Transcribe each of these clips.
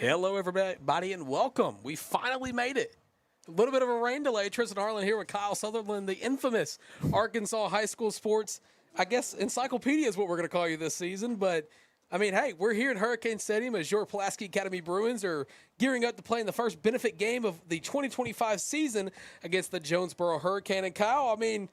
Hello, everybody, and welcome. We finally made it. A little bit of a rain delay. Tristan Harlen here with Kyle Sutherland, the infamous Arkansas high school sports, I guess, encyclopedia is what we're going to call you this season. But, I mean, hey, we're here at Hurricane Stadium as your Pulaski Academy Bruins are gearing up to play in the first benefit game of the 2025 season against the Jonesboro Hurricane. And, Kyle, I mean,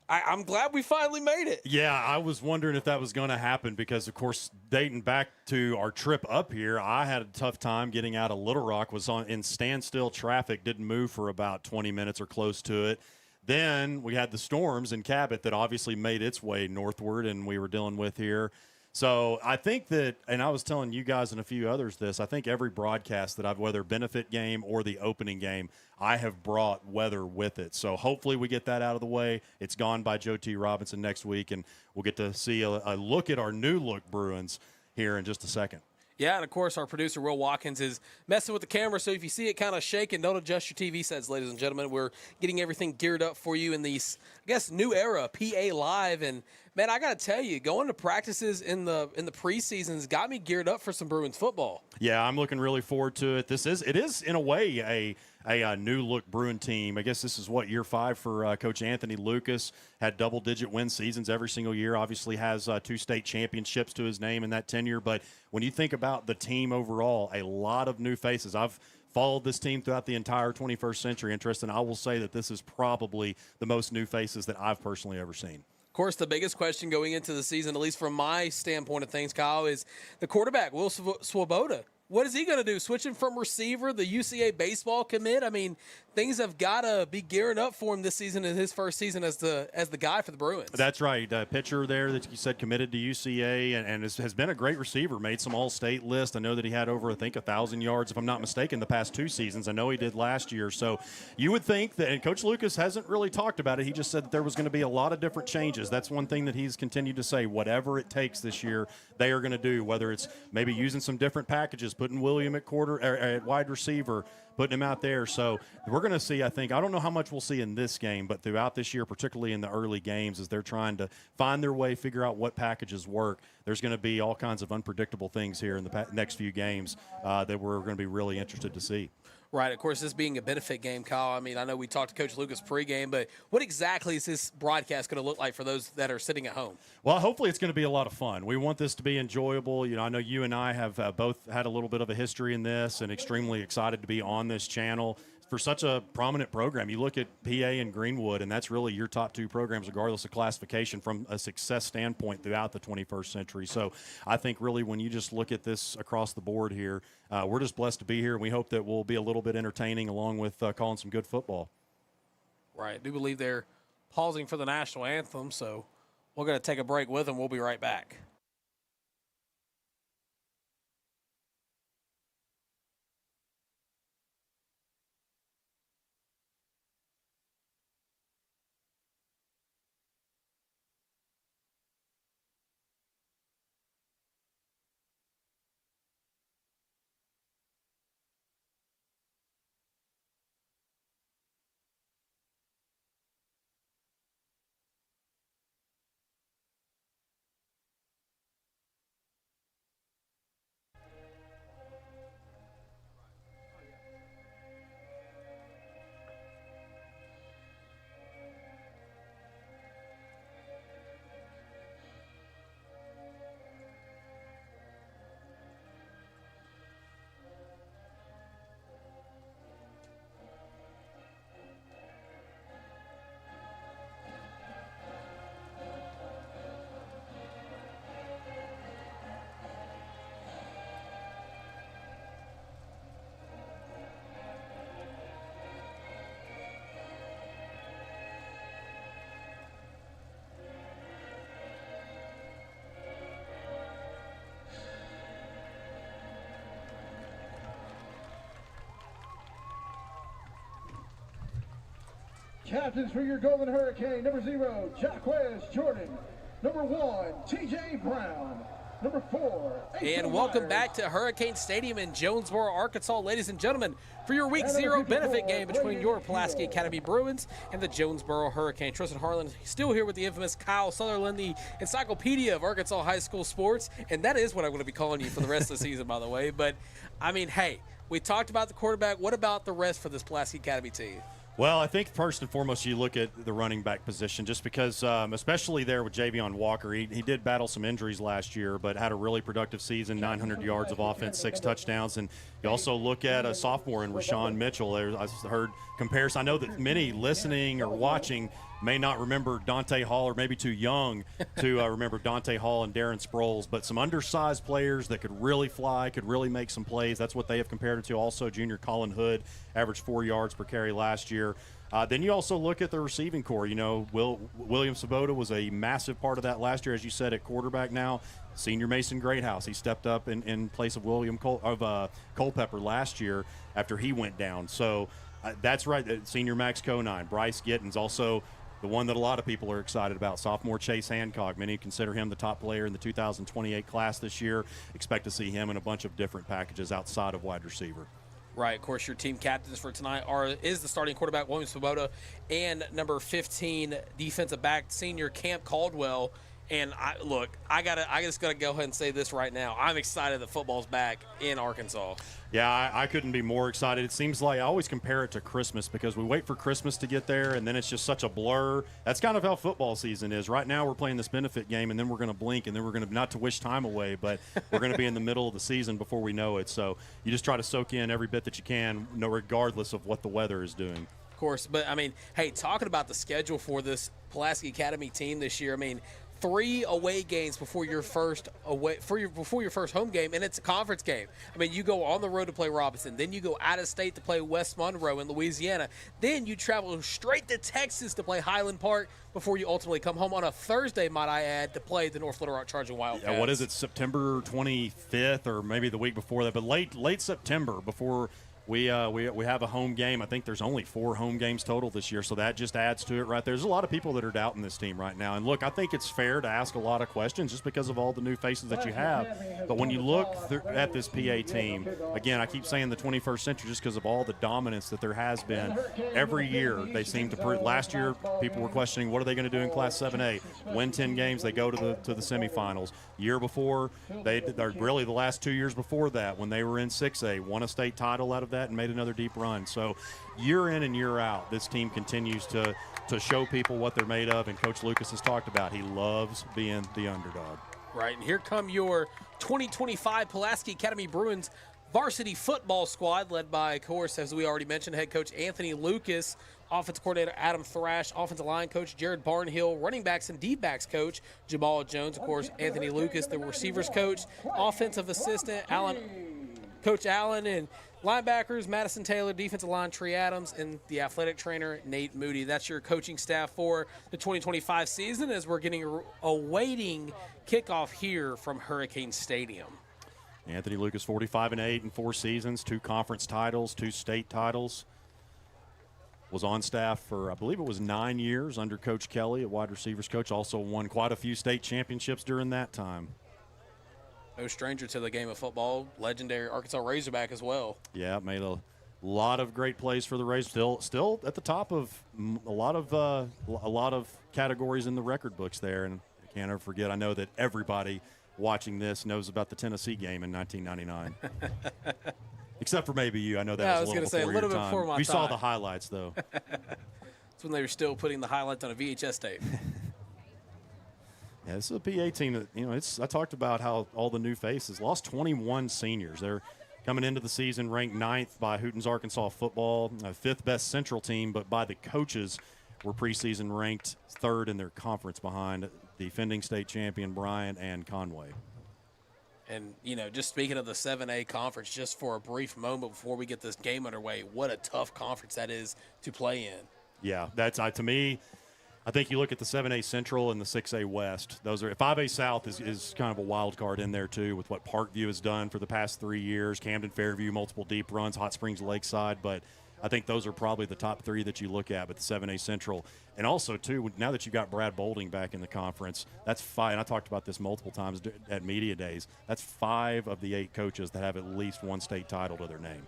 I'm glad we finally made it. Yeah, I was wondering if that was going to happen because, of course, dating back to our trip up here, I had a tough time getting out of Little Rock, was in standstill traffic, didn't move for about 20 minutes or close to it. Then we had the storms in Cabot that obviously made its way northward and we were dealing with here. So I think that, and I was telling you guys and a few others this, I think every broadcast that I've, whether benefit game or the opening game, I have brought weather with it. So hopefully we get that out of the way. It's gone by Joe T. Robinson next week, and we'll get to see a look at our new look Bruins here in just a second. Yeah, and of course, our producer, Will Watkins, is messing with the camera, so if you see it kind of shaking, don't adjust your TV sets, ladies and gentlemen. We're getting everything geared up for you in these, I guess, new era, PA Live. And, man, I got to tell you, going to practices in the preseasons got me geared up for some Bruins football. Yeah, I'm looking really forward to it. It is, in a way, a new-look Bruin team. I guess this is, year 5 for Coach Anthony Lucas. Had double-digit win seasons every single year. Obviously has 2 state championships to his name in that tenure. But when you think about the team overall, a lot of new faces. I've followed this team throughout the entire 21st century, and Tristan, I will say that this is probably the most new faces that I've personally ever seen. Of course, the biggest question going into the season, at least from my standpoint of things, Kyle, is the quarterback, Will Swoboda. What is he going to do? Switching from receiver, the UCA baseball commit? I mean, things have got to be gearing up for him this season in his first season as the guy for the Bruins. That's right. Pitcher there that you said committed to UCA and has been a great receiver, made some all-state list. I know that he had over, I think, 1,000 yards, if I'm not mistaken, the past 2 seasons. I know he did last year. So you would think that, and Coach Lucas hasn't really talked about it. He just said that there was going to be a lot of different changes. That's one thing that he's continued to say. Whatever it takes this year, they are going to do, whether it's maybe using some different packages, putting William at wide receiver, putting him out there. So we're going to see, I think, I don't know how much we'll see in this game, but throughout this year, particularly in the early games, as they're trying to find their way, figure out what packages work, there's going to be all kinds of unpredictable things here in the next few games that we're going to be really interested to see. Right. Of course, this being a benefit game, Kyle, I mean, I know we talked to Coach Lucas pregame, but what exactly is this broadcast going to look like for those that are sitting at home? Well, hopefully it's going to be a lot of fun. We want this to be enjoyable. You know, I know you and I have both had a little bit of a history in this and extremely excited to be on this channel for such a prominent program. You look at PA and Greenwood, and that's really your top 2 programs, regardless of classification, from a success standpoint throughout the 21st century. So I think really when you just look at this across the board here, we're just blessed to be here, and we hope that we'll be a little bit entertaining along with calling some good football. Right. I do believe they're pausing for the national anthem, so we're going to take a break with them. We'll be right back. Captains for your Golden Hurricane, number 0, Jacquez Jordan. Number 1, TJ Brown. Number 4. And welcome back to Hurricane Stadium in Jonesboro, Arkansas, ladies and gentlemen, for your Week 0 benefit game between your Pulaski Academy Bruins and the Jonesboro Hurricane. Tristan Harlen still here with the infamous Kyle Sutherland, the encyclopedia of Arkansas high school sports, and that is what I'm going to be calling you for the rest of the season, by the way. But, I mean, hey, we talked about the quarterback. What about the rest for this Pulaski Academy team? Well, I think first and foremost you look at the running back position just because, especially there with Javion Walker, he did battle some injuries last year, but had a really productive season, 900 yards of offense, 6 touchdowns. And you also look at a sophomore in Rashawn Mitchell. I heard comparison. I know that many listening or watching may not remember Dante Hall or maybe too young to remember Dante Hall and Darren Sproles, but some undersized players that could really fly, could really make some plays. That's what they have compared it to. Also, junior Colin Hood averaged 4 yards per carry last year. Then you also look at the receiving corps. You know, William Sabota was a massive part of that last year, as you said, at quarterback now. Senior Mason Greathouse, he stepped up in place of Culpepper last year after he went down. So that's right. Senior Max Conine, Bryce Gittins, also the one that a lot of people are excited about, sophomore Chase Hancock. Many consider him the top player in the 2028 class this year. Expect to see him in a bunch of different packages outside of wide receiver. Right, of course, your team captains for tonight is the starting quarterback, William Swoboda, and number 15 defensive back, senior Camp Caldwell. And I just got to go ahead and say this right now. I'm excited that football's back in Arkansas. Yeah, I couldn't be more excited. It seems like I always compare it to Christmas because we wait for Christmas to get there, and then it's just such a blur. That's kind of how football season is. Right now we're playing this benefit game, and then we're going to blink, and then we're going to, not to wish time away, but we're going to be in the middle of the season before we know it. So you just try to soak in every bit that you can, regardless of what the weather is doing. Of course, but, I mean, hey, talking about the schedule for this Pulaski Academy team this year, I mean, 3 away games before your first home game, and it's a conference game. I mean, you go on the road to play Robinson, then you go out of state to play West Monroe in Louisiana, then you travel straight to Texas to play Highland Park before you ultimately come home on a Thursday, might I add, to play the North Little Rock Charging Wildcats. Yeah, what is it, September 25th or maybe the week before that, but late September before we have a home game. I think there's only 4 home games total this year, so that just adds to it right there. There's a lot of people that are doubting this team right now. And, look, I think it's fair to ask a lot of questions just because of all the new faces that you have. But when you look at this PA team, again, I keep saying the 21st century just because of all the dominance that there has been. Every year they seem to prove. Last year people were questioning what are they going to do in Class 7A. Win 10 games, they go to the semifinals. Year before, really the last 2 years before that, when they were in 6A, won a state title out of that and made another deep run. So year in and year out, this team continues to show people what they're made of, and Coach Lucas has talked about he loves being the underdog. Right, and here come your 2025 Pulaski Academy Bruins varsity football squad, led by, of course, as we already mentioned, head coach Anthony Lucas, offensive coordinator Adam Thrash, offensive line coach Jared Barnhill, running backs and D-backs coach Jamal Jones, of course, Anthony Lucas, the receivers coach, offensive assistant Coach Allen, and linebackers Madison Taylor, defensive line Tree Adams, and the athletic trainer Nate Moody. That's your coaching staff for the 2025 season as we're awaiting kickoff here from Hurricane Stadium. Anthony Lucas, 45-8 in 4 seasons, 2 conference titles, 2 state titles. Was on staff for, I believe it was 9 years under Coach Kelly at wide receivers coach. Also won quite a few state championships during that time. No stranger to the game of football, legendary Arkansas Razorback as well. Yeah, made a lot of great plays for the Rays. Still at the top of a lot of categories in the record books there. And I can't ever forget. I know that everybody watching this knows about the Tennessee game in 1999. Except for maybe you. I know that was a little bit before my time. You saw the highlights, though. That's when they were still putting the highlights on a VHS tape. Yeah, this is a PA team that, I talked about how all the new faces lost 21 seniors. They're coming into the season ranked 9th by Hooten's Arkansas football, 5th best central team, but by the coaches were preseason ranked 3rd in their conference behind defending state champion Bryant and Conway. And, just speaking of the 7A conference, just for a brief moment before we get this game underway, what a tough conference that is to play in. Yeah, that's to me, I think you look at the 7A Central and the 6A West. Those are 5A South is kind of a wild card in there too, with what Parkview has done for the past 3 years. Camden, Fairview, multiple deep runs, Hot Springs, Lakeside. But I think those are probably the top three that you look at, but the 7A Central. And also, too, now that you've got Brad Bolding back in the conference, that's 5, and I talked about this multiple times at media days, that's 5 of the 8 coaches that have at least one state title to their name.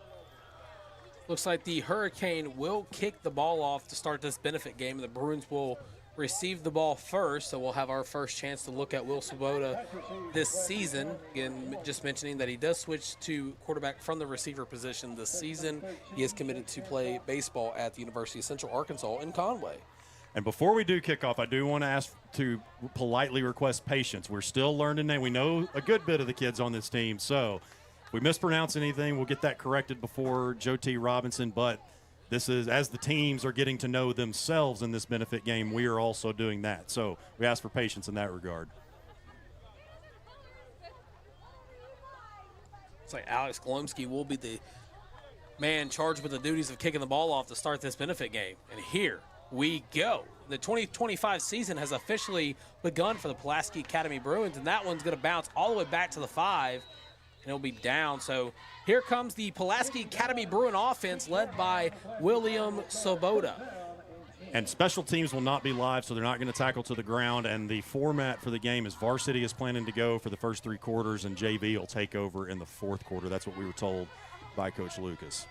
Looks like the Hurricane will kick the ball off to start this benefit game. The Bruins will receive the ball first, so we'll have our first chance to look at Will Swoboda this season. Again, just mentioning that he does switch to quarterback from the receiver position this season. He is committed to play baseball at the University of Central Arkansas in Conway. And before we do kick off, I do want to ask to politely request patience. We're still learning, and we know a good bit of the kids on this team, so if we mispronounce anything, we'll get that corrected before Joe T. Robinson, but this is, as the teams are getting to know themselves in this benefit game, we are also doing that. So we ask for patience in that regard. It's like Alex Glomsky will be the man charged with the duties of kicking the ball off to start this benefit game. And here we go. The 2025 season has officially begun for the Pulaski Academy Bruins, and that one's going to bounce all the way back to the 5. And it'll be down. So here comes the Pulaski Academy Bruin offense led by William Swoboda. And special teams will not be live, so they're not going to tackle to the ground. And the format for the game is varsity is planning to go for the first 3 quarters, and JV will take over in the 4th quarter. That's what we were told by Coach Lucas.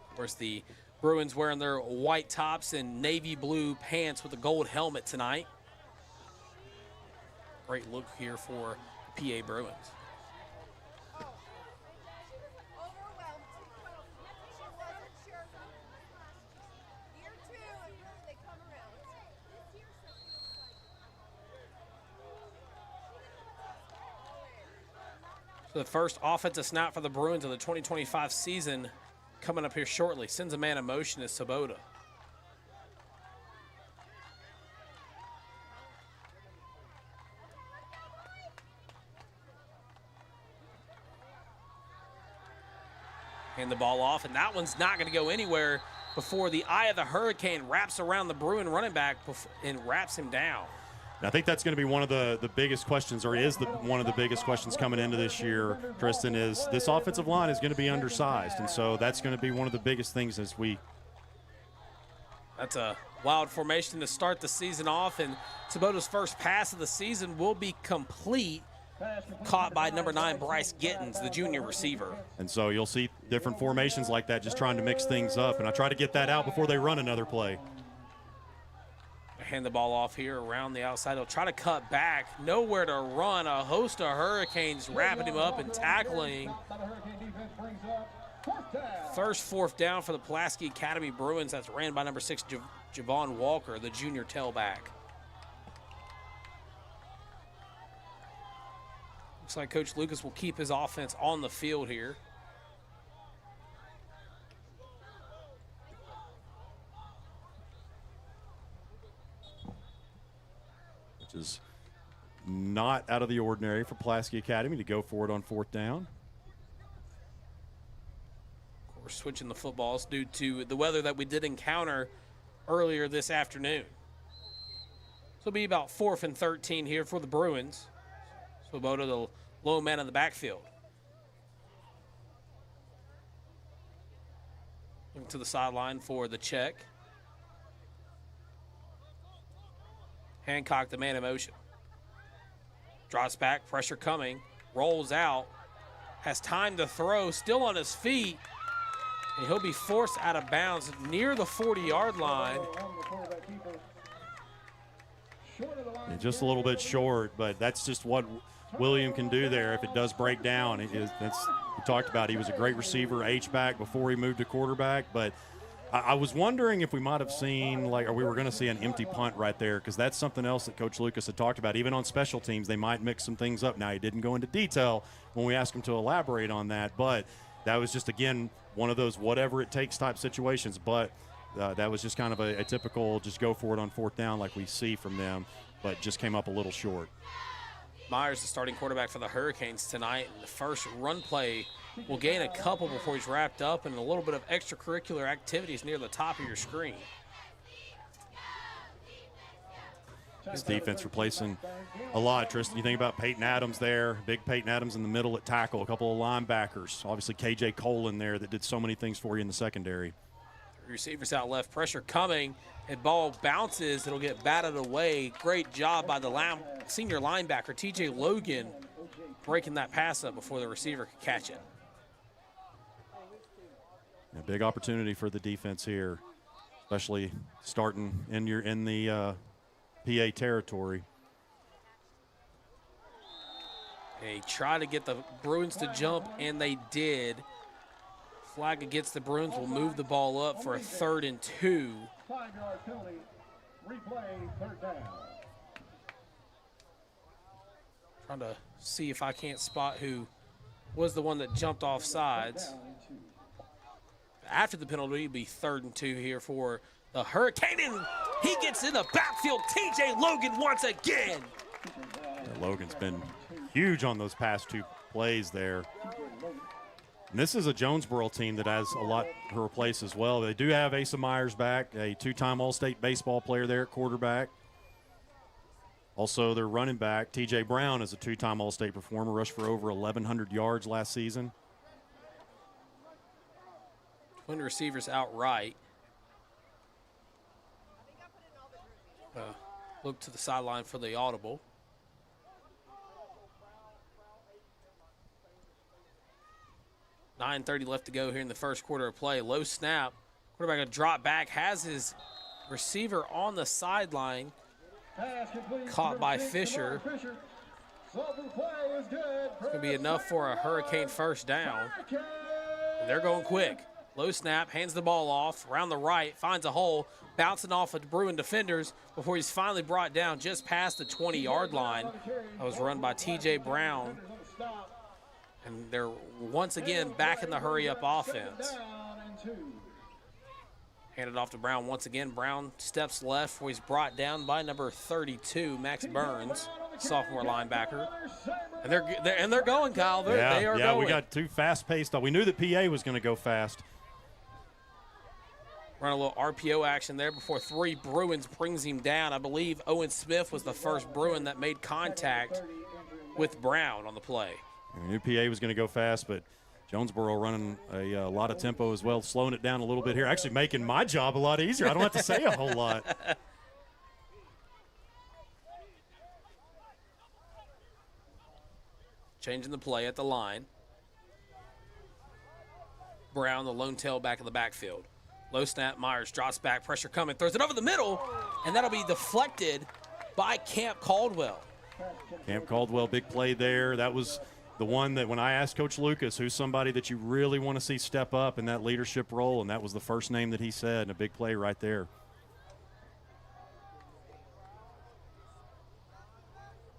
Of course, the Bruins wearing their white tops and navy blue pants with a gold helmet tonight. Great look here for the PA Bruins. So the first offensive snap for the Bruins of the 2025 season coming up here shortly. Sends a man in motion is Swoboda. Hand the ball off, and that one's not going to go anywhere before the eye of the Hurricane wraps around the Bruin running back and wraps him down. And I think that's going to be one of the biggest questions, or is one of the biggest questions coming into this year, Tristan, is this offensive line is going to be undersized. And so that's going to be one of the biggest things as we. That's a wild formation to start the season off, and Swoboda's first pass of the season will be complete, caught by number 9, Bryce Gittens, the junior receiver. And so you'll see different formations like that, just trying to mix things up. And I try to get that out before they run another play. Hand the ball off here around the outside. They'll try to cut back. Nowhere to run. A host of Hurricanes wrapping him up and tackling. First 4th down for the Pulaski Academy Bruins. That's ran by number 6, Javon Walker, the junior tailback. Looks like Coach Lucas will keep his offense on the field here. Which is not out of the ordinary for Pulaski Academy to go for it on 4th down. Of course, switching the footballs due to the weather that we did encounter earlier this afternoon. So it'll be about 4th and 13 here for the Bruins. Swoboda, the low man in the backfield. Looking to the sideline for the check. Hancock, the man in motion. Drops back, pressure coming, rolls out, has time to throw, still on his feet, and he'll be forced out of bounds near the 40-yard line. Yeah, just a little bit short, but that's just what William can do there if it does break down. We talked about he was a great receiver, H-back before he moved to quarterback, but I was wondering if we might have seen, or we were going to see an empty punt right there, because that's something else that Coach Lucas had talked about. Even on special teams, they might mix some things up. Now, he didn't go into detail when we asked him to elaborate on that, but that was just, again, one of those whatever-it-takes type situations. But that was just kind of a typical just go for it on 4th down like we see from them, but just came up a little short. Myers, the starting quarterback for the Hurricanes tonight. The first run play will gain a couple before he's wrapped up, and a little bit of extracurricular activities near the top of your screen. This defense replacing a lot. Tristan, you think about Peyton Adams there, big Peyton Adams in the middle at tackle, a couple of linebackers. Obviously, K.J. Cole in there that did so many things for you in the secondary. Receivers out left, pressure coming, and ball bounces. It'll get batted away. Great job by the senior linebacker, T.J. Logan, breaking that pass up before the receiver could catch it. A big opportunity for the defense here, especially starting in the PA territory. They try to get the Bruins to jump, and they did. Flag against the Bruins will move the ball up for a 3rd and 2. 5-yard penalty. Replay, 3rd down. Trying to see if I can't spot who was the one that jumped off sides. After the penalty, it'll be 3rd and 2 here for the Hurricane, and he gets in the backfield. T.J. Logan once again. Yeah, Logan's been huge on those past 2 plays there. And this is a Jonesboro team that has a lot to replace as well. They do have Asa Myers back, a 2-time All-State baseball player there at quarterback. Also, their running back, T.J. Brown, is a 2-time All-State performer, rushed for over 1,100 yards last season. Twin receivers outright. Look to the sideline for the audible. .9:30 left to go here in the first quarter of play. Low snap. Quarterback going to drop back. Has his receiver on the sideline. Caught by Fisher. It's going to be enough for a Hurricane first down. And they're going quick. Low snap. Hands the ball off. Around the right. Finds a hole. Bouncing off of the Bruin defenders before he's finally brought down just past the 20-yard line. That was run by T.J. Brown. And they're once again back in the hurry-up offense. Handed off to Brown once again. Brown steps left where he's brought down by number 32, Max Burns, sophomore linebacker. And they're going, Kyle. They are going. Yeah, we got 2 fast-paced. We knew that PA was going to go fast. Run a little RPO action there before 3 Bruins brings him down. I believe Owen Smith was the first Bruin that made contact with Brown on the play. We knew PA was going to go fast, but Jonesboro running a lot of tempo as well, slowing it down a little bit here, actually making my job a lot easier. I don't have to say a whole lot. Changing the play at the line. Brown, the lone tailback in the backfield. Low snap, Myers drops back, pressure coming, throws it over the middle, and that'll be deflected by Camp Caldwell. Camp Caldwell, big play there. That was the one that when I asked Coach Lucas, who's somebody that you really want to see step up in that leadership role, and that was the first name that he said, and a big play right there.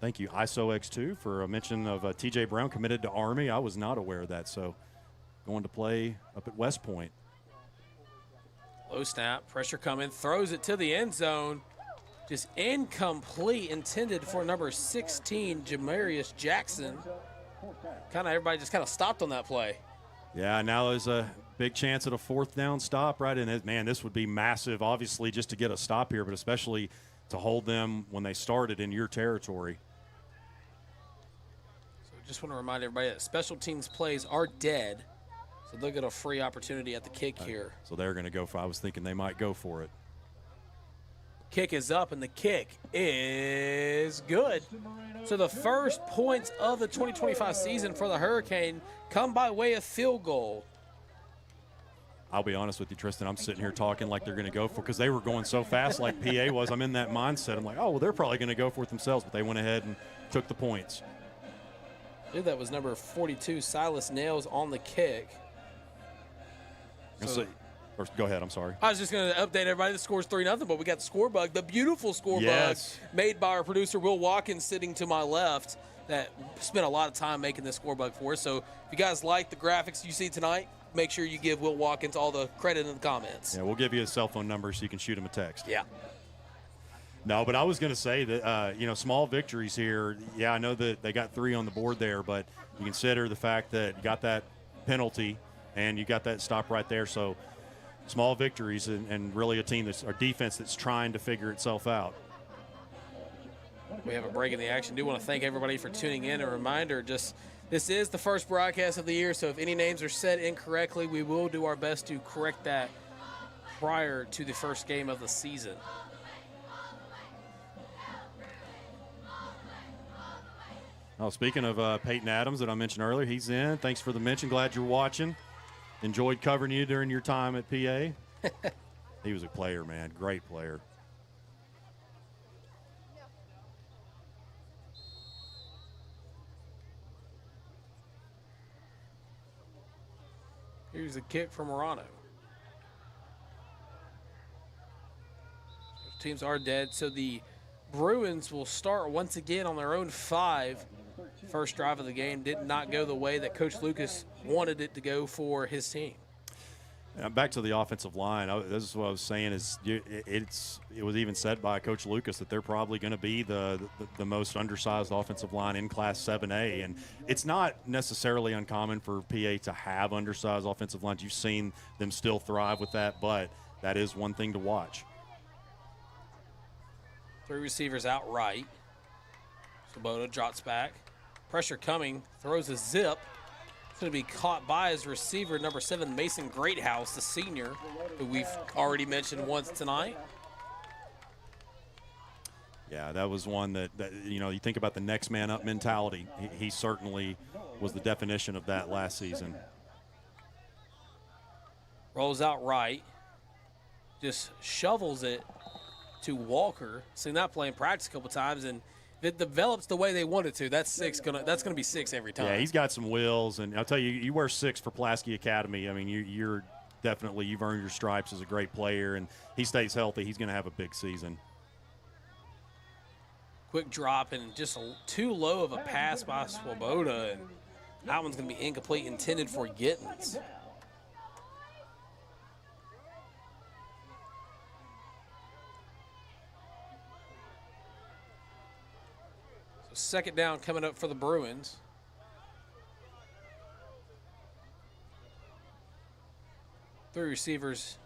Thank you, ISOX2, for a mention of T.J. Brown committed to Army. I was not aware of that, so going to play up at West Point. Low snap, pressure coming, throws it to the end zone. Just incomplete, intended for number 16, Jamarius Jackson. Everybody just stopped on that play. Yeah, now there's a big chance at a 4th down stop, right? And, man, this would be massive, obviously, just to get a stop here, but especially to hold them when they started in your territory. So just want to remind everybody that special teams plays are dead, so they'll get a free opportunity at the kick here. So they're going to go for it. I was thinking they might go for it. Kick is up, and the kick is good. So the first points of the 2025 season for the Hurricane come by way of field goal. I'll be honest with you, Tristan. I'm sitting here talking like they're going to go for it because they were going so fast like PA was. I'm in that mindset. I'm like, oh, well, they're probably going to go for it themselves, but they went ahead and took the points. I believe that was number 42, Silas Nails, on the kick. Go ahead, I'm sorry. I was just going to update everybody. The score's 3-0, but we got the score bug, the beautiful score bug made by our producer, Will Watkins, sitting to my left, that spent a lot of time making this score bug for us. So if you guys like the graphics you see tonight, make sure you give Will Watkins all the credit in the comments. Yeah, we'll give you his cell phone number so you can shoot him a text. Yeah. No, but I was going to say that, small victories here. Yeah, I know that they got 3 on the board there, but you consider the fact that you got that penalty and you got that stop right there. So small victories and really a defense that's trying to figure itself out. We have a break in the action. Do want to thank everybody for tuning in. A reminder, this is the first broadcast of the year, so if any names are said incorrectly, we will do our best to correct that prior to the first game of the season. Oh, speaking of Peyton Adams that I mentioned earlier, he's in. Thanks for the mention. Glad you're watching. Enjoyed covering you during your time at PA. He was a player, man. Great player. Here's a kick from Morano. Teams are dead, so the Bruins will start once again on their own 5. First drive of the game did not go the way that Coach Lucas wanted it to go for his team. Back to the offensive line. This is what I was saying. It was even said by Coach Lucas that they're probably going to be the most undersized offensive line in Class 7A, and it's not necessarily uncommon for PA to have undersized offensive lines. You've seen them still thrive with that, but that is one thing to watch. 3 receivers out right. Swoboda drops back. Pressure coming. Throws a zip. It's going to be caught by his receiver, number 7, Mason Greathouse, the senior, who we've already mentioned once tonight. Yeah, that was one that you think about the next man up mentality. He certainly was the definition of that last season. Rolls out right. Just shovels it to Walker. Seen that play in practice a couple times, and if it develops the way they want it to, that's gonna be 6 every time. Yeah, he's got some wheels, and I'll tell you, you wear 6 for Pulaski Academy. I mean, you've earned your stripes as a great player, and he stays healthy. He's going to have a big season. Quick drop and just too low of a pass by Swoboda, and that one's going to be incomplete, intended for Gittins. Second down coming up for the Bruins. Three receivers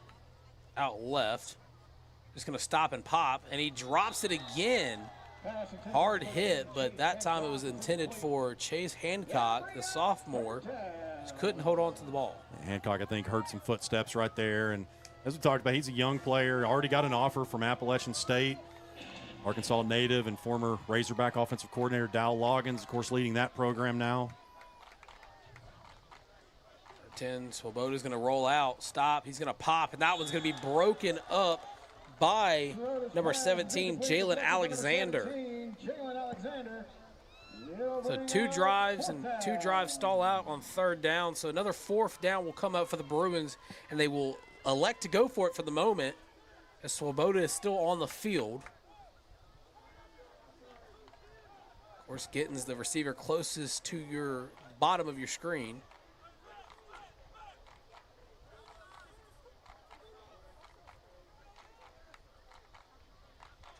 out left. Just going to stop and pop, and he drops it again. Hard hit, but that time it was intended for Chase Hancock, the sophomore. Just couldn't hold on to the ball. Hancock, I think, heard some footsteps right there. And as we talked about, he's a young player. Already got an offer from Appalachian State. Arkansas native and former Razorback offensive coordinator Dow Loggins, of course, leading that program now. 10, Swoboda's going to roll out, stop, he's going to pop, and that one's going to be broken up by number 17, Jalen Alexander. So 2 drives and 2 drives stall out on 3rd down, so another 4th down will come up for the Bruins, and they will elect to go for it for the moment, as Swoboda is still on the field. Of course, Gittins, the receiver closest to your bottom of your screen.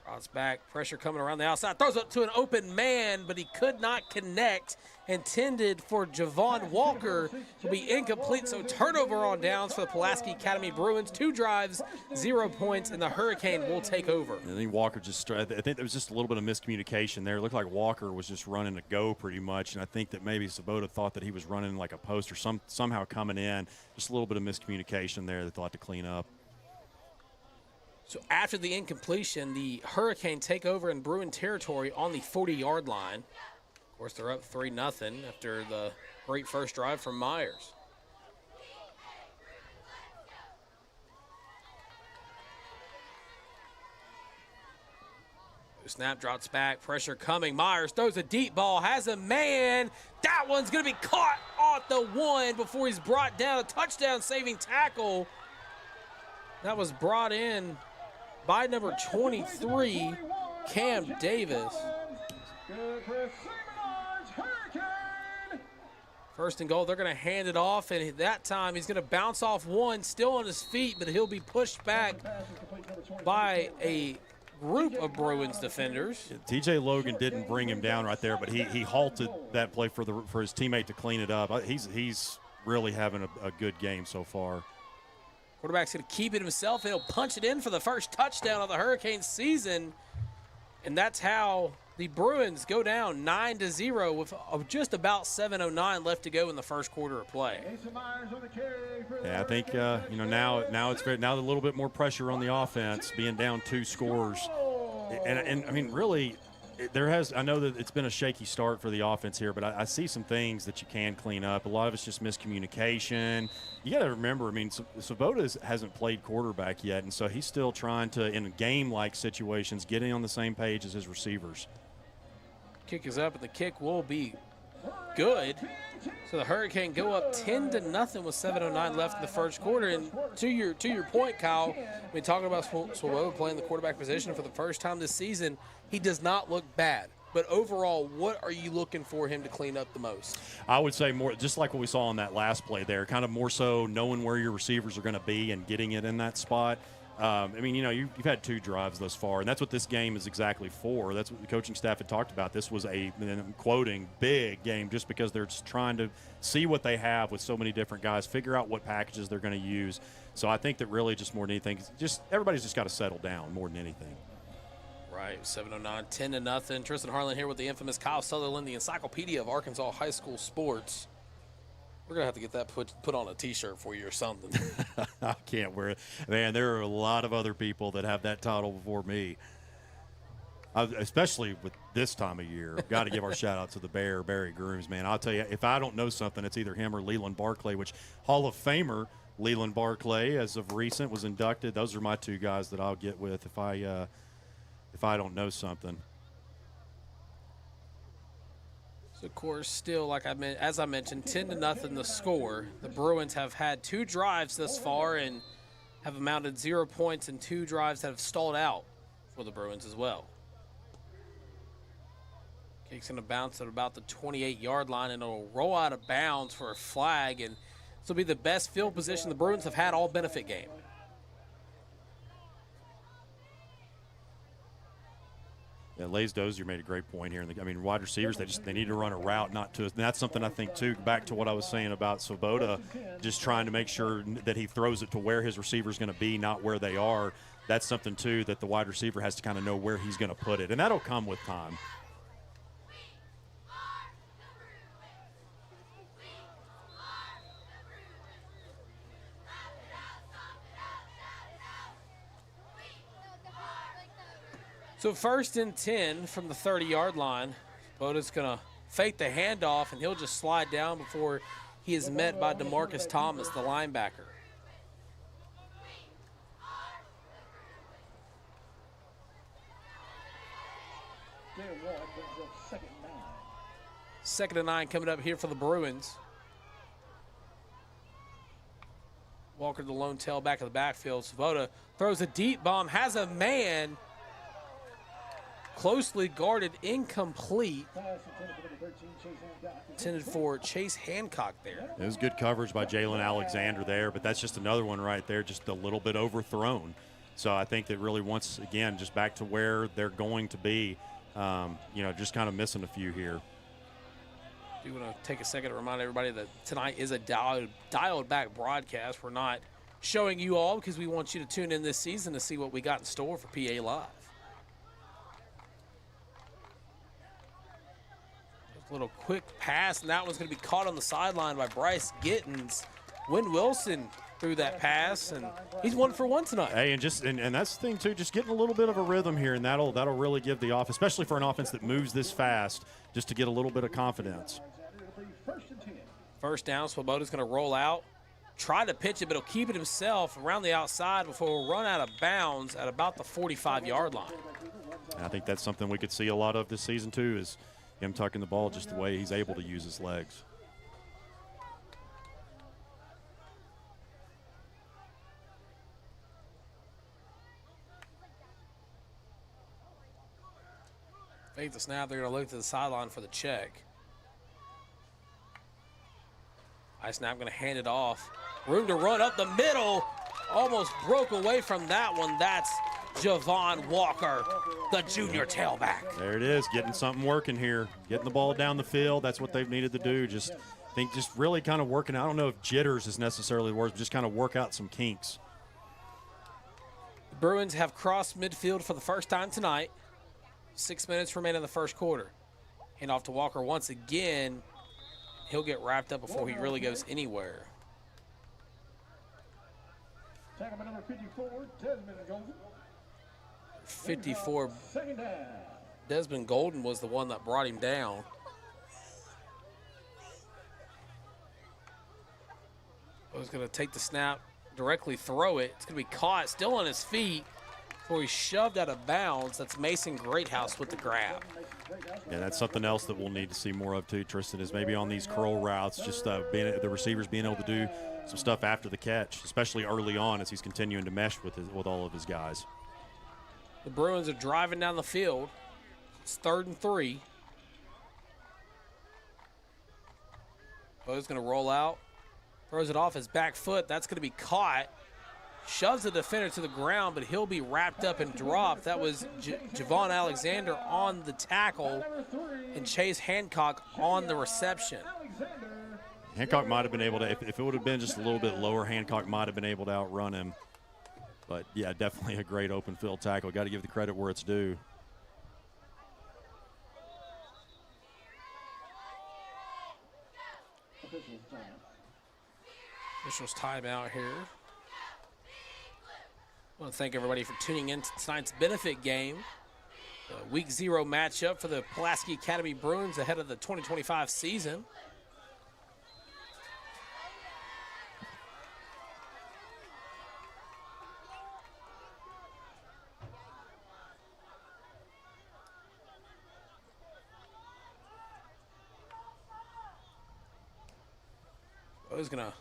Draws back, pressure coming around the outside. Throws up to an open man, but he could not connect. Intended for Javon Walker, will be incomplete. So turnover on downs for the Pulaski Academy Bruins. 2 drives, 0 points, and the Hurricane will take over. I think Walker I think there was just a little bit of miscommunication there. It looked like Walker was just running a go pretty much, and I think that maybe Swoboda thought that he was running like a post or somehow coming in. Just a little bit of miscommunication there that they'll have to clean up. So after the incompletion, the Hurricane take over in Bruin territory on the 40-yard line. Of course, they're up 3-0 after the great first drive from Myers. Snap drops back, pressure coming. Myers throws a deep ball, has a man. That one's going to be caught off the 1 before he's brought down. A touchdown-saving tackle. That was brought in by number 23, Cam Davis. First and goal, they're going to hand it off, and that time he's going to bounce off 1, still on his feet, but he'll be pushed back by a group of Bruins defenders. TJ Logan didn't bring him down right there, but he halted that play for his teammate to clean it up. He's really having a good game so far. Quarterback's going to keep it himself. He'll punch it in for the first touchdown of the Hurricanes season, and that's how The Bruins go down 9-0 with just about 7:09 left to go in the first quarter of play. Yeah, I think now a little bit more pressure on the offense, being down 2 scores, and I mean really, I know that it's been a shaky start for the offense here, but I see some things that you can clean up. A lot of it's just miscommunication. You got to remember, I mean, Svoboda hasn't played quarterback yet, and so he's still trying to, in game-like situations, getting on the same page as his receivers. Kick is up, and the kick will be good. So the Hurricane go up 10-0 with 7:09 left in the first quarter. And to your point, Kyle, I mean, talking about Swoboda playing the quarterback position for the first time this season, he does not look bad. But overall, what are you looking for him to clean up the most? I would say more, just like what we saw on that last play there, kind of more so knowing where your receivers are going to be and getting it in that spot. I mean, you've had 2 drives thus far, and that's what this game is exactly for. That's what the coaching staff had talked about. This was and I'm quoting, big game just because they're just trying to see what they have with so many different guys, figure out what packages they're going to use. So I think that really just more than anything, everybody's just got to settle down more than anything. Right, 7:09, 10-0. Tristan Harlen here with the infamous Kyle Sutherland, the encyclopedia of Arkansas high school sports. We're going to have to get that put on a T-shirt for you or something. I can't wear it. Man, there are a lot of other people that have that title before me, especially with this time of year. I've got to give our shout-out to the Barry Grooms, man. I'll tell you, if I don't know something, it's either him or Leland Barclay, which Hall of Famer Leland Barclay, as of recent, was inducted. Those are my 2 guys that I'll get with if I don't know something. Of course, still, as I mentioned, 10-0 the score. The Bruins have had 2 drives thus far and have amounted 0 points and 2 drives that have stalled out for the Bruins as well. Kick's going to bounce at about the 28-yard line, and it'll roll out of bounds for a flag, and this will be the best field position the Bruins have had all benefit game. Yeah, Lays Dozier made a great point here. Wide receivers, they need to run a route, and that's something I think, too, back to what I was saying about Svoboda, just trying to make sure that he throws it to where his receiver's going to be, not where they are. That's something, too, that the wide receiver has to kind of know where he's going to put it, and that'll come with time. So 1st and 10 from the 30-yard line. Boda's going to fake the handoff, and he'll just slide down before he is met by DeMarcus Thomas, the linebacker. Second and 9 coming up here for the Bruins. Walker, the lone tailback of the backfield. Svoboda throws a deep bomb, has a man closely guarded, incomplete. Intended for Chase Hancock there. It was good coverage by Jalen Alexander there, but that's just another one right there, just a little bit overthrown. So I think that really, once again, just back to where they're going to be, just kind of missing a few here. I do want to take a second to remind everybody that tonight is a dialed back broadcast. We're not showing you all because we want you to tune in this season to see what we got in store for PA Live. A little quick pass, and that one's going to be caught on the sideline by Bryce Gittens. Wynn Wilson threw that pass, and he's 1 for 1 tonight. Hey, and that's the thing too, just getting a little bit of a rhythm here, and that'll really give the offense, especially for an offense that moves this fast, just to get a little bit of confidence. First down, Swoboda's going to roll out, try to pitch it, but he'll keep it himself around the outside before he'll run out of bounds at about the 45-yard line. And I think that's something we could see a lot of this season too, is him tucking the ball just the way he's able to use his legs. Fake the snap, they're going to look to the sideline for the check. High snap, going to hand it off. Room to run up the middle. Almost broke away from that one. That's Javon Walker, the junior tailback. There it is, getting something working here. Getting the ball down the field, that's what they've needed to do. Just really kind of working. I don't know if jitters is necessarily the word, but just kind of work out some kinks. The Bruins have crossed midfield for the first time tonight. 6 minutes remain in the first quarter. Hand off to Walker once again. He'll get wrapped up before he really goes anywhere. Tackle by number 54, Desmond Golden. 54, Second down. Desmond Golden was the one that brought him down. He's going to take the snap, directly throw it. It's going to be caught, still on his feet, before he's shoved out of bounds. That's Mason Greathouse with the grab. Yeah, that's something else that we'll need to see more of too, Tristan, is maybe on these curl routes, just the receivers being able to do some stuff after the catch, especially early on as he's continuing to mesh with all of his guys. The Bruins are driving down the field. It's 3rd and 3. Bo's going to roll out. Throws it off his back foot. That's going to be caught. Shoves the defender to the ground, but he'll be wrapped up and dropped. That was Javon Alexander on the tackle and Chase Hancock on the reception. Hancock might have been able to, if it would have been just a little bit lower, Hancock might have been able to outrun him. But, yeah, definitely a great open field tackle. Got to give the credit where it's due. Officials timeout here. I want to thank everybody for tuning in to tonight's benefit game. The Week 0 matchup for the Pulaski Academy Bruins ahead of the 2025 season. I was going to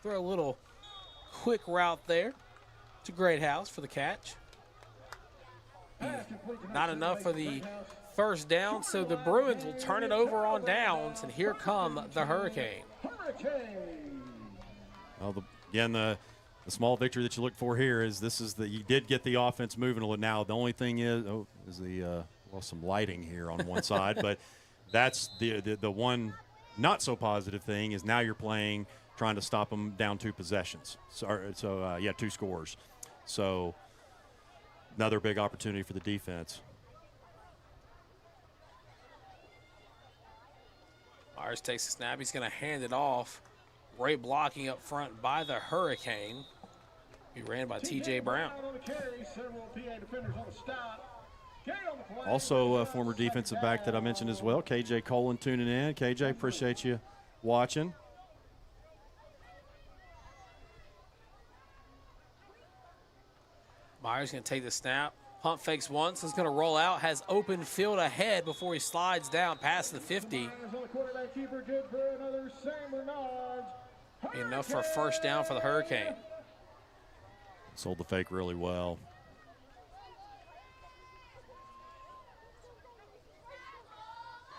throw a little quick route there to Greathouse for the catch. Not enough for the first down, so the Bruins will turn it over on downs, and here come the Hurricane. Well, the small victory that you look for here is you did get the offense moving a little. Now the only thing is some lighting here on one side, but that's the one not so positive thing is now you're trying to stop them down 2 possessions. So 2 scores. So another big opportunity for the defense. Myers takes the snap. He's going to hand it off. Great blocking up front by the Hurricane. He ran by T.J. Brown. Also a former defensive back that I mentioned as well, K.J. Colin tuning in. K.J., appreciate you watching. Myers going to take the snap. Pump fakes once. Is going to roll out. Has open field ahead before he slides down past the 50. Enough for a first down for the Hurricane. Sold the fake really well.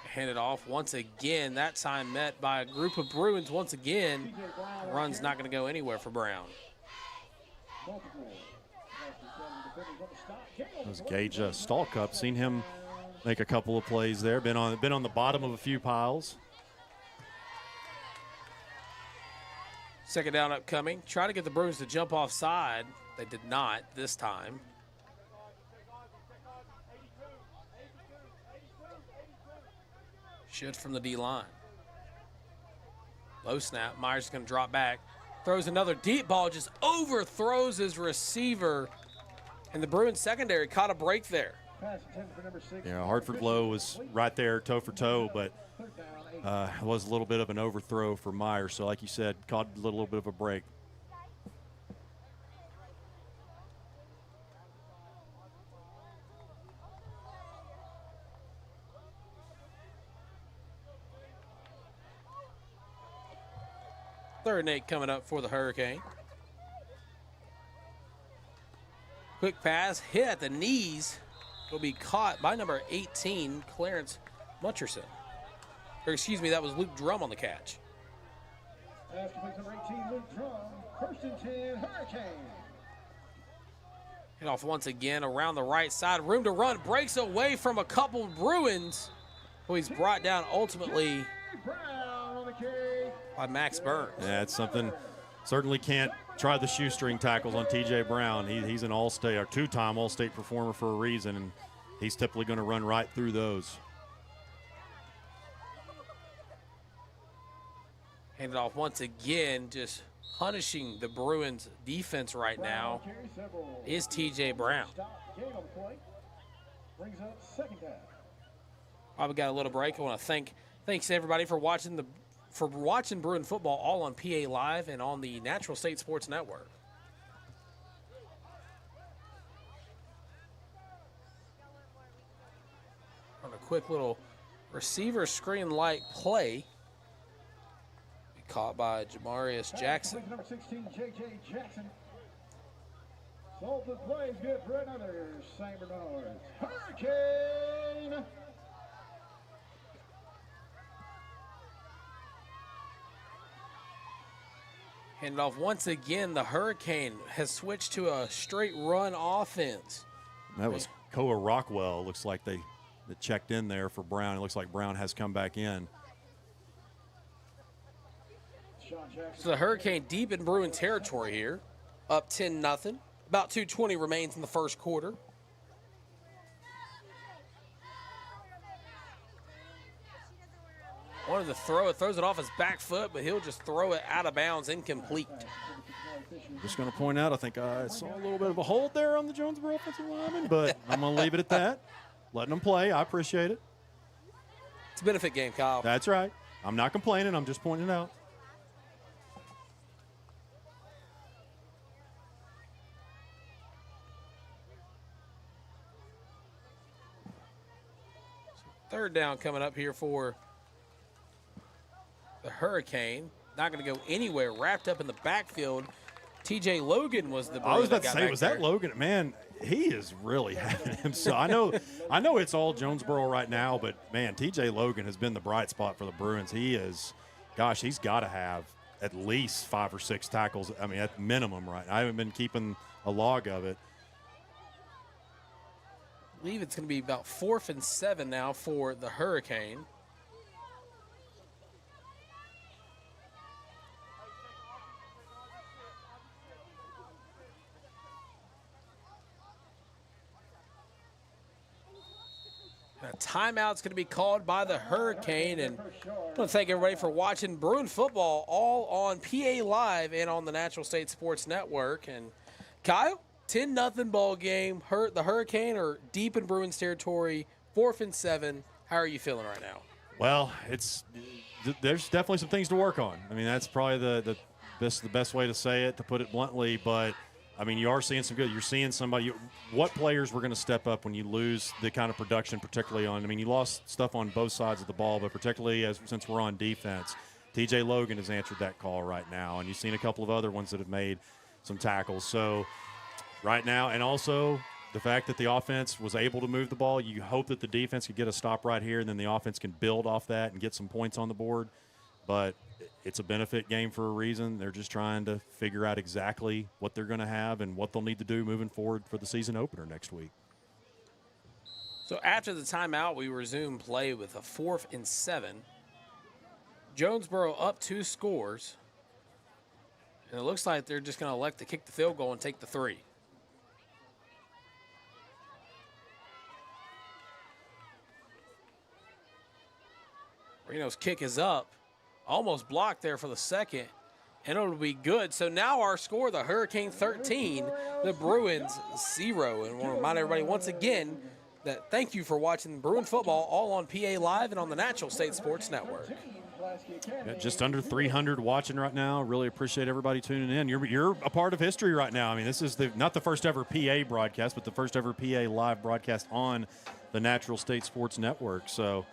Handed off once again. That time met by a group of Bruins once again. Run's not going to go anywhere for Brown. That was Gage Stalkup. Seen him make a couple of plays there. Been on the bottom of a few piles. Second down upcoming. Try to get the Bruins to jump offside. They did not this time. Should from the D-line. Low snap. Myers is going to drop back. Throws another deep ball. Just overthrows his receiver. And the Bruins secondary caught a break there. Yeah, Hartford Lowe was right there toe for toe, but it was a little bit of an overthrow for Myers. So like you said, caught a little bit of a break. Third and 8 coming up for the Hurricane. Quick pass, hit at the knees. Will be caught by number 18, Clarence Mutcherson. Or excuse me, that was Luke Drum on the catch. Number 18, Luke Drum, 1st and 10, Hurricane. Hit off once again around the right side. Room to run, breaks away from a couple Bruins. Who he's brought down ultimately by Max Burns. Yeah, it's something. Certainly can't try the shoestring tackles on T.J. Brown. He's an all-state or 2-time all-state performer for a reason, and he's typically going to run right through those. Hand it off once again, just punishing the Bruins defense right now is TJ Brown. Brings up second down. We got a little break. I want to thanks everybody for watching Bruin football all on PA Live and on the Natural State Sports Network. On a quick little receiver screen light play. Caught by Jamarius Jackson. Number 16, J.J. Jackson. Sold the plays good for another St. Bernard's Hurricane. Handed off once again. The Hurricane has switched to a straight run offense. That was Koa Rockwell. Looks like they checked in there for Brown. It looks like Brown has come back in. So the Hurricane deep in Bruin territory here, up 10-0. About 2:20 remains in the first quarter. Wanted to throw it, throws it off his back foot, but he'll just throw it out of bounds, incomplete. Just going to point out, I think I saw a little bit of a hold there on the Jonesboro offensive lineman, but I'm going to leave it at that. Letting them play, I appreciate it. It's a benefit game, Kyle. That's right. I'm not complaining, I'm just pointing it out. Third down coming up here for the Hurricane. Not going to go anywhere. Wrapped up in the backfield. TJ Logan was the I was about that to say, was that Logan? Man, he is really having him. So I know it's all Jonesboro right now, but man, TJ Logan has been the bright spot for the Bruins. He is, gosh, he's got to have at least 5 or 6 tackles. I mean, at minimum, right? I haven't been keeping a log of it. I believe it's going to be about 4th and 7 now for the Hurricane. And a timeout's going to be called by the Hurricane. And I want to thank everybody for watching Bruin football all on PA Live and on the Natural State Sports Network. And Kyle? 10-0 ball game. The Hurricane are deep in Bruins territory, 4th and 7. How are you feeling right now? Well, there's definitely some things to work on. I mean, that's probably the best way to say it, to put it bluntly. But I mean, you are seeing some good. You're seeing somebody. What players were going to step up when you lose the kind of production, particularly on? I mean, you lost stuff on both sides of the ball, but particularly since we're on defense, T.J. Logan has answered that call right now, and you've seen a couple of other ones that have made some tackles. So. Right now, and also the fact that the offense was able to move the ball, you hope that the defense could get a stop right here, and then the offense can build off that and get some points on the board. But it's a benefit game for a reason. They're just trying to figure out exactly what they're going to have and what they'll need to do moving forward for the season opener next week. So after the timeout, we resume play with a 4th and 7. Jonesboro up 2 scores. And it looks like they're just going to elect to kick the field goal and take the 3. Reno's kick is up, almost blocked there for the second, and it'll be good. So now our score, the Hurricane 13, the Bruins 0. And I want to remind everybody once again that thank you for watching Bruin football all on PA Live and on the Natural State Sports Network. Yeah, just under 300 watching right now. Really appreciate everybody tuning in. You're a part of history right now. I mean, this is not the first ever PA broadcast, but the first ever PA live broadcast on the Natural State Sports Network. So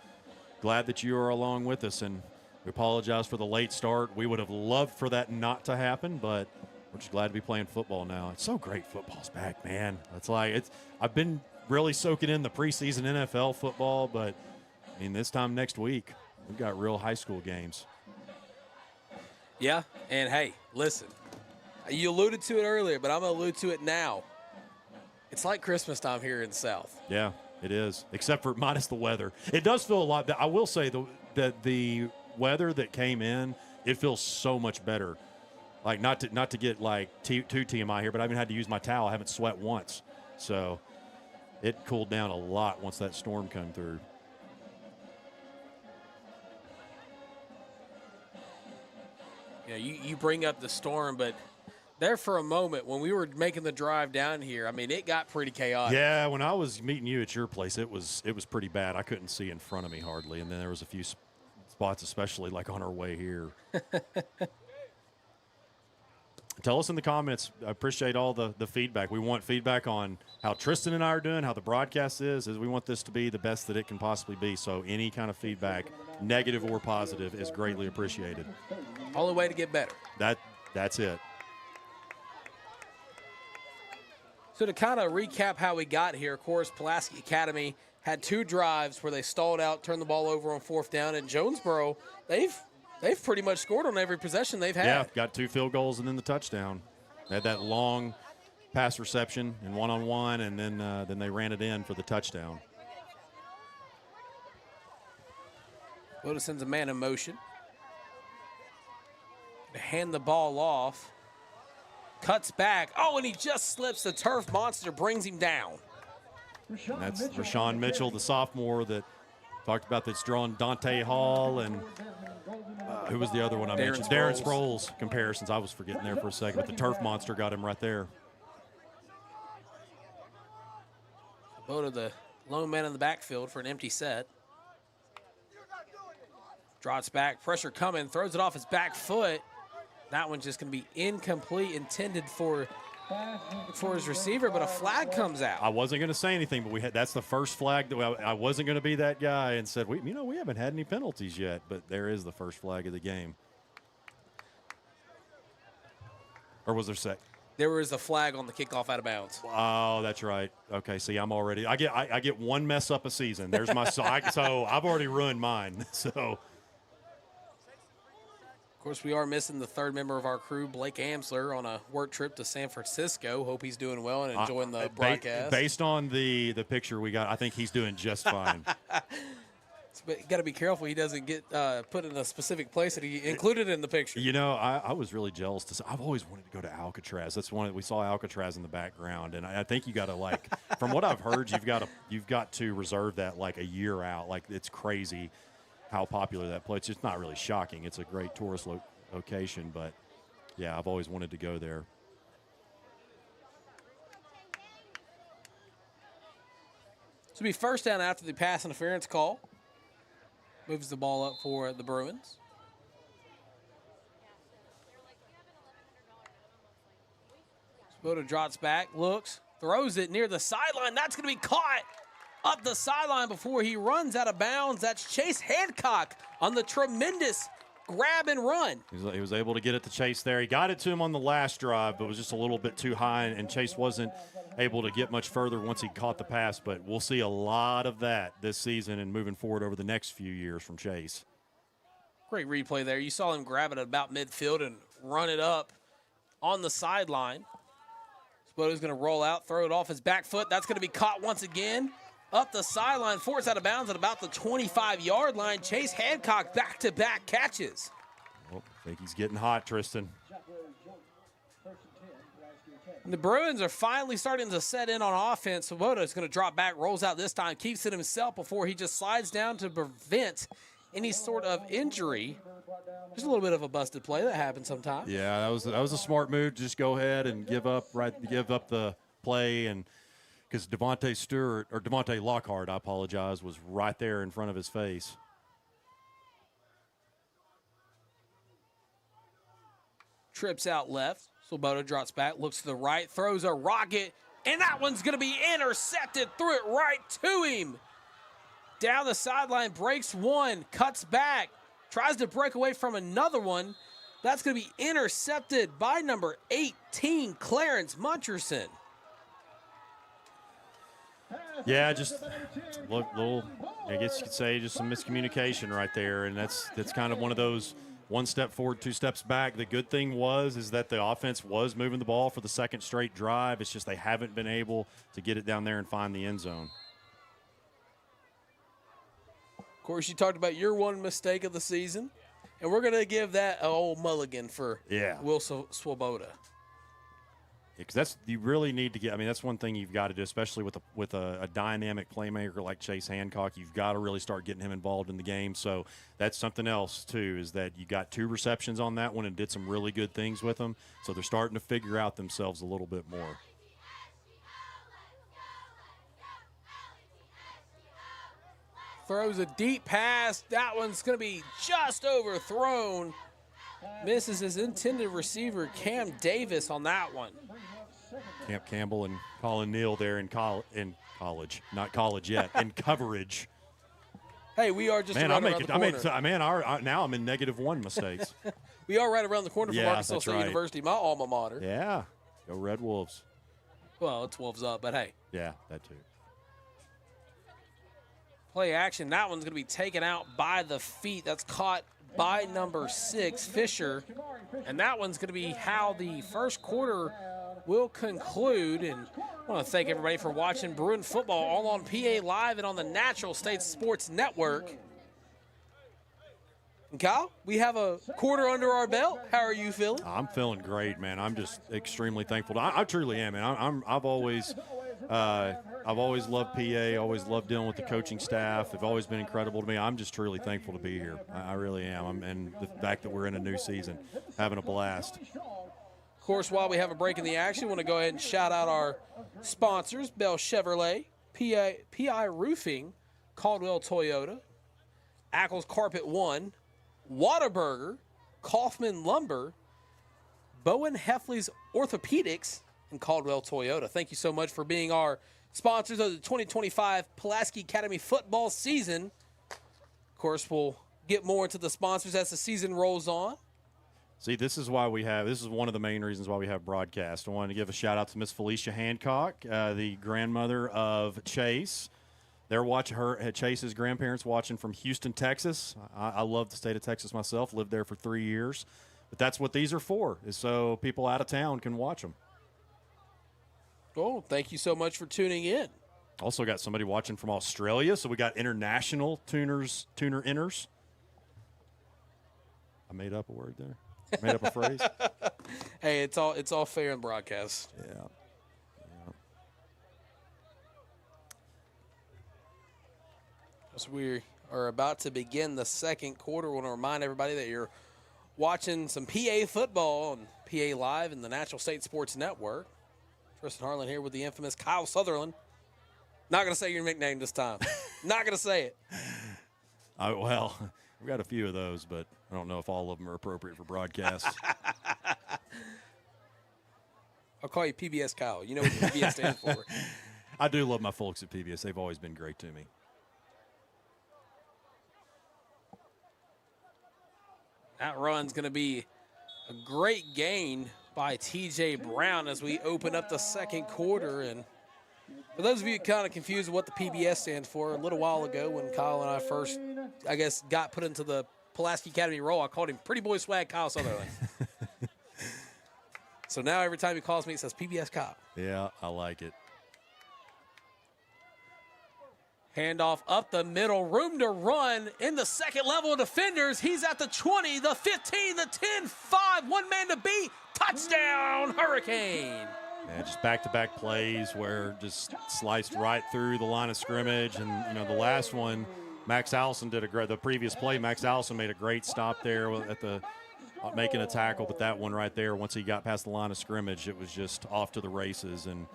glad that you are along with us, and we apologize for the late start. We would have loved for that not to happen, but we're just glad to be playing football now. It's so great football's back, man. I've been really soaking in the preseason NFL football, but I mean, this time next week, we've got real high school games. Yeah, and hey, listen, you alluded to it earlier, but I'm going to allude to it now. It's like Christmas time here in the South. Yeah. It is, except for minus the weather. It does feel a lot. I will say that the weather that came in, it feels so much better. Like not to get like too TMI here, but I haven't had to use my towel. I haven't sweat once. So it cooled down a lot once that storm come through. Yeah, you bring up the storm, but there for a moment when we were making the drive down here, I mean, it got pretty chaotic. Yeah, when I was meeting you at your place, it was pretty bad. I couldn't see in front of me hardly, and then there was a few spots, especially like on our way here. Tell us in the comments. I appreciate all the feedback. We want feedback on how Tristan and I are doing, how the broadcast is we want this to be the best that it can possibly be. So any kind of feedback, negative or positive, is greatly appreciated. Only way to get better. That's it. So to kind of recap how we got here, of course, Pulaski Academy had 2 drives where they stalled out, turned the ball over on 4th down. And Jonesboro, they've pretty much scored on every possession they've had. Yeah, got 2 field goals and then the touchdown. They had that long pass reception and one-on-one, and then they ran it in for the touchdown. Loda sends a man in motion. To hand the ball off. Cuts back. Oh, and he just slips. The turf monster brings him down. And that's Rashawn Mitchell, the sophomore that talked about that's drawn Dante Hall and who was the other one I mentioned? Darren Sproles comparisons. I was forgetting there for a second, but the turf monster got him right there. Boda, the lone man in the backfield for an empty set. Drops back, pressure coming, throws it off his back foot. That one's just going to be incomplete, intended for his receiver, but a flag comes out. I wasn't going to say anything, but that's the first flag that I wasn't going to be that guy and said, we haven't had any penalties yet, but there is the first flag of the game. Or was there second? There was a flag on the kickoff out of bounds. Oh, that's right. Okay, see, I'm already. I get one mess up a season. There's my so I've already ruined mine. So. Of course, we are missing the 3rd member of our crew, Blake Amsler, on a work trip to San Francisco. Hope he's doing well and enjoying the broadcast. Based on the picture we got, I think he's doing just fine. But you got to be careful he doesn't get put in a specific place that he included in the picture. I was really jealous. I've always wanted to go to Alcatraz. That's one we saw Alcatraz in the background, and I think you got to from what I've heard, you've got to reserve that like a year out. Like it's crazy how popular that place. It's not really shocking. It's a great tourist location, but yeah, I've always wanted to go there. This will be first down after the pass interference call. Moves the ball up for the Bruins. Spoda drops back, looks, throws it near the sideline. That's going to be caught up the sideline before he runs out of bounds. That's Chase Hancock on the tremendous grab and run. He was able to get it to Chase there. He got it to him on the last drive, but was just a little bit too high, and Chase wasn't able to get much further once he caught the pass. But we'll see a lot of that this season and moving forward over the next few years from Chase. Great replay there. You saw him grab it at about midfield and run it up on the sideline. Spoda's going to roll out, throw it off his back foot. That's going to be caught once again. Up the sideline, forced out of bounds at about the 25-yard line. Chase Hancock back-to-back catches. I think he's getting hot, Tristan. And the Bruins are finally starting to set in on offense. Swoboda is going to drop back, rolls out this time, keeps it himself before he just slides down to prevent any sort of injury. Just a little bit of a busted play that happens sometimes. Yeah, that was a smart move. Just go ahead and give up the play, and because Devontae Lockhart, I apologize, was right there in front of his face. Trips out left. Swoboda drops back, looks to the right, throws a rocket, and that one's going to be intercepted. Threw it right to him. Down the sideline, breaks one, cuts back, tries to break away from another one. That's going to be intercepted by number 18, Clarence Muncherson. Yeah, just little, I guess you could say, just some miscommunication right there, and that's kind of one of those one step forward, 2 steps back. The good thing is that the offense was moving the ball for the second straight drive. It's just they haven't been able to get it down there and find the end zone. Of course, you talked about your one mistake of the season, and we're going to give that an old mulligan for Will Swoboda. Because you really need to get. I mean, that's one thing you've got to do, especially with a dynamic playmaker like Chase Hancock. You've got to really start getting him involved in the game. So that's something else too. Is that you got 2 receptions on that one and did some really good things with them. So they're starting to figure out themselves a little bit more. Throws a deep pass. That one's going to be just overthrown. Misses his intended receiver, Cam Davis, on that one. Camp Campbell and Colin Neal there in college. Not college yet, in coverage. Hey, we are just around the corner. Now I'm in -1 mistakes. We are right around the corner from Yeah, Arkansas that's State right. University, my alma mater. Yeah. Go Red Wolves. Well, it's Wolves up, but hey. Yeah, that too. Play action. That one's going to be taken out by the feet. That's caught by number 6, Fisher. And that one's going to be how the first quarter will conclude. And I want to thank everybody for watching Bruin football all on PA Live and on the Natural State Sports Network. And Kyle, we have a quarter under our belt. How are you feeling? I'm feeling great, man. I'm just extremely thankful. I truly am, man. I've always loved PA. Always loved dealing with the coaching staff. They've always been incredible to me. I'm just truly thankful to be here. I really am. And the fact that we're in a new season, having a blast. Of course, while we have a break in the action, I want to go ahead and shout out our sponsors: Bell Chevrolet, PI Roofing, Caldwell Toyota, Ackles Carpet One, Whataburger, Kaufman Lumber, Bowen Heffley's Orthopedics, and Caldwell Toyota. Thank you so much for being our sponsors of the 2025 Pulaski Academy football season. Of course, we'll get more into the sponsors as the season rolls on. See, this is one of the main reasons why we have broadcast. I wanted to give a shout out to Miss Felicia Hancock, the grandmother of Chase. They're watching Chase's grandparents watching from Houston, Texas. I love the state of Texas myself, lived there for 3 years. But that's what these are for, is so people out of town can watch them. Oh, thank you so much for tuning in. Also got somebody watching from Australia, so we got international tuner inners. I made up a word there. Made up a phrase. Hey, it's all fair in broadcast. Yeah. As we are about to begin the second quarter, I want to remind everybody that you're watching some PA football on PA Live and the Natural State Sports Network. Tristan Harlen here with the infamous Kyle Sutherland. Not going to say your nickname this time. Not going to say it. Well, we've got a few of those, but I don't know if all of them are appropriate for broadcast. I'll call you PBS Kyle. You know what PBS stands for. I do love my folks at PBS. They've always been great to me. That run's going to be a great gain by T.J. Brown as we open up the second quarter. And for those of you kind of confused what the PBS stands for, a little while ago when Kyle and I first, got put into the Pulaski Academy role, I called him Pretty Boy Swag Kyle Sutherland. So now every time he calls me, it says PBS Kyle. Yeah, I like it. Handoff up the middle, room to run in the second level of defenders. He's at the 20, the 15, the 10, 5, one man to beat. Touchdown, Hurricane. Yeah, just back-to-back plays where just sliced right through the line of scrimmage. And, the last one, Max Allison the previous play, Max Allison made a great stop there at making a tackle. But that one right there, once he got past the line of scrimmage, it was just off to the races. And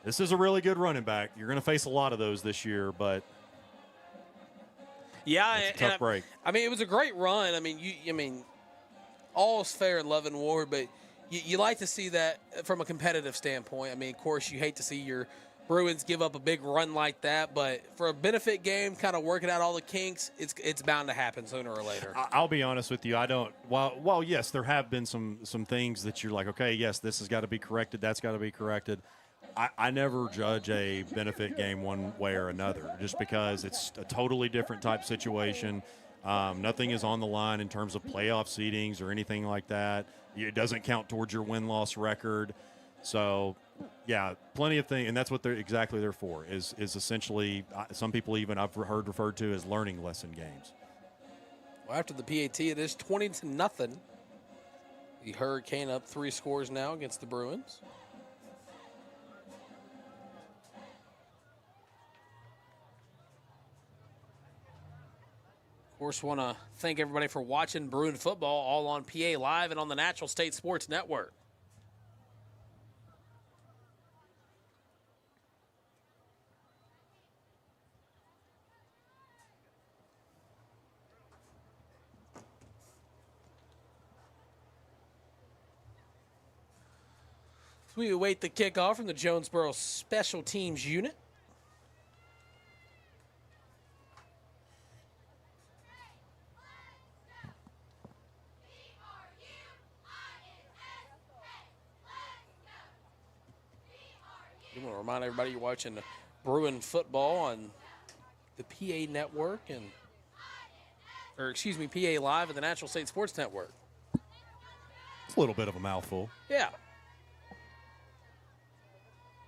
this is a really good running back. You're going to face a lot of those this year, but yeah, it's a tough break. It was a great run. All's fair in love and war, but you like to see that from a competitive standpoint. Of course, you hate to see your Bruins give up a big run like that, but for a benefit game, kind of working out all the kinks, it's bound to happen sooner or later. I'll be honest with you. I don't. Well, yes, there have been some things that you're like, okay, yes, this has got to be corrected. That's got to be corrected. I never judge a benefit game one way or another, just because it's a totally different type situation. Nothing is on the line in terms of playoff seedings or anything like that. It doesn't count towards your win-loss record. So, yeah, plenty of things, and that's what they're for. Is essentially some people even I've heard referred to as learning lesson games. Well, after the PAT, it is 20-0 The Hurricane up 3 scores now against the Bruins. Of course, want to thank everybody for watching Bruin football all on PA Live and on the Natural State Sports Network. We await the kickoff from the Jonesboro Special Teams Unit. I want to remind everybody you're watching Bruin football on the PA Network PA Live and the Natural State Sports Network. It's a little bit of a mouthful. Yeah.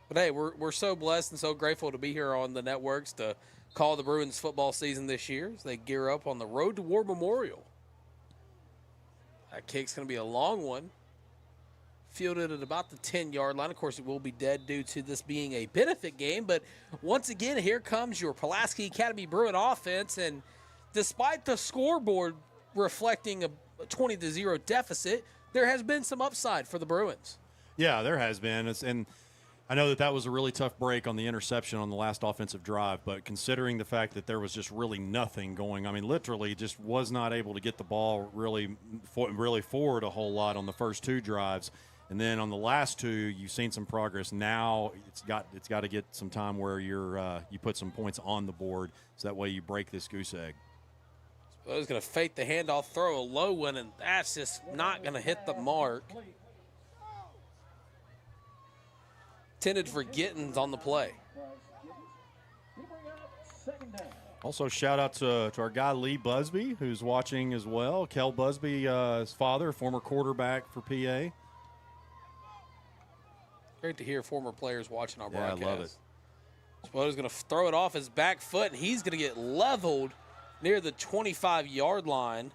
But hey, we're so blessed and so grateful to be here on the networks to call the Bruins football season this year as they gear up on the road to War Memorial. That kick's going to be a long one. Fielded at about the 10-yard line. Of course, it will be dead due to this being a benefit game. But once again, here comes your Pulaski Academy Bruin offense. And despite the scoreboard reflecting a 20-0 deficit, there has been some upside for the Bruins. Yeah, there has been. And I know that was a really tough break on the interception on the last offensive drive, but considering the fact that there was just really nothing going, I mean, literally just was not able to get the ball really forward a whole lot on the first 2 drives. And then on the last 2, you've seen some progress. Now it's got to get some time where you put some points on the board, so that way you break this goose egg. So he's going to fake the handoff, throw a low one, and that's just not going to hit the mark. Intended for Gittins on the play. Also, shout out to our guy Lee Busby, who's watching as well. Kel Busby, his father, former quarterback for PA. Great to hear former players watching our broadcast. Yeah, I love it. Spoda's going to throw it off his back foot, and he's going to get leveled near the 25-yard line.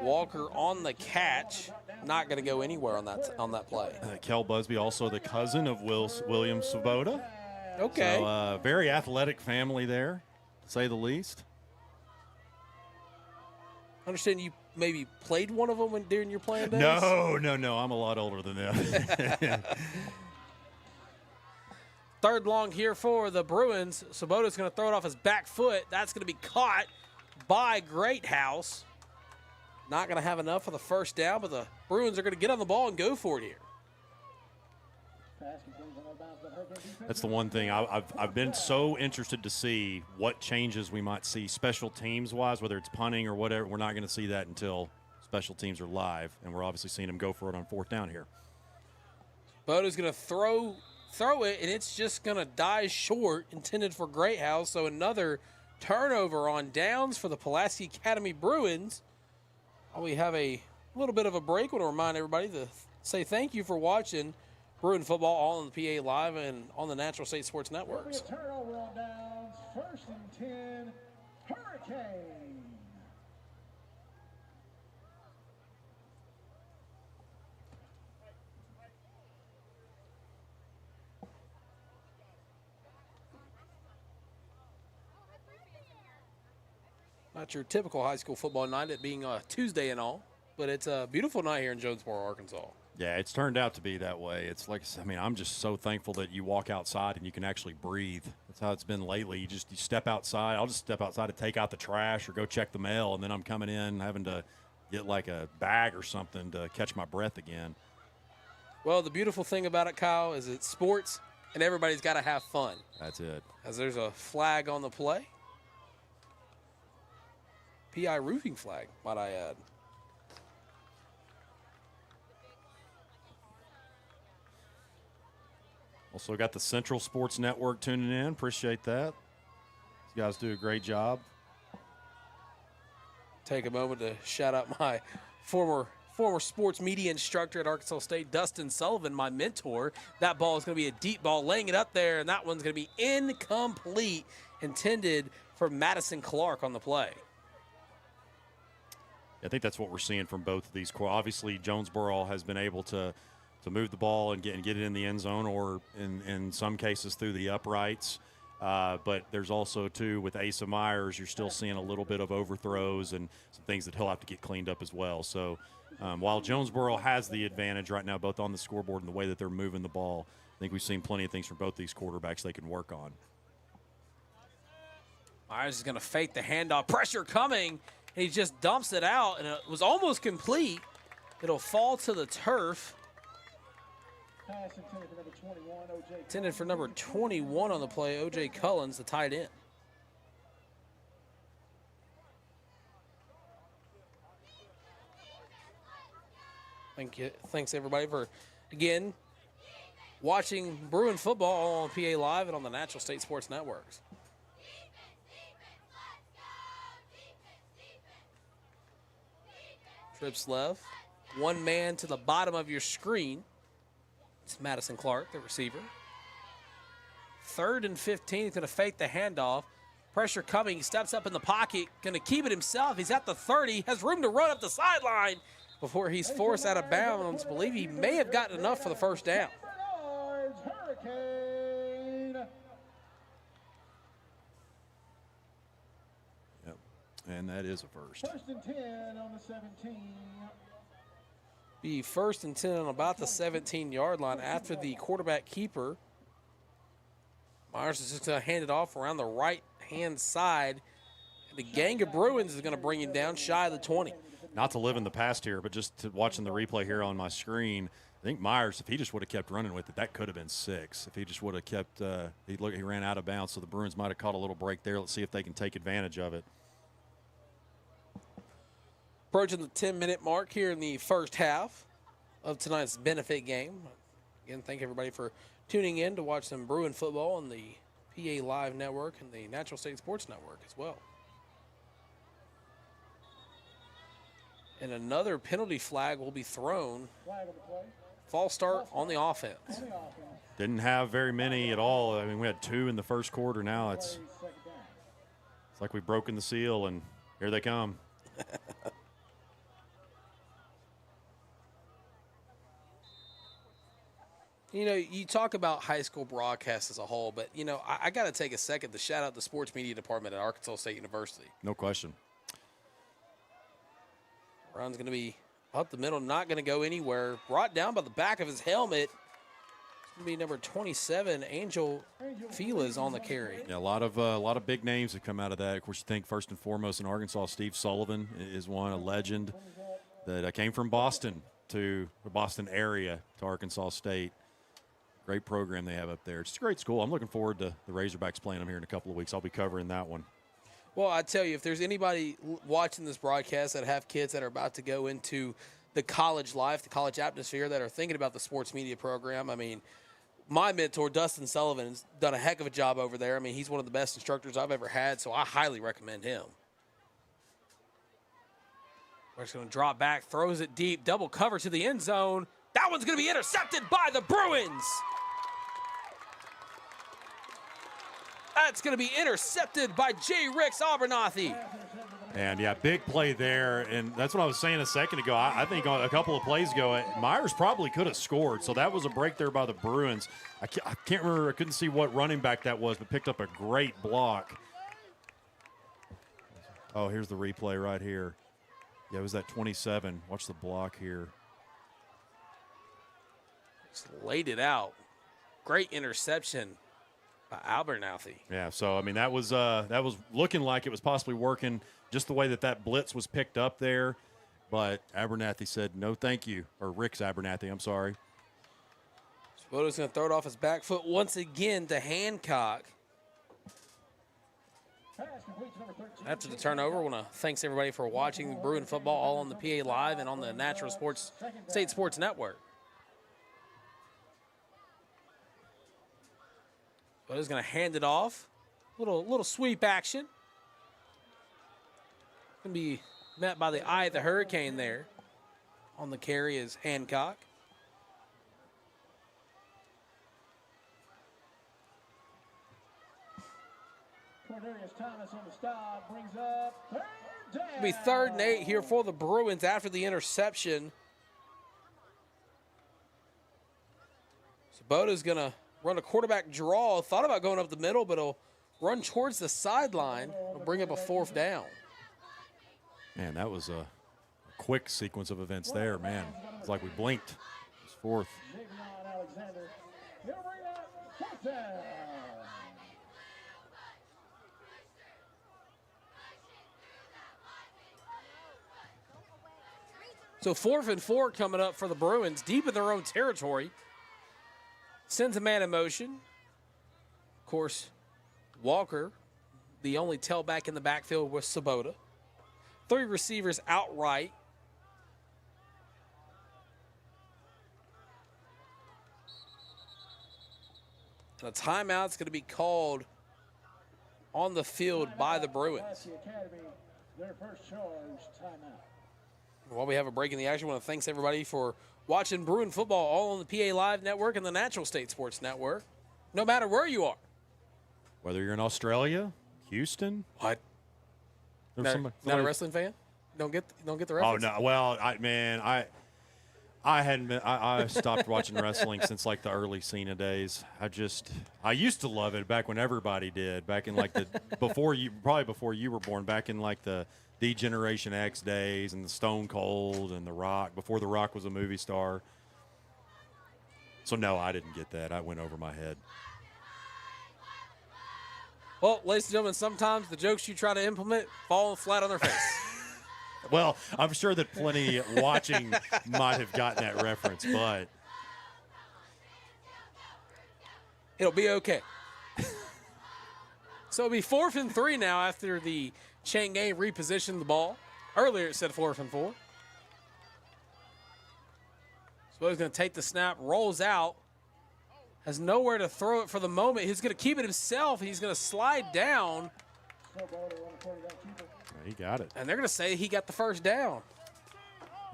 Walker on the catch, not going to go anywhere on that play. Kel Busby, also the cousin of William Svoboda. Okay. So, very athletic family there, to say the least. I understand you maybe played one of them during your playing days? No. I'm a lot older than them. Third long here for the Bruins. Svoboda's going to throw it off his back foot. That's going to be caught by Greathouse. Not going to have enough for the first down, but the Bruins are going to get on the ball and go for it here. That's the one thing. I've been so interested to see what changes we might see special teams-wise, whether it's punting or whatever. We're not going to see that until special teams are live, and we're obviously seeing them go for it on 4th down here. Boda's going to throw it, and it's just going to die short, intended for Greathouse. So another turnover on downs for the Pulaski Academy Bruins. We have a little bit of a break. I want to remind everybody to say thank you for watching Bruin football all on the PA Live and on the Natural State Sports Networks. Turnover on downs, 1st and 10, Hurricane. Not your typical high school football night, it being a Tuesday and all, but it's a beautiful night here in Jonesboro, Arkansas. Yeah, it's turned out to be that way. It's like, I mean, I'm just so thankful that you walk outside and you can actually breathe. That's how it's been lately. You step outside. I'll just step outside to take out the trash or go check the mail, and then I'm coming in having to get like a bag or something to catch my breath again. Well, the beautiful thing about it, Kyle, is it's sports, and everybody's got to have fun. That's it. As there's a flag on the play. PI roofing flag, might I add. Also got the Central Sports Network tuning in. Appreciate that. You guys do a great job. Take a moment to shout out my former sports media instructor at Arkansas State, Dustin Sullivan, my mentor. That ball is going to be a deep ball, laying it up there, and that one's going to be incomplete, intended for Madison Clark on the play. I think that's what we're seeing from both of these. Obviously, Jonesboro has been able to move the ball and get it in the end zone, or in some cases through the uprights. But there's also, too, with Asa Myers, you're still seeing a little bit of overthrows and some things that he'll have to get cleaned up as well. So while Jonesboro has the advantage right now, both on the scoreboard and the way that they're moving the ball, I think we've seen plenty of things from both these quarterbacks they can work on. Myers is going to fake the handoff. Pressure coming. And he just dumps it out, and it was almost complete. It'll fall to the turf. Intended for number 21 on the play, O.J. Cullens, the tight end. Thanks, everybody, for, again, watching Bruin football on PA Live and on the Natural State Sports Networks. Trips left. One man to the bottom of your screen. It's Madison Clark, the receiver. 3rd and 15. He's going to fake the handoff. Pressure coming. He steps up in the pocket. Going to keep it himself. He's at the 30. Has room to run up the sideline before he's forced out of bounds. I believe he may have gotten enough for the first down. And that is a first. 1st and 10 on the 17. Be 1st and 10 on about the 17-yard line after the quarterback keeper. Myers is just going to hand it off around the right-hand side. The gang of Bruins is going to bring him down shy of the 20. Not to live in the past here, but just watching the replay here on my screen, I think Myers, if he just would have kept running with it, that could have been 6. If he just would have kept, he ran out of bounds, so the Bruins might have caught a little break there. Let's see if they can take advantage of it. Approaching the 10-minute mark here in the first half of tonight's benefit game. Again, thank everybody for tuning in to watch some Bruin football on the PA Live Network and the Natural State Sports Network as well. And another penalty flag will be thrown. False start on the offense. Didn't have very many at all. I mean, we had 2 in the first quarter. Now it's like we've broken the seal, and here they come. You know, you talk about high school broadcasts as a whole, but, you know, I got to take a second to shout out the sports media department at Arkansas State University. No question. Run's going to be up the middle, not going to go anywhere. Brought down by the back of his helmet. It's going to be number 27, Angel Filas on the carry. Yeah, a lot of big names have come out of that. Of course, you think first and foremost in Arkansas, Steve Sullivan is one, a legend that came from Boston to the Boston area to Arkansas State. Great program they have up there. It's a great school. I'm looking forward to the Razorbacks playing them here in a couple of weeks. I'll be covering that one. Well, I tell you, if there's anybody watching this broadcast that have kids that are about to go into the college life, the college atmosphere, that are thinking about the sports media program, I mean, my mentor, Dustin Sullivan, has done a heck of a job over there. I mean, he's one of the best instructors I've ever had, so I highly recommend him. We're just going to drop back, throws it deep, double cover to the end zone. That one's going to be intercepted by the Bruins. That's going to be intercepted by J. Ricks Abernathy. And, yeah, big play there. And that's what I was saying a second ago. I think a couple of plays ago, Myers probably could have scored. So that was a break there by the Bruins. I can't remember. I couldn't see what running back that was, but picked up a great block. Oh, here's the replay right here. Yeah, it was that 27. Watch the block here. Just laid it out. Great interception by Abernathy. Yeah, so, I mean, that was looking like it was possibly working just the way that blitz was picked up there. But Abernathy said, no, thank you. Or Rick's Abernathy, I'm sorry. Swoboda's going to throw it off his back foot once again to Hancock. After the turnover, I want to thanks everybody for watching Bruin football all on the PA Live and on the Natural State Sports Network. Swoboda's going to hand it off. Little sweep action. Going to be met by the eye of the hurricane there. On the carry is Hancock. Cordarius Thomas on the stop brings up third down. It'll be 3rd and 8 here for the Bruins after the interception. Sabota's going to run a quarterback draw. Thought about going up the middle, but he'll run towards the sideline. He'll bring up a 4th down. Man, that was a quick sequence of events there, man. It's like we blinked. It was 4th. Javion Alexander. He'll bring up 4th down. So 4th and 4 coming up for the Bruins, deep in their own territory. Sends a man in motion. Of course, Walker, the only tailback in the backfield, was Sabota. 3 receivers outright. And a timeout's going to be called on the field by the Bruins. Pulaski Academy, their first charge timeout. While we have a break in the action, I want to thank everybody for watching Bruin football all on the PA Live Network and the Natural State Sports Network, no matter where you are. Whether you're in Australia, Houston. What? There's Not a wrestling fan? Don't get the Oh reference? no! Well, I stopped watching wrestling since like the early Cena days. I used to love it back when everybody did. Back in like the before you were born. Back in like the Generation X days and the Stone Cold and The Rock before The Rock was a movie star. So no, I didn't get that. I went over my head. Well, ladies and gentlemen, sometimes the jokes you try to implement fall flat on their face. Well, I'm sure that plenty watching might have gotten that reference, but It'll be okay. So it'll be 4th and 3 now after the chain game repositioned the ball. Earlier it said 4th and 4. So he's going to take the snap, rolls out, has nowhere to throw it for the moment. He's going to keep it himself. He's going to slide down, he got it. and they're going to say he got the first down.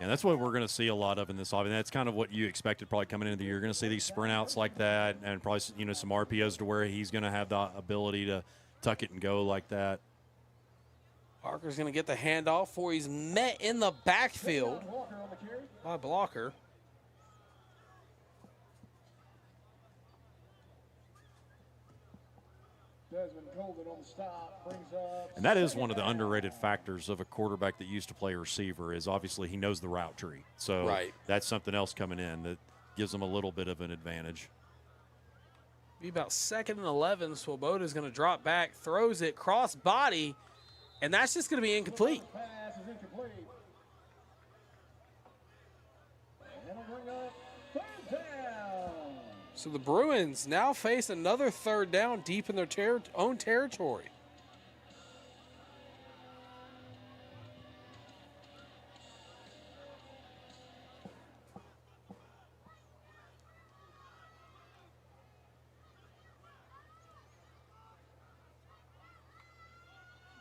And that's what we're going to see a lot of in this offense. That's kind of what you expected probably coming into the year. You're going to see these sprint outs like that and probably some RPOs to where he's going to have the ability to tuck it and go like that. Parker's going to get the handoff before he's met in the backfield by a blocker. And that is one of the underrated factors of a quarterback that used to play receiver is obviously he knows the route tree. So Right. that's something else coming in that gives him a little bit of an advantage. Be about 2nd and 11. Swoboda's going to drop back, throws it cross body, and that's just going to be incomplete. Pass is incomplete. And it'll bring up 3rd down. So the Bruins now face another 3rd down deep in their own territory.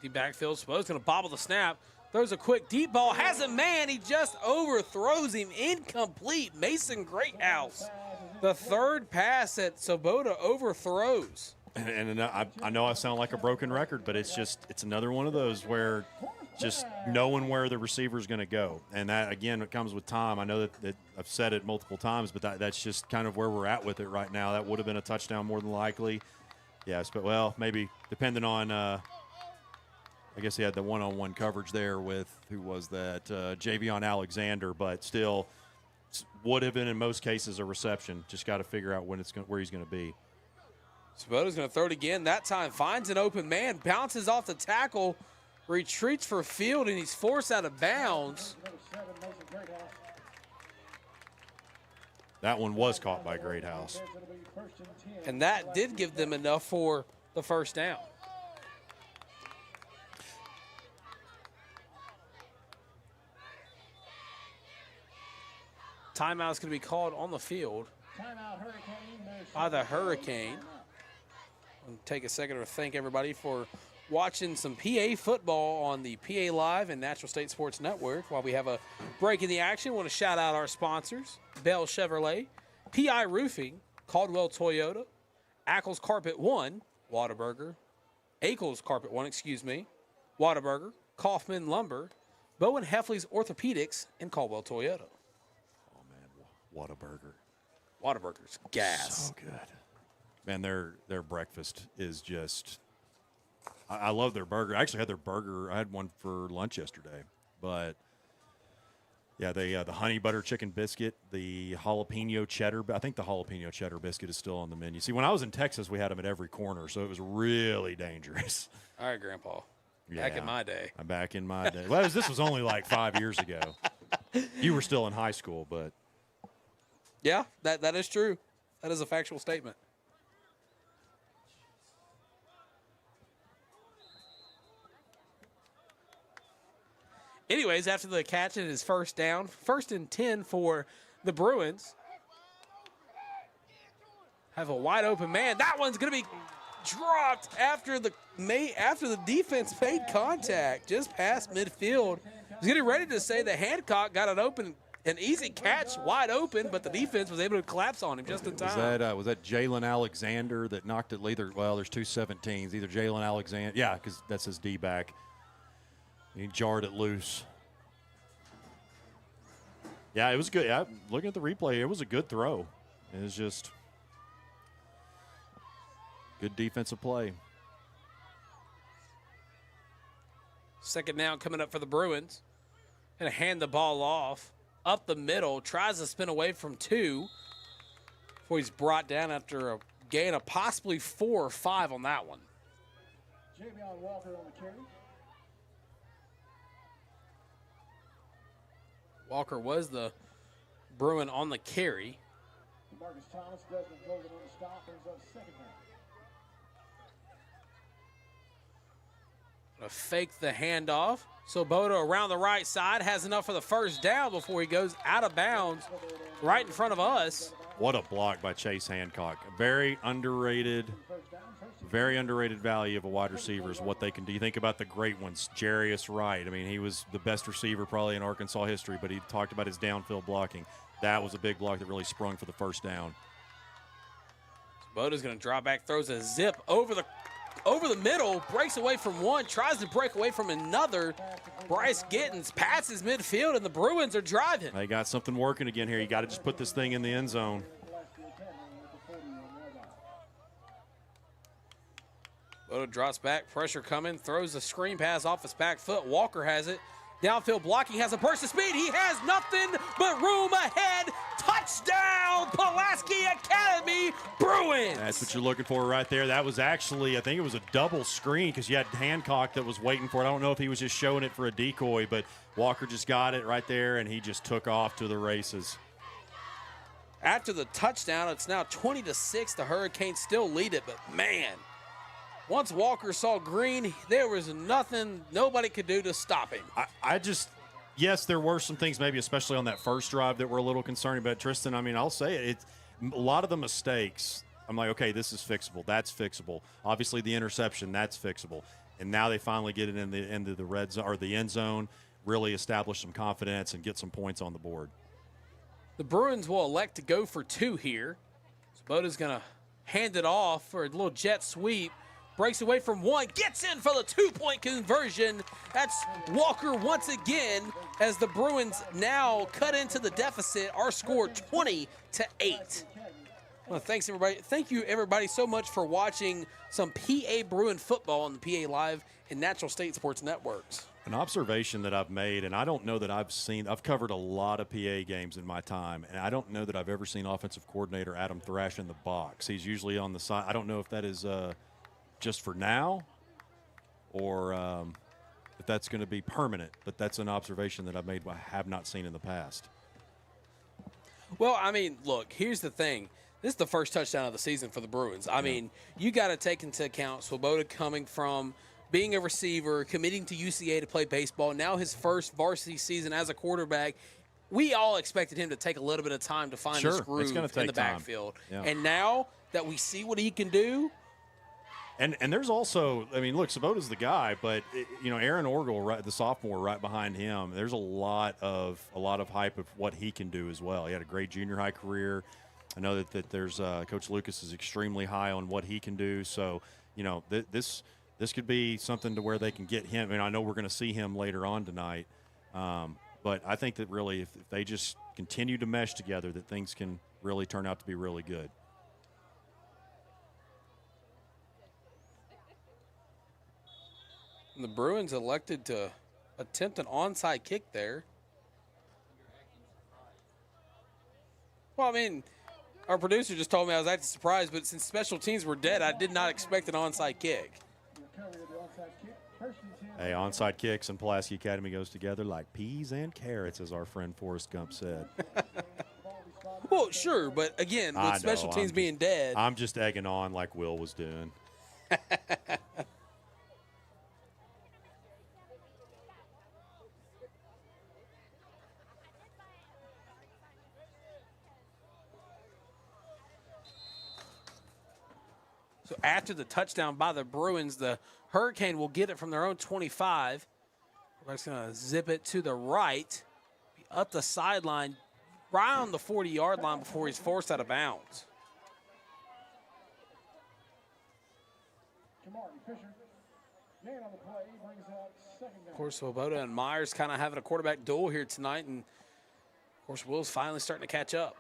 The backfield, Spo's going to bobble the snap. Throws a quick deep ball. Has a man. He just overthrows him. Incomplete. Mason Greathouse. The 3rd pass that Sabota overthrows. And I know I sound like a broken record, but it's another one of those where just knowing where the receiver is going to go. And that, again, it comes with time. I know that I've said it multiple times, but that's just kind of where we're at with it right now. That would have been a touchdown more than likely. Yes, but, well, maybe depending on I guess he had the one-on-one coverage there with, who was that, Javion Alexander, but still would have been in most cases a reception. Just got to figure out where he's going to be. Sabota's going to throw it again. That time finds an open man, bounces off the tackle, retreats for field, and he's forced out of bounds. That one was caught by Greathouse. And that did give them enough for the first down. Timeout's going to be called on the field by the Hurricane. I'll take a second to thank everybody for watching some PA football on the PA Live and Natural State Sports Network. While we have a break in the action, I want to shout out our sponsors, Bell Chevrolet, PI Roofing, Caldwell Toyota, Ackles Carpet One, Whataburger, Akel's Carpet One, excuse me, Whataburger, Kaufman Lumber, Bowen Heffley's Orthopedics, and Caldwell Toyota. Oh, man, what a burger. Whataburger's gas. So good. Man, their breakfast is just – I love their burger. I actually had their burger. I had one for lunch yesterday. But, yeah, the honey butter chicken biscuit, the jalapeno cheddar – I think the jalapeno cheddar biscuit is still on the menu. See, when I was in Texas, we had them at every corner, so it was really dangerous. All right, Grandpa. Yeah, Back in my day. I'm back in my day. Well, this was only like 5 years ago. You were still in high school, but – Yeah, that is true. That is a factual statement. Anyways, after the catch and his first down, 1st and 10 for the Bruins. Have a wide open man. That one's going to be dropped after the defense made contact just past midfield. I was getting ready to say that Hancock got an easy catch wide open, but the defense was able to collapse on him just in time. Was that Jalen Alexander that knocked it either? Well, there's two 17s. Either Jalen Alexander. Yeah, because that's his D-back. He jarred it loose. Yeah, it was good. Yeah, looking at the replay, it was a good throw. It was just good defensive play. Second down coming up for the Bruins. Going to hand the ball off. Up the middle. Tries to spin away from 2. Before he's brought down after a gain of possibly 4 or 5 on that one. Javion Walker on the carry. Walker was the Bruin on the carry. Marcus Thomas, Desmond Golden on the stop, brings up second down. Gonna fake the handoff. Swoboda around the right side has enough for the first down before he goes out of bounds right in front of us. What a block by Chase Hancock. Very underrated value of a wide receiver is what they can do. You think about the great ones, Jarius Wright. I mean, he was the best receiver probably in Arkansas history, but he talked about his downfield blocking. That was a big block that really sprung for the first down. Swoboda's going to drop back, throws a zip over the middle, breaks away from one, tries to break away from another. Bryce Gittens passes midfield, and the Bruins are driving. They got something working again here. You got to just put this thing in the end zone. Swoboda drops back, pressure coming, throws a screen pass off his back foot. Walker has it. Downfield blocking, has a burst of speed. He has nothing but room ahead. Touchdown, Pulaski Academy Bruins. That's what you're looking for right there. That was actually, I think it was a double screen because you had Hancock that was waiting for it. I don't know if he was just showing it for a decoy, but Walker just got it right there, and he just took off to the races. After the touchdown, it's now 20-6. The Hurricanes still lead it, but man, once Walker saw green, there was nothing nobody could do to stop him. Yes, there were some things maybe especially on that first drive that were a little concerning, but Tristan, I mean, I'll say it, a lot of the mistakes, I'm like, okay, this is fixable. That's fixable. Obviously the interception, that's fixable. And now they finally get it into the red zone or the end zone, really establish some confidence and get some points on the board. The Bruins will elect to go for 2 here. Swoboda's going to hand it off for a little jet sweep. Breaks away from 1, gets in for the 2-point conversion. That's Walker once again as the Bruins now cut into the deficit. Our score 20-8. Well, thanks everybody. Thank you everybody so much for watching some PA Bruin football on the PA Live and Natural State Sports Networks. An observation that I've made, and I don't know that I've covered a lot of PA games in my time, and I don't know that I've ever seen offensive coordinator Adam Thrash in the box. He's usually on the side. I don't know if that is just for now or if that's going to be permanent, but that's an observation that I've made I have not seen in the past. Well, I mean, look, here's the thing. This is the first touchdown of the season for the Bruins. I mean, you got to take into account Swoboda coming from being a receiver, committing to UCA to play baseball, now his first varsity season as a quarterback. We all expected him to take a little bit of time to find his groove in the backfield. Yeah. And now that we see what he can do, And there's also, I mean, look, Swoboda's the guy, but Aaron Orgel, the sophomore, right behind him. There's a lot of hype of what he can do as well. He had a great junior high career. I know that there's Coach Lucas is extremely high on what he can do. So this this could be something to where they can get him. I mean, I know we're going to see him later on tonight, but I think that really if they just continue to mesh together, that things can really turn out to be really good. And the Bruins elected to attempt an onside kick there. Well, I mean, our producer just told me I was acting surprised, but since special teams were dead, I did not expect an onside kick. Hey, onside kicks and Pulaski Academy goes together like peas and carrots, as our friend Forrest Gump said. Well, sure, but again, with special teams being dead. I'm just egging on like Will was doing. So after the touchdown by the Bruins, the Hurricane will get it from their own 25. We're just going to zip it to the right, up the sideline, around the 40-yard line before he's forced out of bounds. Of course, Swoboda and Myers kind of having a quarterback duel here tonight, and of course, Will's finally starting to catch up.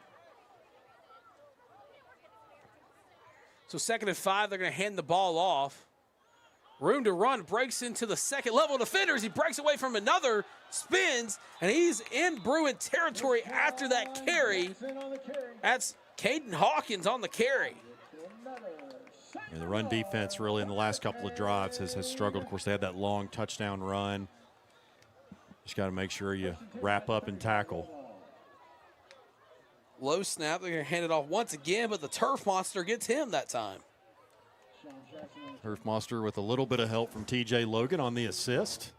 So 2nd and 5, they're going to hand the ball off. Room to run, breaks into the second level defenders. He breaks away from another, spins, and he's in Bruin territory after that carry. That's Caden Hawkins on the carry. Yeah, the run defense really in the last couple of drives has struggled. Of course, they had that long touchdown run. Just got to make sure you wrap up and tackle. Low snap, they're going to hand it off once again, but the Turf Monster gets him that time. Turf Monster with a little bit of help from T.J. Logan on the assist.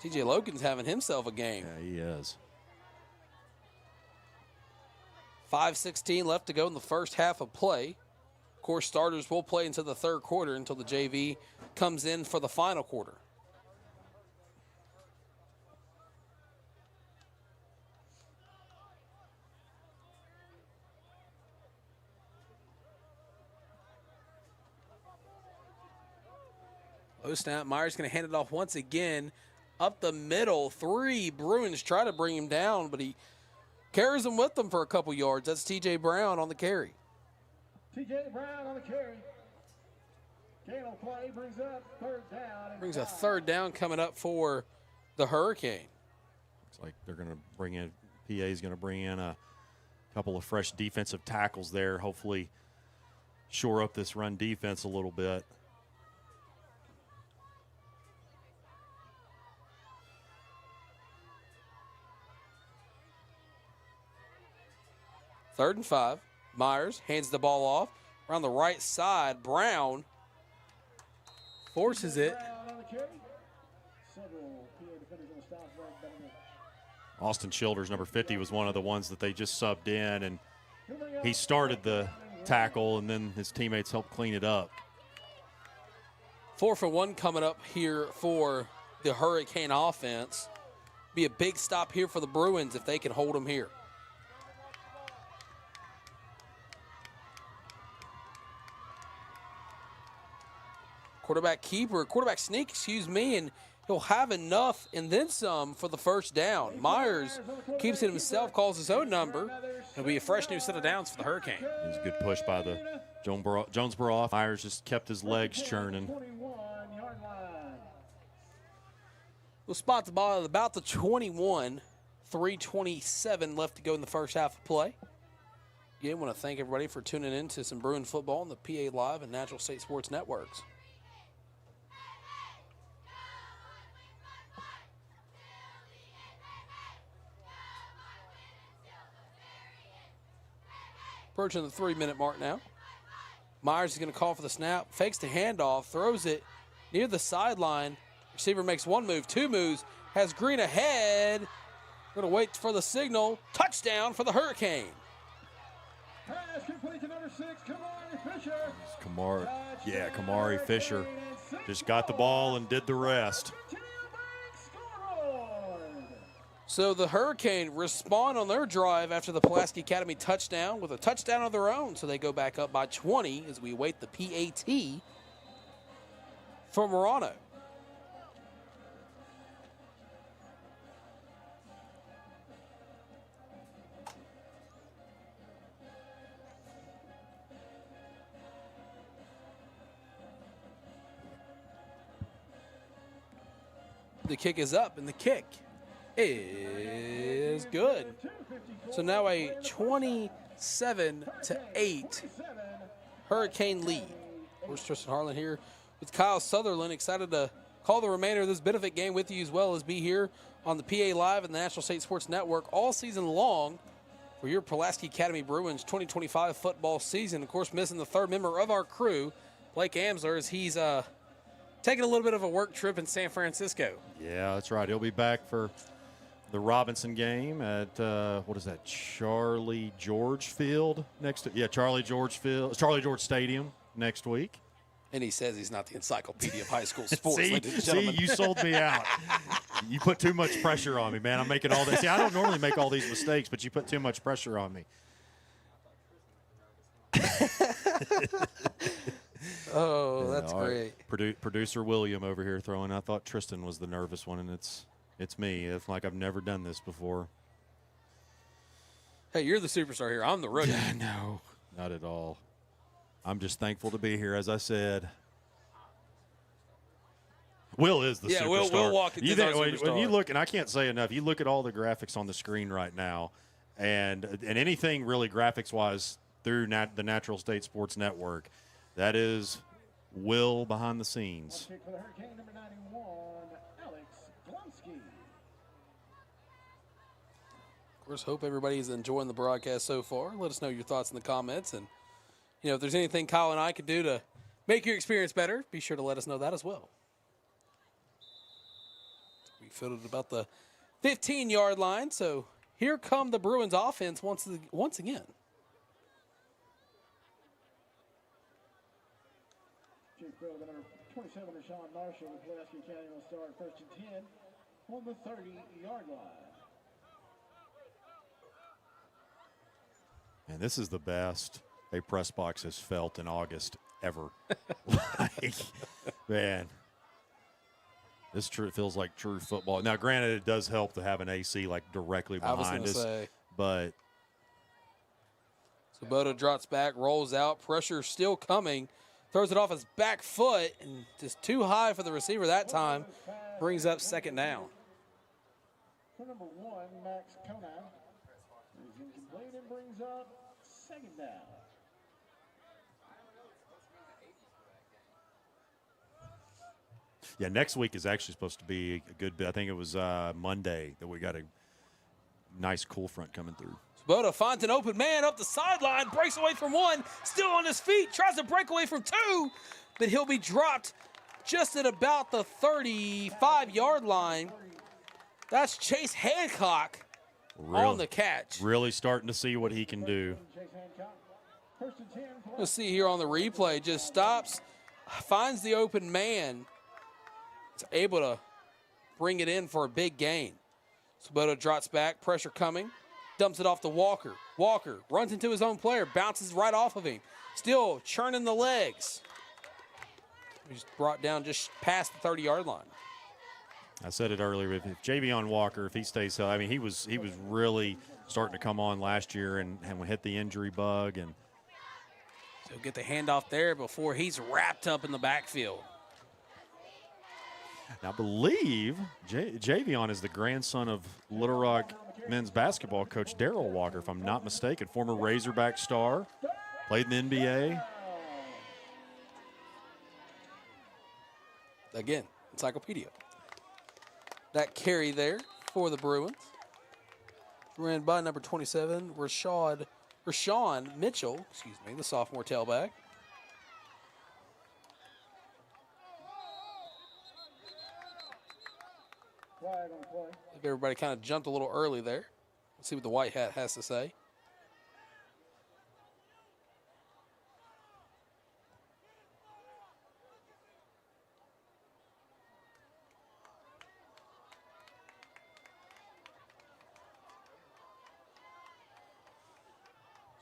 T.J. Logan's having himself a game. Yeah, he is. 5:16 left to go in the first half of play. Of course, starters will play into the third quarter until the JV comes in for the final quarter. Low snap, Myers going to hand it off once again. Up the middle, 3 Bruins try to bring him down, but he carries them with them for a couple yards. That's T.J. Brown on the carry. T.J. Brown on the carry. Gain play brings up 3rd down. Brings a 3rd down coming up for the Hurricane. Looks like they're going to bring in, PA is going to bring in a couple of fresh defensive tackles there, hopefully shore up this run defense a little bit. Third and 5. Myers hands the ball off. Around the right side, Brown forces it. Austin Childers, number 50, was one of the ones that they just subbed in, and he started the tackle, and then his teammates helped clean it up. 4 for 1 coming up here for the Hurricane offense. Be a big stop here for the Bruins if they can hold them here. Quarterback sneak, excuse me, and he'll have enough and then some for the first down. Myers keeps it himself, calls his own number. It'll be a fresh new set of downs for the Hurricane. It was a good push by the Jonesboro off. Myers just kept his legs churning. We'll spot the ball at about the 21, 3:27 left to go in the first half of play. Again, want to thank everybody for tuning in to some Bruin football on the PA Live and Natural State Sports Networks. Approaching the 3-minute mark now. Myers is going to call for the snap, fakes the handoff, throws it near the sideline. Receiver makes 1 move, 2 moves, has Green ahead. Going to wait for the signal. Touchdown for the Hurricane. Pass complete to number 6, Kamari Fisher. Kamari Fisher just got the ball and did the rest. So the Hurricane respond on their drive after the Pulaski Academy touchdown with a touchdown of their own. So they go back up by 20 as we await the PAT for Morano. The kick is up, and the kick is good. So now a 27-8 Hurricane lead. Of course, Tristan Harlen here with Kyle Sutherland. Excited to call the remainder of this benefit game with you, as well as be here on the PA Live and the National State Sports Network all season long for your Pulaski Academy Bruins 2025 football season. Of course, missing the third member of our crew, Blake Amsler, as he's taking a little bit of a work trip in San Francisco. Yeah, that's right. He'll be back for the Robinson game at, what is that, Charlie George Field next to, yeah, Charlie George Stadium next week. And he says he's not the encyclopedia of high school sports, See, ladies and gentlemen. you sold me out. You put too much pressure on me, man. I'm making all this. See, I don't normally make all these mistakes, but you put too much pressure on me. Oh, that's great. Producer William over here throwing. I thought Tristan was the nervous one, and it's me. It's like I've never done this before. Hey, you're the superstar here. I'm the rookie. No, not at all. I'm just thankful to be here, as I said. Will is the superstar. Will walk into the superstar. When you look, and I can't say enough, you look at all the graphics on the screen right now, and anything really graphics-wise through the Natural State Sports Network, that is Will behind the scenes. Kick for the Hurricane, number 91, Alex Blonsky. Of course, hope everybody's enjoying the broadcast so far. Let us know your thoughts in the comments. And, if there's anything Kyle and I could do to make your experience better, be sure to let us know that as well. We fielded about the 15-yard line, so here come the Bruins offense once again. Chief Bill, the number 27, Rashawn Marshall, the Pulaski Academy will start first and 10 on the 30-yard line. And this is the best a press box has felt in August ever. Man, this feels like true football. Now, granted, it does help to have an AC like directly behind us. But Sabota drops back, rolls out, pressure still coming, throws it off his back foot, and just too high for the receiver that time. Brings up second down. For number 1, Max Kona, is incomplete and brings up second down. yeah, next week is actually supposed to be a good bit. I think it was Monday that we got a nice cool front coming through. Sabota finds an open man up the sideline, breaks away from one, still on his feet, tries to break away from two, but he'll be dropped just at about the 35-yard line. That's Chase Hancock on the catch. Really starting to see what he can do. We'll see here on the replay, just stops, finds the open man. Is able to bring it in for a big gain. Sabota drops back, pressure coming, dumps it off to Walker. Walker runs into his own player, bounces right off of him. Still churning the legs. He's brought down just past the 30-yard line. I said it earlier. If Javion Walker, if he stays healthy, I mean, he was really starting to come on last year and hit the injury bug. And so get the handoff there before he's wrapped up in the backfield. Now, I believe Javion is the grandson of Little Rock men's basketball coach Darrell Walker, if I'm not mistaken, former Razorback star, played in the NBA. Again, encyclopedia. That carry there for the Bruins. Ran by number 27, Rashawn Mitchell, the sophomore tailback. Everybody kind of jumped a little early there. Let's see what the white hat has to say.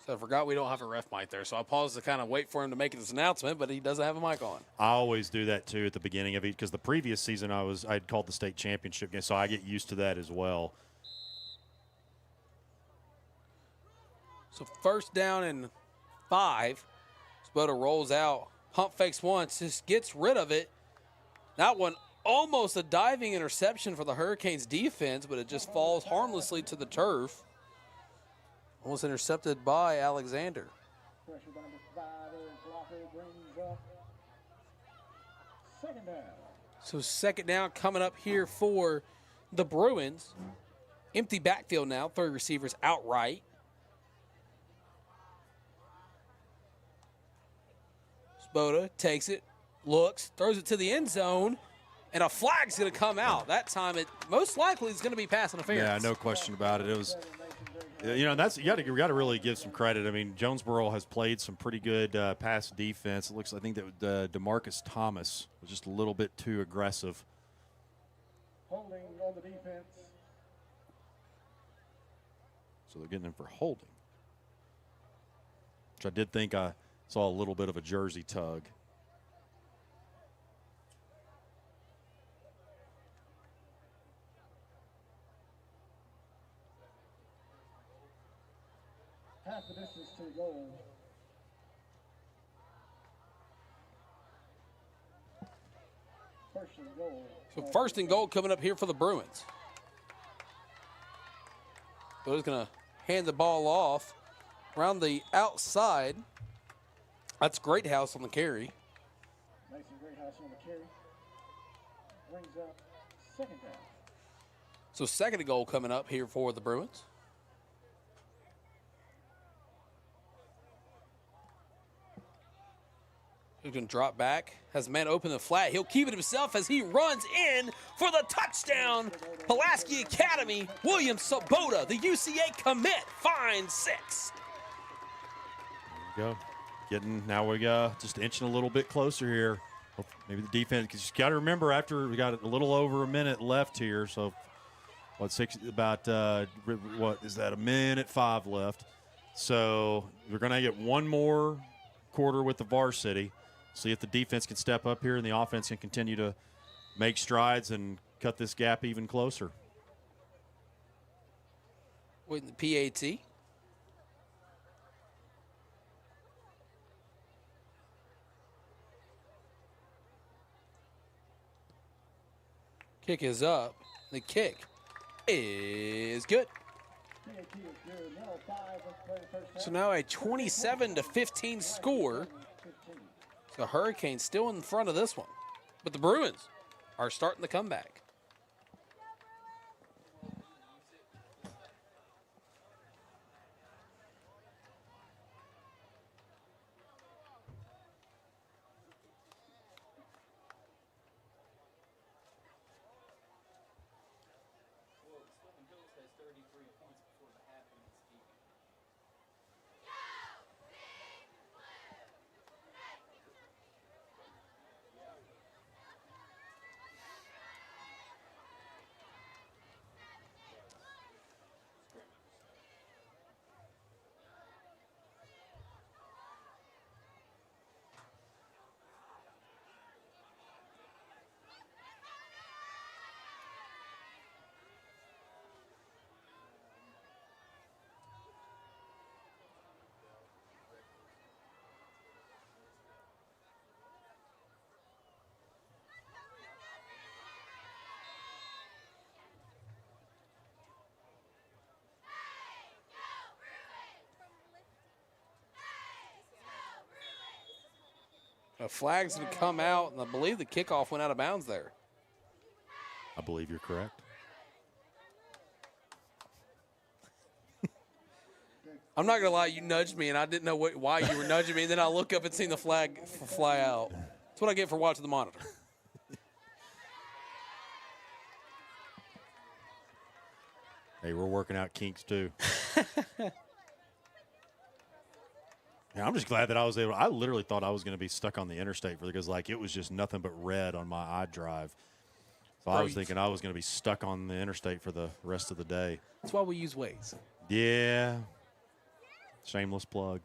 So I forgot we don't have a ref mic there, so I paused to kind of wait for him to make this announcement, but he doesn't have a mic on. I always do that too at the beginning of it because the previous season I'd called the state championship game, so I get used to that as well. So first down and 5. Spoda rolls out, pump fakes once, just gets rid of it. That one almost a diving interception for the Hurricanes defense, but it just falls harmlessly to the turf. Almost intercepted by Alexander. Pressure by number 5, Eric Blocker brings up second down. So second down coming up here for the Bruins. Empty backfield now, 3 receivers outright. Spoda takes it, looks, throws it to the end zone, and a flag's going to come out. That time it most likely is going to be pass interference. Yeah, no question about it. It was, that's you got to really give some credit. I mean, Jonesboro has played some pretty good pass defense. It looks, I think that DeMarcus Thomas was just a little bit too aggressive. Holding on the defense. So they're getting him for holding, which I did think I saw a little bit of a jersey tug. Half the distance to the goal. First and goal. So first and goal coming up here for the Bruins. Spoda's going to hand the ball off around the outside. That's Greathouse on the carry. Mason Greathouse on the carry. Brings up second down. So second and goal coming up here for the Bruins. He's going to drop back. Has a man open the flat. He'll keep it himself as he runs in for the touchdown. Pulaski Academy, William Sabota, the UCA commit, finds 6. There you go. Now we got just inching a little bit closer here. Maybe the defense, because you got to remember after we got a little over a minute left here. So what is that? A minute 5 left. So we're going to get one more quarter with the varsity. See if the defense can step up here and the offense can continue to make strides and cut this gap even closer. Waiting the PAT. Kick is up. The kick is good. So now a 27-15 score. The Hurricanes still in front of this one. But the Bruins are starting the comeback. A flag's going to come out, and I believe the kickoff went out of bounds there. I believe you're correct. I'm not going to lie, you nudged me, and I didn't know why you were nudging me, and then I look up and see the flag fly out. That's what I get for watching the monitor. Hey, we're working out kinks too. Yeah, I'm just glad that I literally thought I was going to be stuck on the interstate because it was just nothing but red on my iDrive. So I was thinking I was going to be stuck on the interstate for the rest of the day. That's why we use Waze. Yeah. Shameless plug.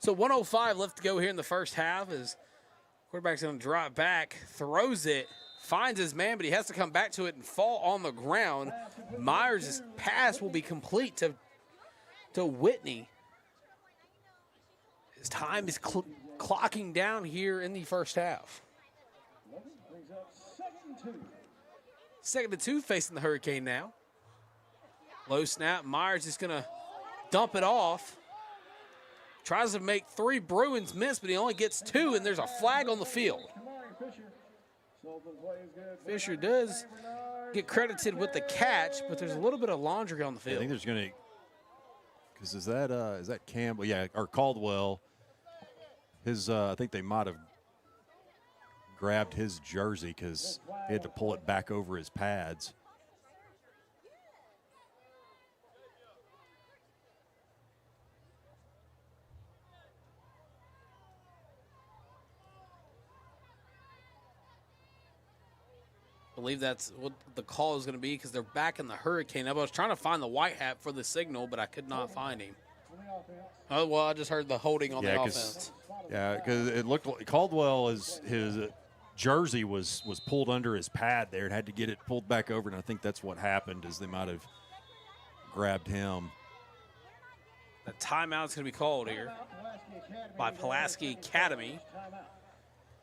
So 105 left to go here in the first half as quarterback's going to drop back, throws it, finds his man, but he has to come back to it and fall on the ground. Myers' pass will be complete to Whitney. His time is clocking down here in the first half. Brings up 2nd and 2. 2nd and 2 facing the Hurricane now. Low snap. Myers is going to dump it off. Tries to make 3 Bruins miss, but he only gets 2, and there's a flag on the field. Fisher does get credited with the catch, but there's a little bit of laundry on the field. I think there's going to, because is that Campbell? Yeah, or Caldwell. I think they might have grabbed his jersey because he had to pull it back over his pads. I believe that's what the call is going to be because they're back in the Hurricane. I was trying to find the white hat for the signal, but I could not find him. Oh, well, I just heard the holding on the offense. Yeah, because it looked like Caldwell, his jersey was pulled under his pad there and had to get it pulled back over, and I think that's what happened is they might have grabbed him. The timeout's going to be called here by Pulaski Academy.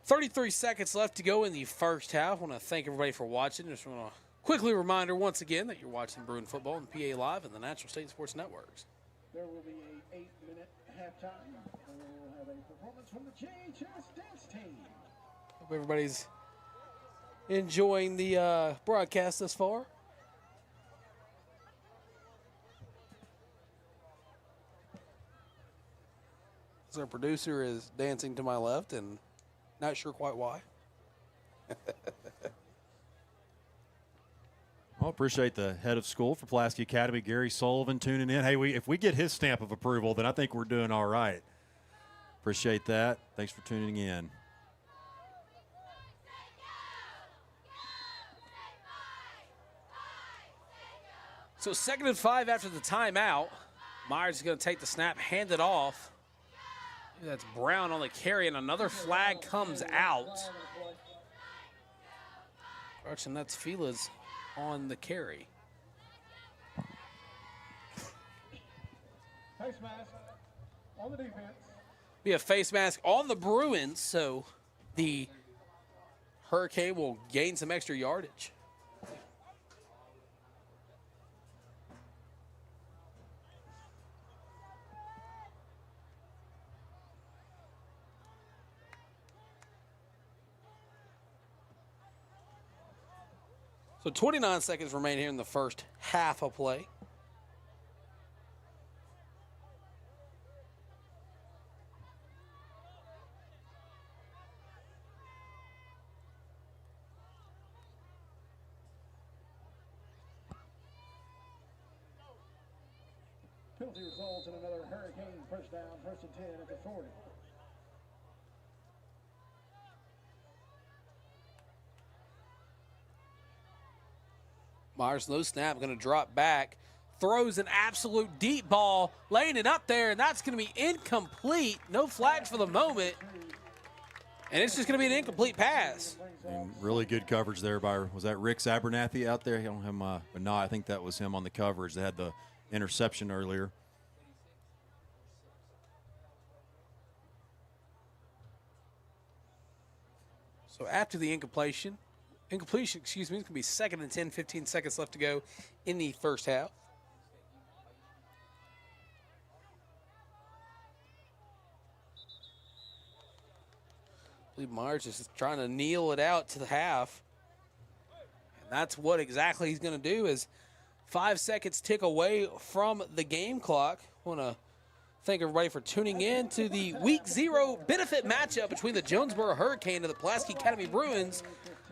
33 seconds left to go in the first half. I want to thank everybody for watching. Just want to quickly reminder once again that you're watching Bruin football on PA Live and the Natural State Sports Networks. There will be a 8-minute halftime. And we'll have a performance from the JHS dance team. Hope everybody's enjoying the broadcast thus far. As our producer is dancing to my left and not sure quite why. Well, appreciate the head of school for Pulaski Academy, Gary Sullivan, tuning in. Hey, if we get his stamp of approval, then I think we're doing all right. Appreciate that. Thanks for tuning in. So 2nd and 5 after the timeout. Myers is going to take the snap, hand it off. That's Brown on the carry, and another flag comes out. And that's Fila's on the carry. Face mask on the defense. Be a face mask on the Bruins, so the Hurricane will gain some extra yardage. So 29 seconds remain here in the first half of play. Penalty results in another Hurricane first down, 1st and 10 at the 40. Myers, no snap, going to drop back. Throws an absolute deep ball, laying it up there, and that's going to be incomplete. No flags for the moment. And it's just going to be an incomplete pass. And really good coverage there by, was that Rick Abernathy out there? I don't have my, but no, I think that was him on the coverage. They had the interception earlier. So after the incompletion, excuse me, it's going to be 2nd and 10, 15 seconds left to go in the first half. I believe Myers is trying to kneel it out to the half. And that's what exactly he's going to do is 5 seconds tick away from the game clock. I want to thank everybody for tuning in to the Week 0 benefit matchup between the Jonesboro Hurricane and the Pulaski Academy Bruins.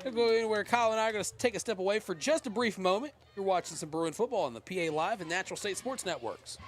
Don't go anywhere. Kyle and I are going to take a step away for just a brief moment. You're watching some Bruin football on the PA Live and Natural State Sports Networks.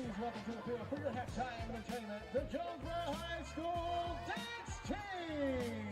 Please welcome to the field for your halftime entertainment, the Jonesboro High School Dance Team.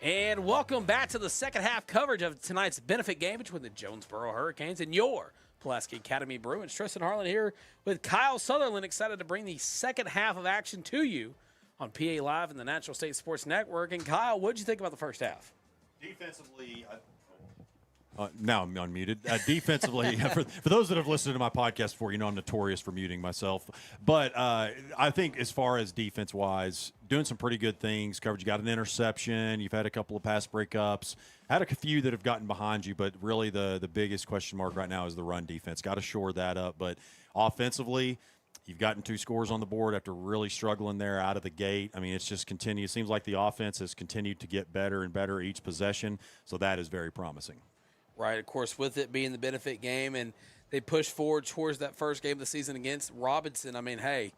And welcome back to the second half coverage of tonight's benefit game between the Jonesboro Hurricanes and your Pulaski Academy Bruins. Tristan Harlen here with Kyle Sutherland, excited to bring the second half of action to you on PA Live and the Natural State Sports Network. And Kyle, what did you think about the first half? Defensively, now I'm unmuted. Defensively, for those that have listened to my podcast before, you know I'm notorious for muting myself. But I think as far as defense-wise, doing some pretty good things. Coverage, you got an interception. You've had a couple of pass breakups. Had a few that have gotten behind you, but really the biggest question mark right now is the run defense. Got to shore that up. But offensively, you've gotten 2 scores on the board after really struggling there out of the gate. I mean, it's just continued. It seems like the offense has continued to get better and better each possession, so that is very promising. Right, of course, with it being the benefit game, and they push forward towards that first game of the season against Robinson. I mean, hey,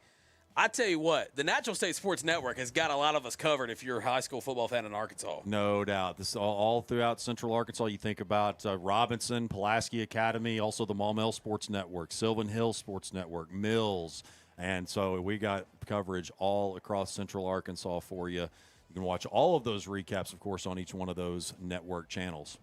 I tell you what, the Natural State Sports Network has got a lot of us covered if you're a high school football fan in Arkansas. No doubt. This is all throughout Central Arkansas. You think about Robinson, Pulaski Academy, also the Maumelle Sports Network, Sylvan Hill Sports Network, Mills. And so we got coverage all across Central Arkansas for you. You can watch all of those recaps, of course, on each one of those network channels.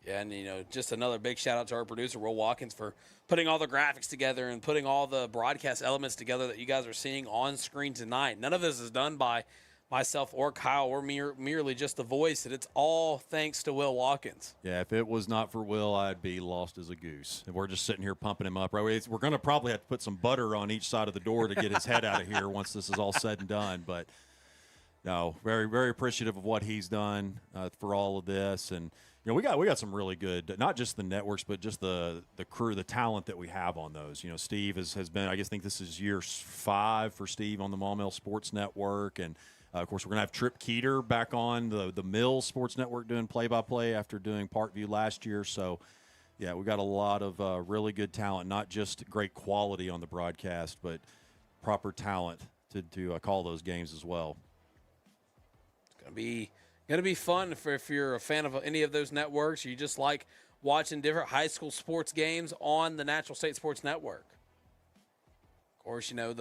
Yeah, and, you know, just another big shout-out to our producer, Will Watkins, for putting all the graphics together and putting all the broadcast elements together that you guys are seeing on screen tonight. None of this is done by myself or Kyle or merely just the voice, and it's all thanks to Will Watkins. Yeah, if it was not for Will, I'd be lost as a goose. And we're just sitting here pumping him up. Right? We're going to probably have to put some butter on each side of the door to get his head out of here once this is all said and done. But, no, very, very appreciative of what he's done for all of this. And, you know, we got some really good, not just the networks, but just the crew, the talent that we have on those. You know, Steve has been, I think this is year 5 for Steve on the Maumelle Sports Network. And, of course, we're going to have Trip Keeter back on the Mills Sports Network doing play-by-play after doing Parkview last year. So, yeah, we got a lot of really good talent, not just great quality on the broadcast, but proper talent to call those games as well. It's going to be fun if you're a fan of any of those networks, or you just like watching different high school sports games on the Natural State Sports Network. Of course, you know,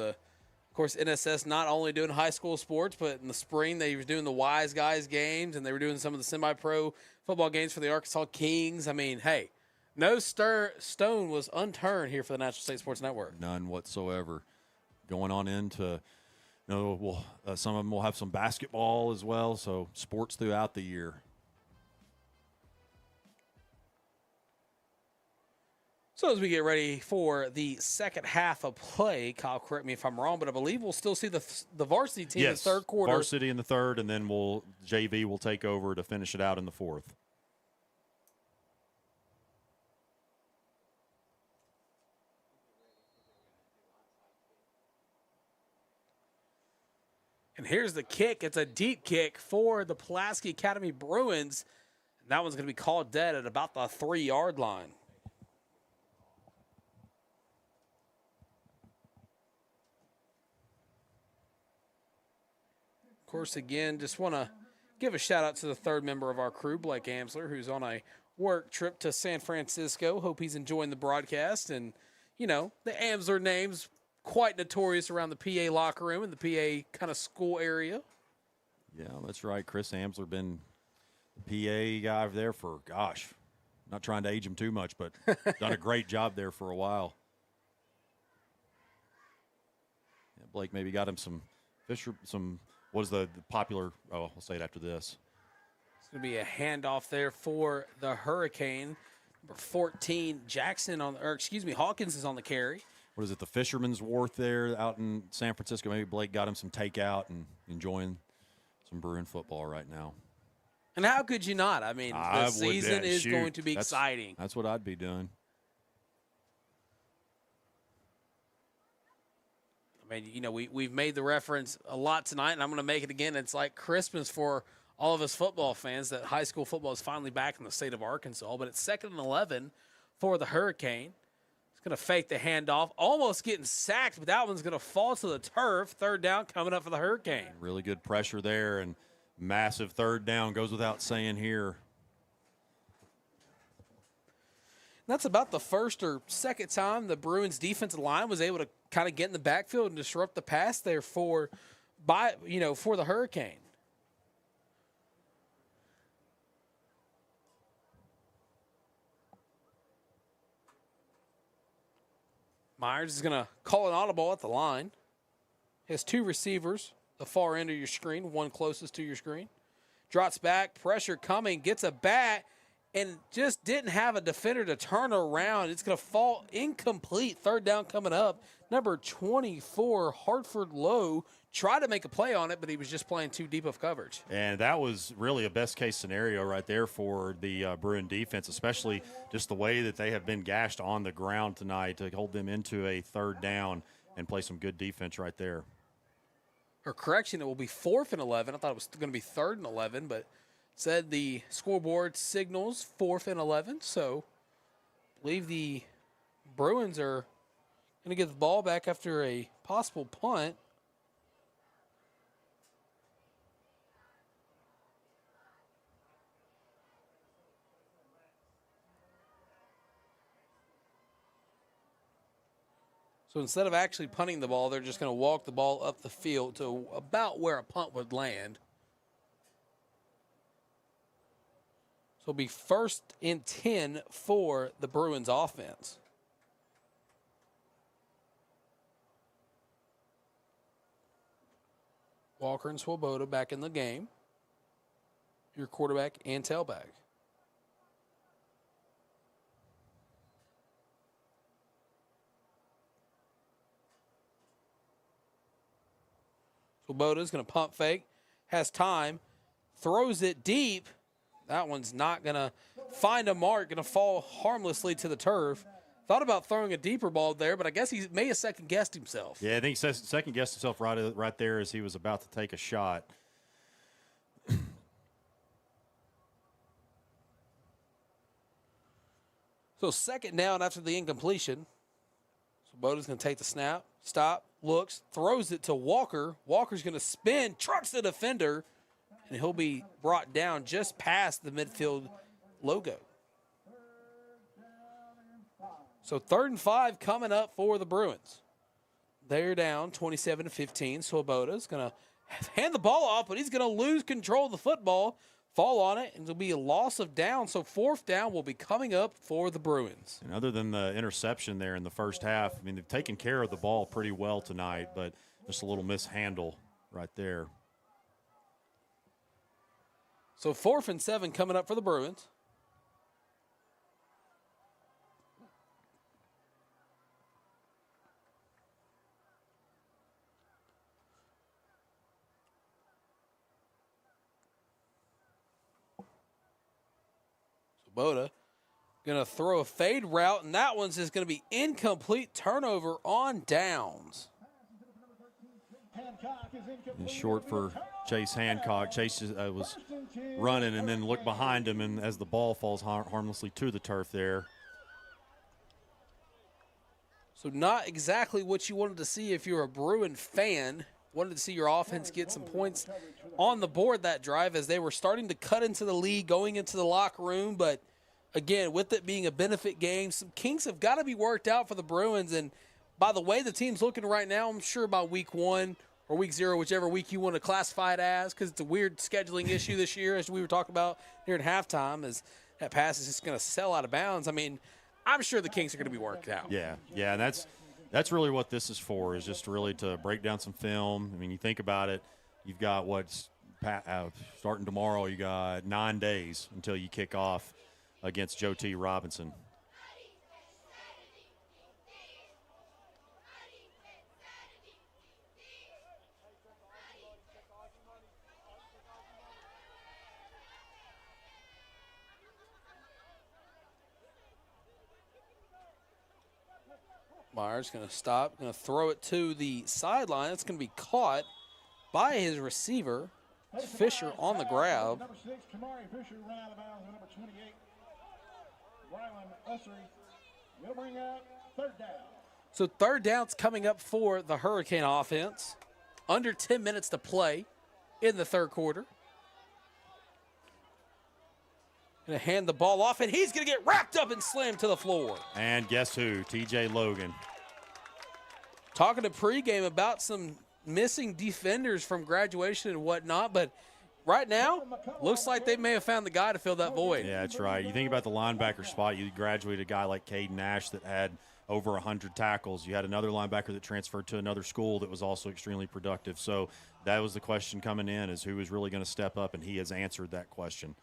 NSS not only doing high school sports, but in the spring they were doing the Wise Guys games, and they were doing some of the semi-pro football games for the Arkansas Kings. I mean, hey, no stone was unturned here for the Natural State Sports Network. None whatsoever. Going on into, you know, some of them will have some basketball as well, so sports throughout the year. So as we get ready for the second half of play, Kyle, correct me if I'm wrong, but I believe we'll still see the varsity team in the third quarter. Varsity in the third, and then JV will take over to finish it out in the fourth. And here's the kick. It's a deep kick for the Pulaski Academy Bruins. And that one's going to be called dead at about the 3-yard line. Of course, again, just want to give a shout out to the third member of our crew, Blake Amsler, who's on a work trip to San Francisco. Hope he's enjoying the broadcast. And, you know, the Amsler name's quite notorious around the PA locker room and the PA kind of school area. Yeah, that's right. Chris Amsler been the PA guy there for, gosh, not trying to age him too much, but done a great job there for a while. Yeah, Blake maybe got him what is the popular, I'll say it after this. It's going to be a handoff there for the Hurricane. Number 14, Hawkins is on the carry. What is it, the Fisherman's Wharf there out in San Francisco? Maybe Blake got him some takeout and enjoying some Bruin football right now. And how could you not? I mean, the season is going to be exciting. That's what I'd be doing. I mean, you know, we've made the reference a lot tonight, and I'm going to make it again. It's like Christmas for all of us football fans that high school football is finally back in the state of Arkansas. But it's 2nd and 11 for the Hurricane. He's going to fake the handoff, almost getting sacked, but that one's going to fall to the turf. 3rd down coming up for the Hurricane. Really good pressure there, and massive 3rd down goes without saying here. That's about the first or second time the Bruins defensive line was able to kind of get in the backfield and disrupt the pass there for the Hurricane. Myers is going to call an audible at the line. He has two receivers, the far end of your screen, one closest to your screen. Drops back, pressure coming, gets a bat, and just didn't have a defender to turn around. It's going to fall incomplete. Third down coming up. Number 24, Hartford Lowe, tried to make a play on it, but he was just playing too deep of coverage. And that was really a best-case scenario right there for the Bruin defense, especially just the way that they have been gashed on the ground tonight to hold them into a third down and play some good defense right there. Or correction, it will be 4th and 11. I thought it was going to be 3rd and 11, but said the scoreboard signals 4th and 11. So I believe the Bruins are going to get the ball back after a possible punt. So instead of actually punting the ball, they're just going to walk the ball up the field to about where a punt would land. So it'll be 1st and 10 for the Bruins offense. Walker and Swoboda back in the game. Your quarterback and tailback. Swoboda's going to pump fake, has time, throws it deep. That one's not going to find a mark, going to fall harmlessly to the turf. Thought about throwing a deeper ball there, but I guess he may have second-guessed himself. Yeah, I think he second-guessed himself right there as he was about to take a shot. So 2nd down after the incompletion. Swoboda's going to take the snap, stop, looks, throws it to Walker. Walker's going to spin, trucks the defender, and he'll be brought down just past the midfield logo. So 3rd and 5 coming up for the Bruins. They're down 27-15. Swoboda's going to hand the ball off, but he's going to lose control of the football, fall on it, and it'll be a loss of down. So 4th down will be coming up for the Bruins. And other than the interception there in the first half, I mean, they've taken care of the ball pretty well tonight, but just a little mishandle right there. So 4th and 7 coming up for the Bruins. Swoboda going to throw a fade route, and that one's just going to be incomplete. Turnover on downs. And short for Chase Hancock. Chase was running and then looked behind him, and as the ball falls harmlessly to the turf there. So not exactly what you wanted to see if you're a Bruin fan. Wanted to see your offense get some points on the board that drive as they were starting to cut into the lead, going into the locker room. But, again, with it being a benefit game, some kinks have got to be worked out for the Bruins. And by the way the team's looking right now, I'm sure by week 1 or week 0, whichever week you want to classify it as, because it's a weird scheduling issue this year, as we were talking about here at halftime, as that pass is just going to sell out of bounds. I mean, I'm sure the kinks are going to be worked out. Yeah, and that's really what this is for, is just really to break down some film. I mean, you think about it, you've got starting tomorrow, you got 9 days until you kick off against Joe T. Robinson. Myers going to stop, going to throw it to the sideline. It's going to be caught by his receiver, Fisher, on the grab. Number 6, Kamari Fisher ran out of bounds with number 28, Rylan Ussery. Will bring out 3rd down. So 3rd down's coming up for the Hurricane offense. Under 10 minutes to play in the 3rd quarter. Going to hand the ball off, and he's going to get wrapped up and slammed to the floor. And guess who? TJ Logan. Talking to pregame about some missing defenders from graduation and whatnot, but right now, looks like they may have found the guy to fill that void. Yeah, that's right. You think about the linebacker spot, you graduated a guy like Caden Nash that had over 100 tackles. You had another linebacker that transferred to another school that was also extremely productive. So that was the question coming in, is who is really going to step up, and he has answered that question.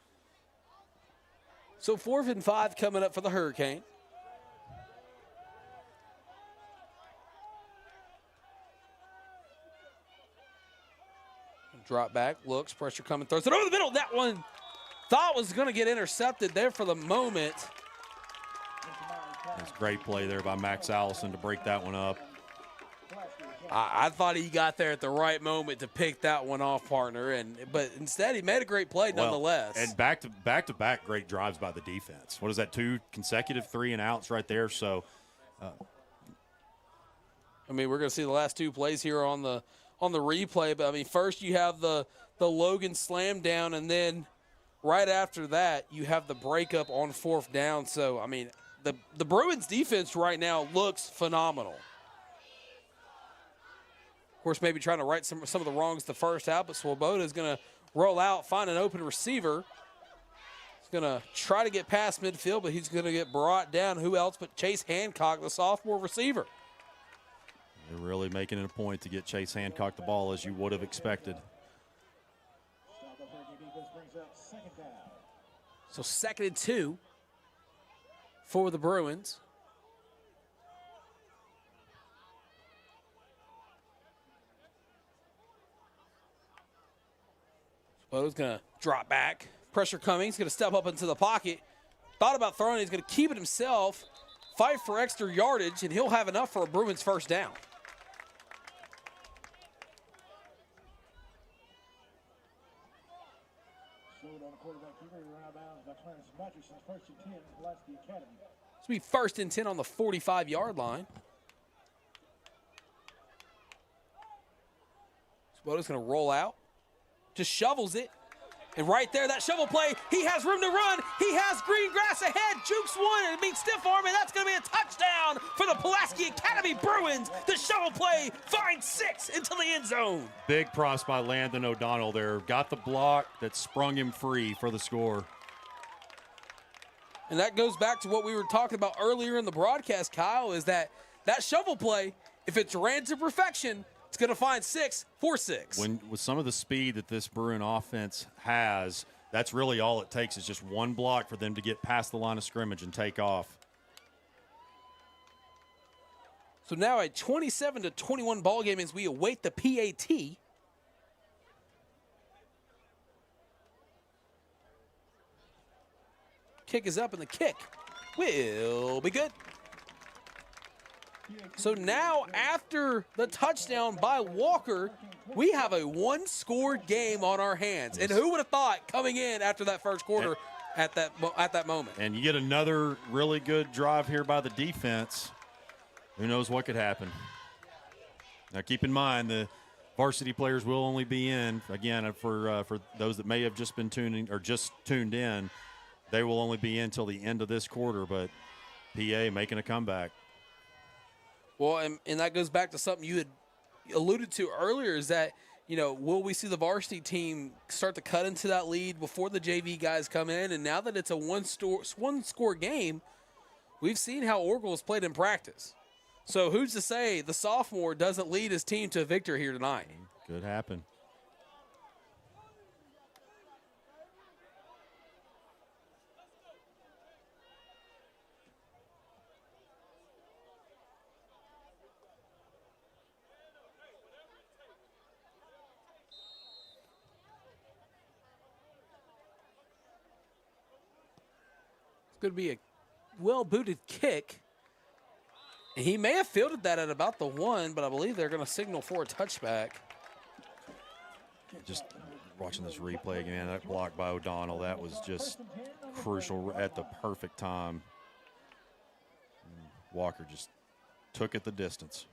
So 4th and 5 coming up for the Hurricane. Drop back, looks, pressure coming, throws it over the middle. That one thought was going to get intercepted there for the moment. That's great play there by Max Allison to break that one up. I thought he got there at the right moment to pick that one off, partner, but instead he made a great play nonetheless. And back to back great drives by the defense. What is that, 2 consecutive 3-and-outs right there? So, I mean, we're going to see the last 2 plays here on the replay, but I mean, first you have the Logan slam down, and then right after that you have the breakup on 4th down. So, I mean, the Bruins defense right now looks phenomenal. Of course, maybe trying to right some of the wrongs the first half, but Swoboda is going to roll out, find an open receiver. He's going to try to get past midfield, but he's going to get brought down. Who else but Chase Hancock, the sophomore receiver. They're really making it a point to get Chase Hancock the ball, as you would have expected. So 2nd and 2 for the Bruins. Bo's going to drop back. Pressure coming. He's going to step up into the pocket. Thought about throwing it. He's going to keep it himself. Fight for extra yardage, and he'll have enough for a Bruins first down. This will be 1st and 10 on the 45-yard line. Swoboda's going to roll out. Just shovels it. And right there, that shovel play, he has room to run. He has green grass ahead. Jukes one, and being stiff arm, and that's going to be a touchdown for the Pulaski Academy Bruins. The shovel play finds 6 into the end zone. Big props by Landon O'Donnell there. Got the block that sprung him free for the score. And that goes back to what we were talking about earlier in the broadcast, Kyle, is that shovel play, if it's ran to perfection, it's going to find 6 for 6. With some of the speed that this Bruin offense has, that's really all it takes is just one block for them to get past the line of scrimmage and take off. So now a 27-21 ball game as we await the PAT. Kick is up, and the kick will be good. So now, after the touchdown by Walker, we have a one-score game on our hands. And who would have thought coming in after that first quarter at that moment? And you get another really good drive here by the defense. Who knows what could happen? Now, keep in mind, the varsity players will only be in, again, for those that may have just been tuned in, they will only be in till the end of this quarter, but PA making a comeback. Well, and that goes back to something you had alluded to earlier, is that, will we see the varsity team start to cut into that lead before the JV guys come in? And now that it's a one-score game, we've seen how Oracle has played in practice. So who's to say the sophomore doesn't lead his team to a victory here tonight? Could happen. It's going to be a well-booted kick. And he may have fielded that at about the 1, but I believe they're going to signal for a touchback. Just watching this replay again, that block by O'Donnell, that was just crucial at the perfect time. Walker just took it the distance.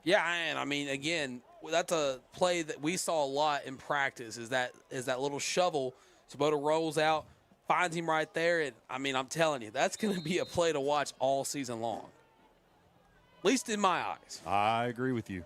Yeah, and I mean, again, that's a play that we saw a lot in practice, is that little shovel. Swoboda rolls out, finds him right there, and I mean, I'm telling you, that's going to be a play to watch all season long. At least in my eyes. I agree with you.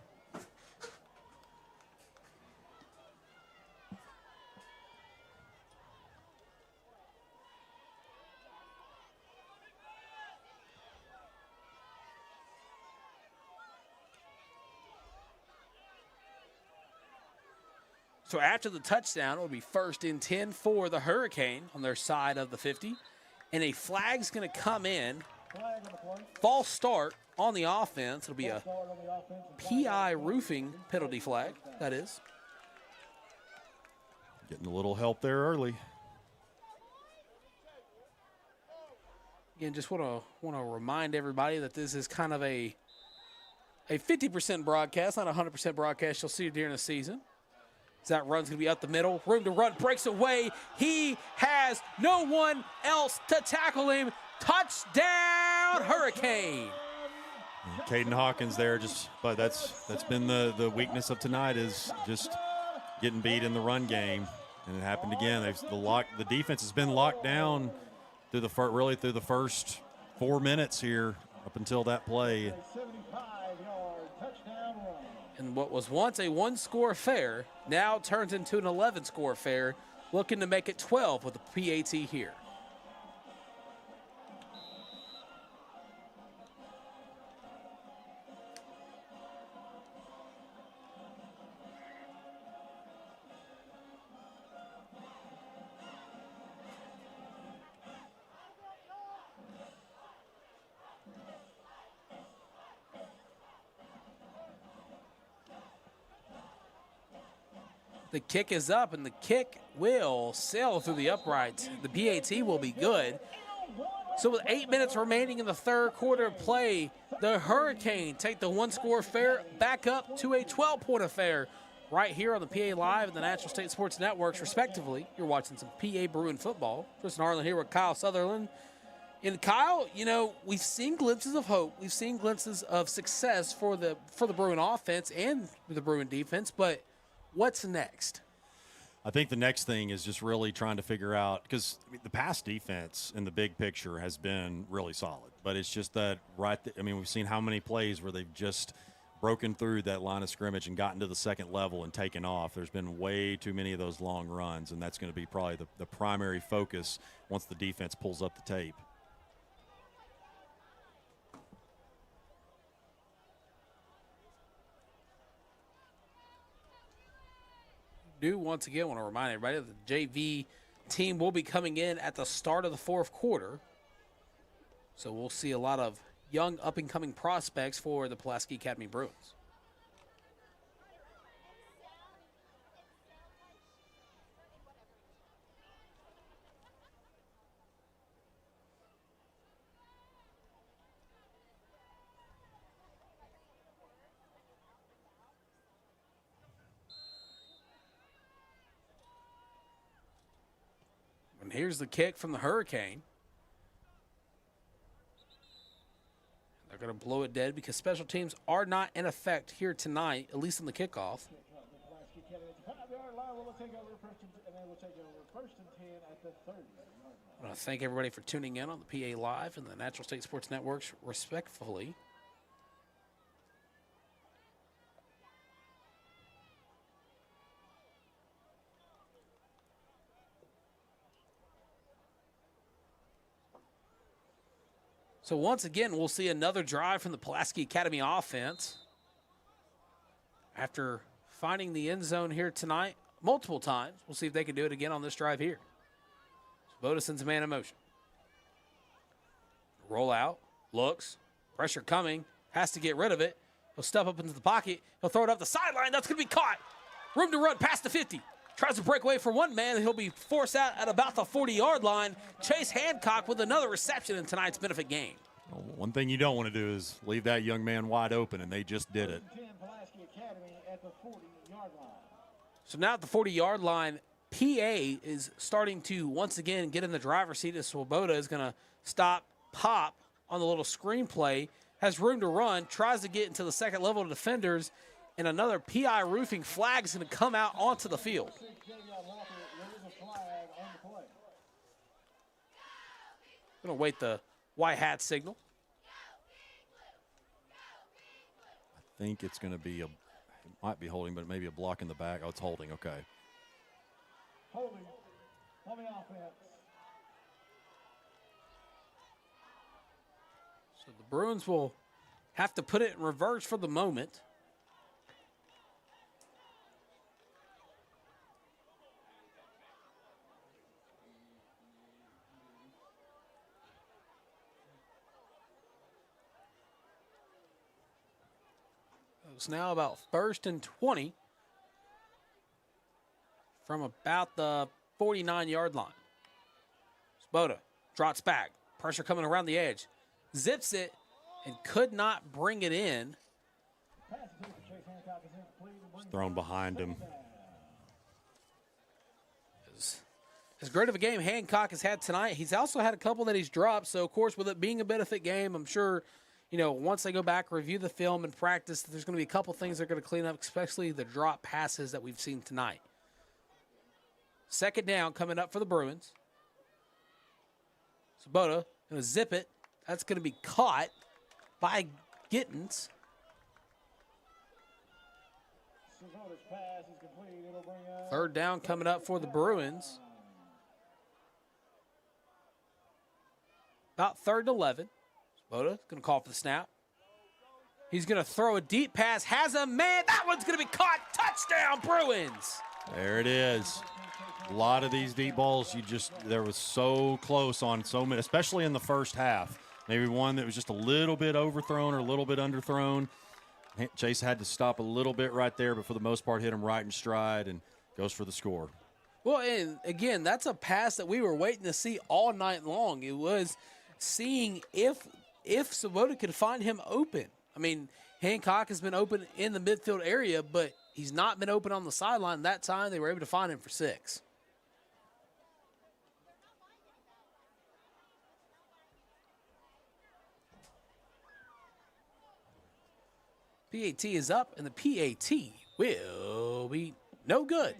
So after the touchdown, it will be 1st and 10 for the Hurricane on their side of the 50. And a flag's going to come in. Flag on the play. False start on the offense. It'll be a Start on the offense and PI roofing penalty flag, that is. Getting a little help there early. Again, just want to remind everybody that this is kind of a 50% broadcast, not a 100% broadcast. You'll see it during the season. As that run's going to be up the middle. Room to run, breaks away. He has no one else to tackle him. Touchdown, Hurricane. Caden Hawkins there, but that's been the weakness of tonight, is just getting beat in the run game, and it happened again. The defense has been locked down through the first 4 minutes here up until that play. 75-yard touchdown run. And what was once a 1-score affair now turns into an 11-score affair, looking to make it 12 with the PAT here. The kick is up, and the kick will sail through the uprights. The PAT will be good. So with 8 minutes remaining in the third quarter of play, the Hurricane take the 1-score affair back up to a 12-point affair right here on the PA Live and the Natural State Sports Networks, respectively. You're watching some PA Bruin football. Tristan Harlen here with Kyle Sutherland. And Kyle, we've seen glimpses of hope. We've seen glimpses of success for the Bruin offense and the Bruin defense, but what's next? I think the next thing is just really trying to figure out, because the pass defense in the big picture has been really solid, but it's just that we've seen how many plays where they've just broken through that line of scrimmage and gotten to the second level and taken off. There's been way too many of those long runs, and that's going to be probably the primary focus once the defense pulls up the tape. Once again, want to remind everybody that the JV team will be coming in at the start of the fourth quarter. So we'll see a lot of young up-and-coming prospects for the Pulaski Academy Bruins. And here's the kick from the Hurricane. They're going to blow it dead because special teams are not in effect here tonight, at least in the kickoff. Pulaski Academy at the 5-yard line. We'll take over first and 10 at the 30. I want to thank everybody for tuning in on the PA Live and the Natural State Sports Networks, respectfully. So once again, we'll see another drive from the Pulaski Academy offense. After finding the end zone here tonight multiple times, we'll see if they can do it again on this drive here. Svoboda sends a man in motion. Roll out, looks, pressure coming, has to get rid of it. He'll step up into the pocket. He'll throw it up the sideline. That's going to be caught. Room to run past the 50. Tries to break away for one man. He'll be forced out at about the 40-yard line. Chase Hancock with another reception in tonight's benefit game. Well, one thing you don't want to do is leave that young man wide open, and they just did it. Pulaski Academy at the 40-yard line. So now at the 40-yard line, PA is starting to once again get in the driver's seat as Svoboda is going to stop, pop on the little screenplay, has room to run, tries to get into the second level of defenders, and another PI roofing flag is going to come out onto the field. Going to wait the white hat signal. I think it's going to be it might be holding, but maybe a block in the back. Oh, it's holding. Okay. Holding on the offense. So the Bruins will have to put it in reverse for the moment. It's now about 1st and 20 from about the 49-yard line. Spoda drops back. Pressure coming around the edge. Zips it and could not bring it in. It's thrown behind him. As great of a game Hancock has had tonight, he's also had a couple that he's dropped. So, of course, with it being a benefit game, I'm sure, once they go back, review the film and practice, there's going to be a couple things they're going to clean up, especially the drop passes that we've seen tonight. Second down coming up for the Bruins. Sabota going to zip it. That's going to be caught by Gittins. Third down coming up for the Bruins. About 3rd and 11. Spoda going to call for the snap. He's going to throw a deep pass. Has a man. That one's going to be caught. Touchdown, Bruins. There it is. A lot of these deep balls, there was so close on so many, especially in the first half. Maybe one that was just a little bit overthrown or a little bit underthrown. Chase had to stop a little bit right there, but for the most part, hit him right in stride and goes for the score. Well, and again, that's a pass that we were waiting to see all night long. It was seeing if Sabota could find him open. I mean, Hancock has been open in the midfield area, but he's not been open on the sideline. That time, they were able to find him for 6. PAT is up, and the PAT will be no good.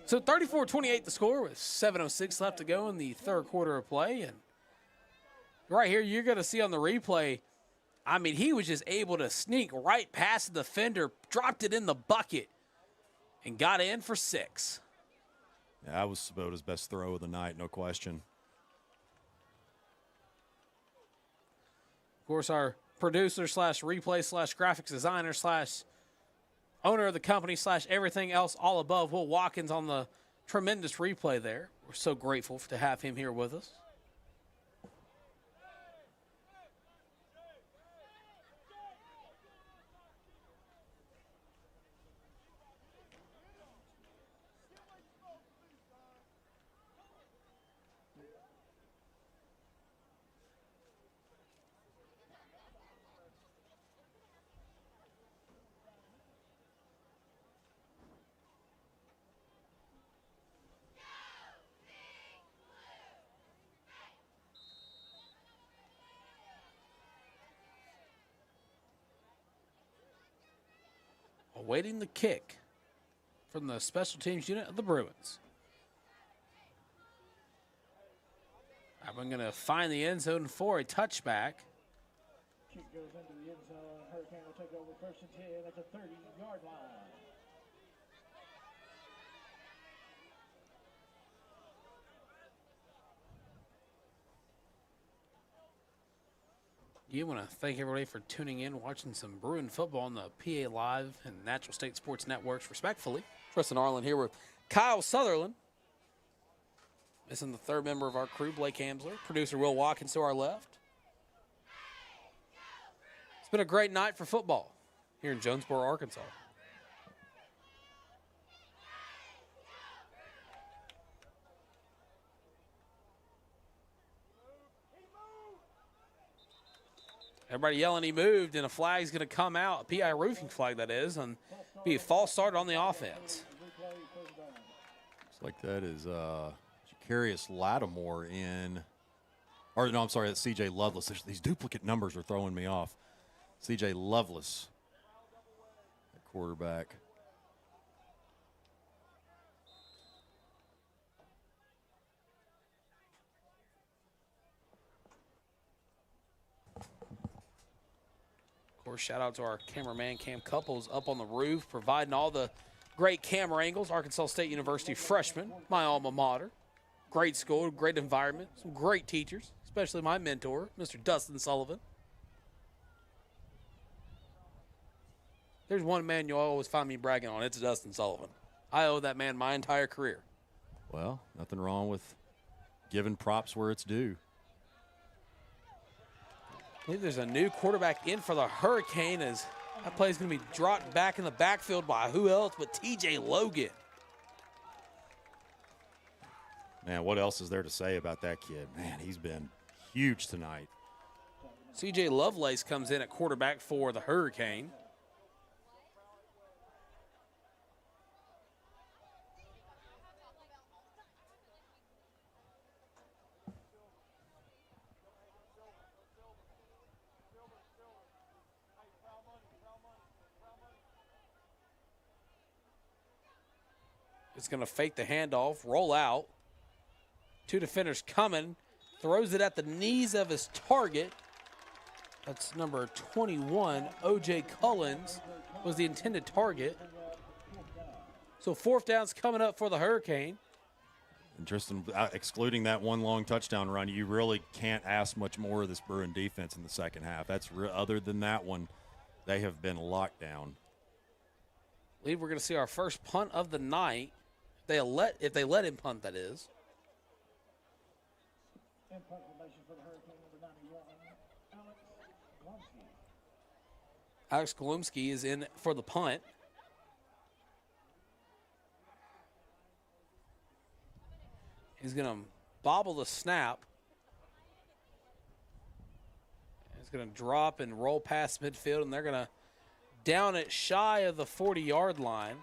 So 34-28 the score with 7:06 left to go in the third quarter of play. And right here, you're going to see on the replay, I mean, he was just able to sneak right past the defender, dropped it in the bucket, and got in for 6. Yeah, that was Sabota's best throw of the night, no question. Of course, our producer / replay / graphics designer / owner of the company / everything else all above, Will Watkins, on the tremendous replay there. We're so grateful to have him here with us. Awaiting the kick from the special teams unit of the Bruins. I'm going to find the end zone for a touchback. Kick goes into the end zone. Hurricane will take over 1st and 10 at the 30-yard line. You want to thank everybody for tuning in, watching some Bruin football on the PA Live and Natural State Sports Networks, respectfully. Tristan Harlen here with Kyle Sutherland. Missing the third member of our crew, Blake Hamsler. Producer Will Watkins to our left. It's been a great night for football here in Jonesboro, Arkansas. Everybody yelling he moved, and a flag's going to come out, a PI roofing flag that is, and be a false start on the offense. Looks like that is Jacarius Lattimore that's C.J. Lovelace. These duplicate numbers are throwing me off. C.J. Lovelace at quarterback. Of course, shout out to our cameraman, Cam Couples, up on the roof, providing all the great camera angles. Arkansas State University freshman, my alma mater. Great school, great environment, some great teachers, especially my mentor, Mr. Dustin Sullivan. There's one man you'll always find me bragging on. It's Dustin Sullivan. I owe that man my entire career. Well, nothing wrong with giving props where it's due. I believe there's a new quarterback in for the Hurricane as that play is going to be dropped back in the backfield by who else but TJ Logan. Man, what else is there to say about that kid? Man, he's been huge tonight. CJ Lovelace comes in at quarterback for the Hurricane. It's going to fake the handoff, roll out. Two defenders coming. Throws it at the knees of his target. That's number 21, O.J. Cullens, was the intended target. So fourth down's coming up for the Hurricane. And Tristan, excluding that one long touchdown run, you really can't ask much more of this Bruin defense in the second half. Other than that one, they have been locked down. I believe we're going to see our first punt of the night. If they let him punt, that is. And punt formation for the Hurricane, number 91, Alex Glomsky. Alex Glomsky is in for the punt. He's going to bobble the snap. He's going to drop and roll past midfield, and they're going to down it shy of the 40-yard line.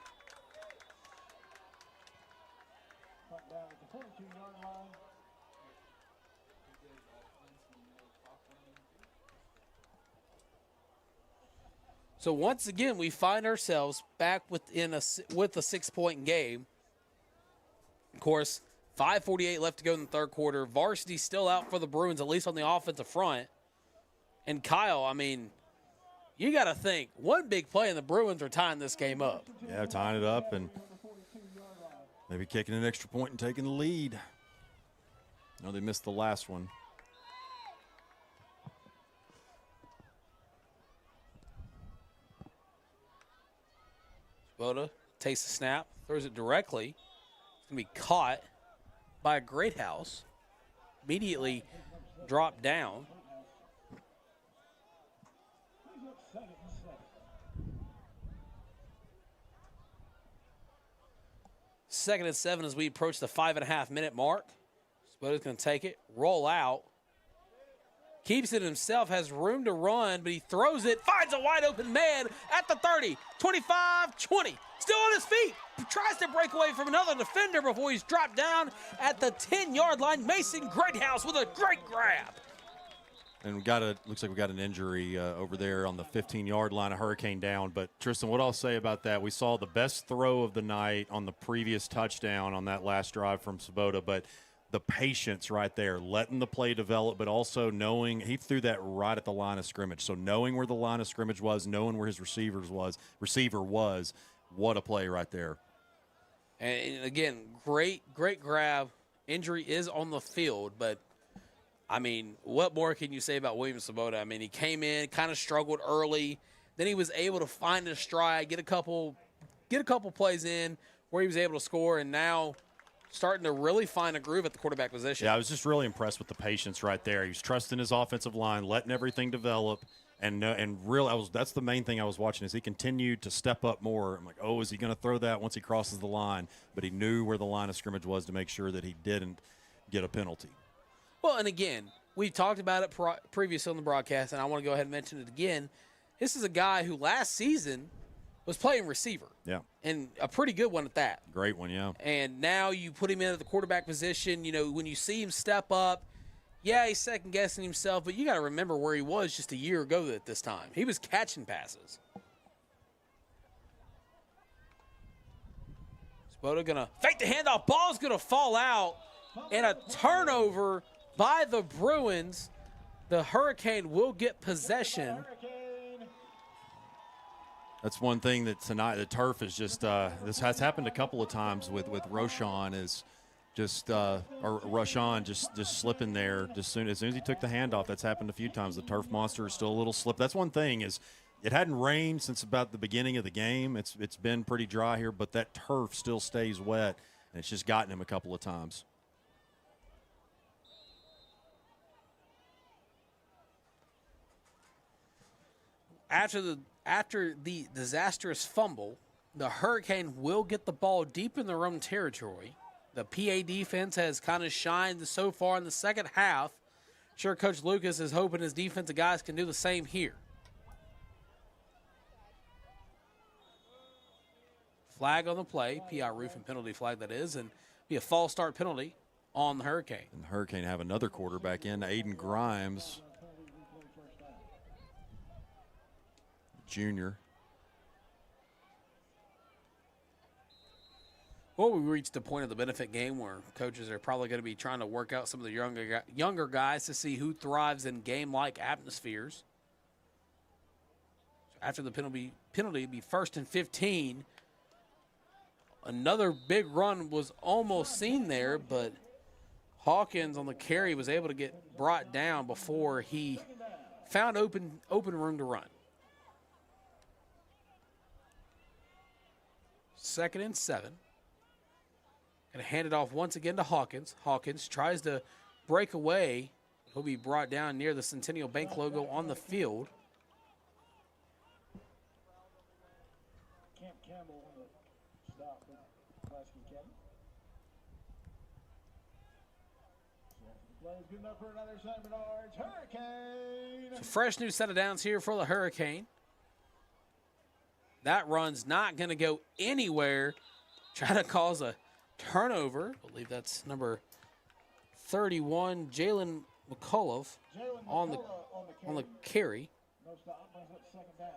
Punt down at the 42-yard line. So once again, we find ourselves back with a 6-point game. Of course, 5:48 left to go in the third quarter. Varsity still out for the Bruins, at least on the offensive front. And Kyle, I mean, you got to think, one big play and the Bruins are tying this game up. Yeah, tying it up and maybe kicking an extra point and taking the lead. No, they missed the last one. Boda takes the snap, throws it directly. It's going to be caught by a Great House. Immediately dropped down. Second and 7 as we approach the 5.5-minute mark. Boda's going to take it, roll out. Keeps it himself, has room to run, but he throws it, finds a wide open man at the 30, 25, 20. Still on his feet, tries to break away from another defender before he's dropped down at the 10-yard line. Mason Greathouse with a great grab. And looks like we got an injury over there on the 15-yard line, a Hurricane down. But Tristan, what I'll say about that, we saw the best throw of the night on the previous touchdown on that last drive from Sabota, but the patience right there, letting the play develop, but also knowing he threw that right at the line of scrimmage. So knowing where the line of scrimmage was, knowing where his receiver was, what a play right there. And again, great grab. Injury is on the field, but I mean, what more can you say about William Sabota? I mean, he came in, kind of struggled early, then he was able to find his stride, get a couple plays in where he was able to score, and now starting to really find a groove at the quarterback position. Yeah, I was just really impressed with the patience right there. He was trusting his offensive line, letting everything develop, and that's the main thing I was watching is he continued to step up more. I'm like, oh, is he going to throw that once he crosses the line? But he knew where the line of scrimmage was to make sure that he didn't get a penalty. Well, and again, we talked about it previously on the broadcast, and I want to go ahead and mention it again. This is a guy who last season was playing receiver. Yeah. And a pretty good one at that. Great one, yeah. And now you put him in at the quarterback position. You know, when you see him step up, yeah, he's second-guessing himself, but you got to remember where he was just a year ago at this time. He was catching passes. Sabota going to fake the handoff. Ball's going to fall out, and a turnover by the Bruins. The Hurricane will get possession. That's one thing that tonight the turf is just this has happened a couple of times with Roshan is just or Roshan just slipping there as soon as he took the handoff. That's happened a few times. The turf monster is still a little slip. That's one thing is it hadn't rained since about the beginning of the game. It's been pretty dry here, but that turf still stays wet, and it's just gotten him a couple of times. after the disastrous fumble, the Hurricane will get the ball deep in their own territory. The PA defense has kind of shined so far in the second half. Sure, Coach Lucas is hoping his defensive guys can do the same here. Flag on the play, PI roofing penalty flag that is, and be a false start penalty on the Hurricane. And the Hurricane have another quarterback in, Aiden Grimes, junior. Well, we reached the point of the benefit game where coaches are probably going to be trying to work out some of the younger guys to see who thrives in game-like atmospheres. After the penalty, it'd be 1st and 15. Another big run was almost seen there, but Hawkins on the carry was able to get brought down before he found open room to run. 2nd and 7. Going to hand it off once again to Hawkins. Hawkins tries to break away. He'll be brought down near the Centennial Bank logo on the field. Camp Campbell on the stop for Pulaski Academy. Plays good enough for another 7 yards. Hurricane. So fresh new set of downs here for the Hurricane. That run's not going to go anywhere. Trying to cause a turnover. I believe that's number 31, Jalen McCullough on the carry. No stop, brings up 2nd down.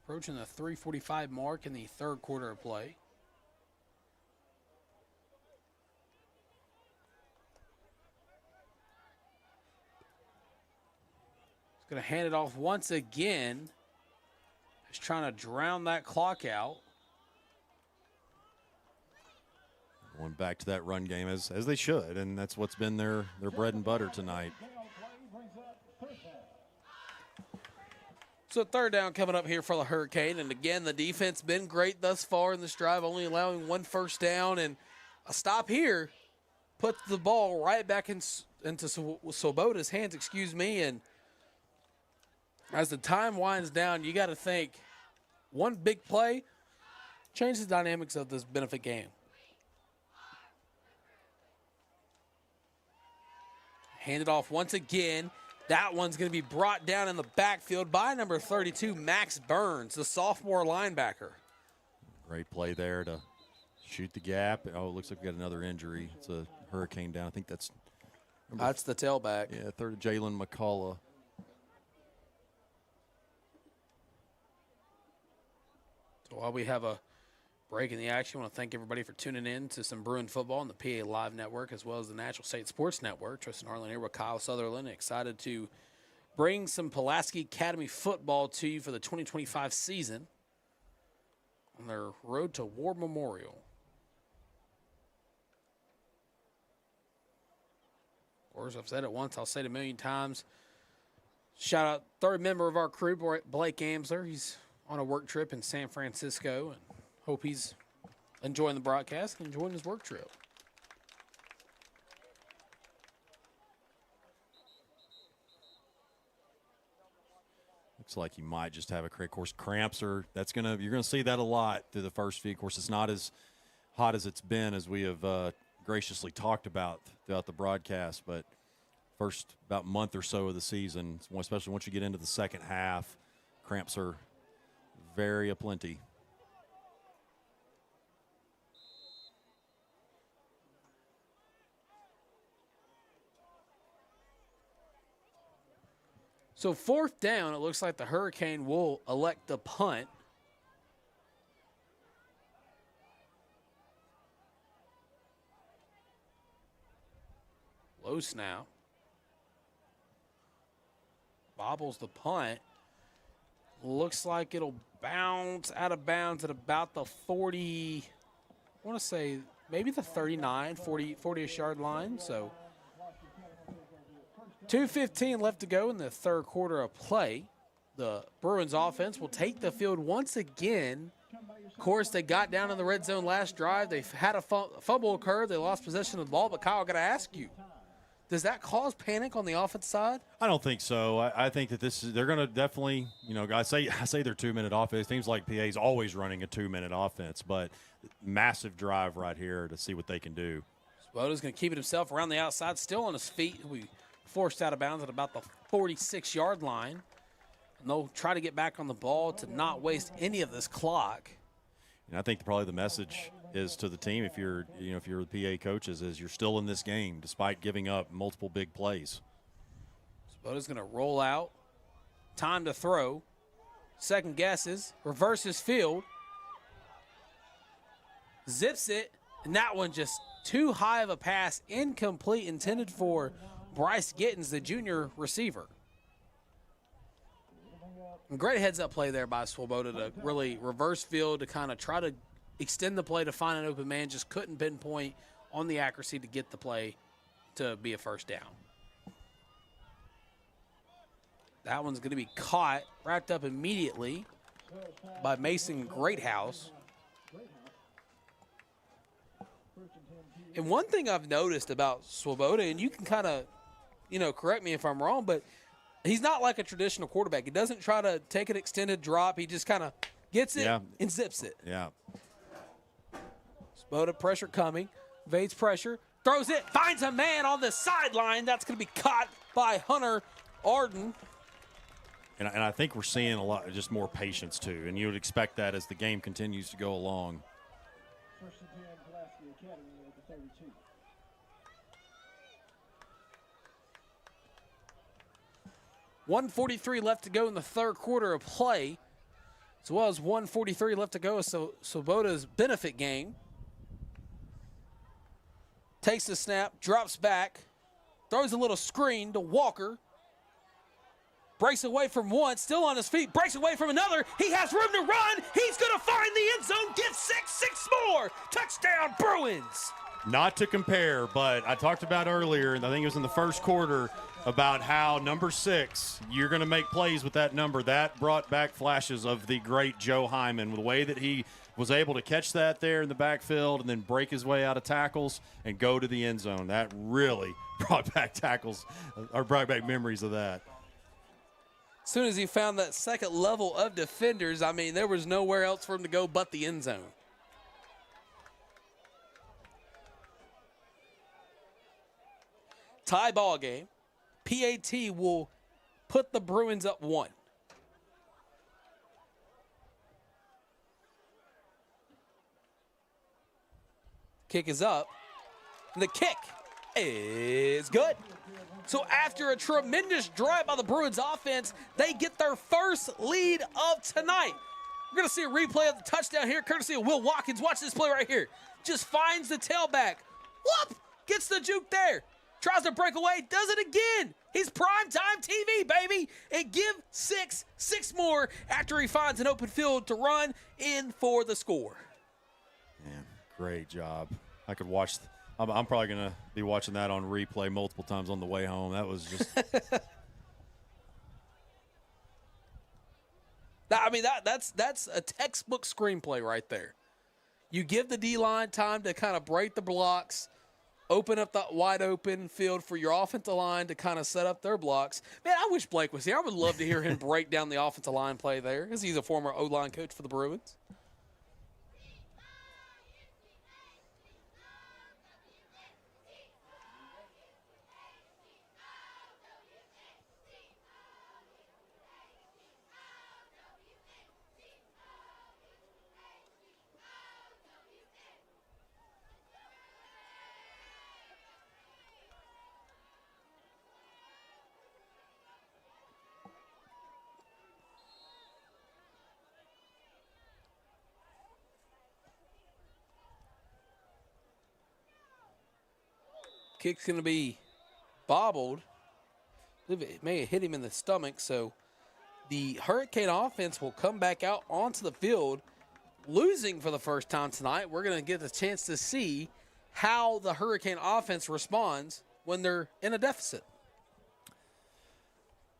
Approaching the 3:45 mark in the 3rd quarter of play. Going to hand it off once again. Just trying to drown that clock out. Going back to that run game as they should, and that's what's been their bread and butter tonight. So 3rd down coming up here for the Hurricane. And again, the defense been great thus far in this drive, only allowing 1 first down. And a stop here puts the ball right back into Swoboda's hands, and as the time winds down, you got to think one big play changes the dynamics of this benefit game. Hand it off once again. That one's going to be brought down in the backfield by number 32, Max Burns, the sophomore linebacker. Great play there to shoot the gap. Oh, it looks like we got another injury. It's a Hurricane down. I think that's the tailback. Yeah, 3rd, Jalen McCullough. So while we have a break in the action, I want to thank everybody for tuning in to some Bruin football on the PA Live Network as well as the Natural State Sports Network. Tristan Harlen here with Kyle Sutherland. Excited to bring some Pulaski Academy football to you for the 2025 season on their road to War Memorial. Of course, I've said it once, I'll say it a million times. Shout out 3rd member of our crew, Blake Amsler. He's on a work trip in San Francisco, and hope he's enjoying the broadcast and enjoying his work trip. Looks like he might just have a cramp. Of course, cramps are you're gonna see that a lot through the first few. Of course, it's not as hot as it's been, as we have graciously talked about throughout the broadcast. But first about month or so of the season, especially once you get into the second half, cramps are very aplenty. So 4th down, it looks like the Hurricane will elect the punt. Low snap. Bobbles the punt. Looks like it'll bounce out of bounds at about the 40, I want to say maybe the 39, 40-ish yard line. So 2:15 left to go in the 3rd quarter of play. the Bruins offense will take the field once again. Of course, they got down in the red zone last drive. They had a fumble occur. They lost possession of the ball. But, Kyle, I got to ask you, does that cause panic on the offense side? I don't think so. I think that they're going to definitely, I say they're 2-minute offense. It seems like PA's always running a 2-minute offense, but massive drive right here to see what they can do. Swoboda's going to keep it himself around the outside, still on his feet. We forced out of bounds at about the 46-yard line. And they'll try to get back on the ball to not waste any of this clock. And I think probably the message is to the team, if you're the PA coaches, is you're still in this game despite giving up multiple big plays. Swoboda's going to roll out. Time to throw. Second guesses. Reverses field. Zips it. And that one just too high of a pass. Incomplete, intended for Bryce Gittens, the junior receiver. And great heads-up play there by Swoboda to really reverse field to kind of try to extend the play to find an open man. Just couldn't pinpoint on the accuracy to get the play to be a first down. That one's going to be caught, wrapped up immediately by Mason Greathouse. And one thing I've noticed about Swoboda, and you can kind of, correct me if I'm wrong, but he's not like a traditional quarterback. He doesn't try to take an extended drop. He just kind of gets it and zips it. Yeah. Swoboda, pressure coming, evades pressure, throws it, finds a man on the sideline. That's going to be caught by Hunter Arden. And I think we're seeing a lot, just more patience too, and you would expect that as the game continues to go along. First and 10, Pulaski Academy at the 32. $1:43 left to go in the third quarter of play, as well as $1:43 left to go. So Swoboda's benefit game. Takes the snap, drops back, throws a little screen to Walker. Breaks away from one, still on his feet, breaks away from another. He has room to run. He's going to find the end zone, get six more. Touchdown, Bruins. Not to compare, but I talked about earlier, and I think it was in the first quarter, about how number 6, you're going to make plays with that number. That brought back flashes of the great Joe Hyman, the way that he was able to catch that there in the backfield and then break his way out of tackles and go to the end zone. That really brought back brought back memories of that. As soon as he found that second level of defenders, I mean, there was nowhere else for him to go but the end zone. Tie ball game. PAT will put the Bruins up 1. Kick is up. The kick is good. So after a tremendous drive by the Bruins offense, they get their first lead of tonight. We're going to see a replay of the touchdown here, courtesy of Will Watkins. Watch this play right here. Just finds the tailback. Whoop! Gets the juke there. Tries to break away. Does it again. He's primetime TV, baby. And give six more after he finds an open field to run in for the score. Man, great job. I could watch. I'm probably going to be watching that on replay multiple times on the way home. That was just. I mean, that's a textbook screenplay right there. You give the D-line time to kind of break the blocks, open up that wide open field for your offensive line to kind of set up their blocks. Man, I wish Blake was here. I would love to hear him break down the offensive line play there, because he's a former O-line coach for the Bruins. Kick's going to be bobbled. I believe it may have hit him in the stomach, so the Hurricane offense will come back out onto the field, losing for the first time tonight. We're going to get a chance to see how the Hurricane offense responds when they're in a deficit.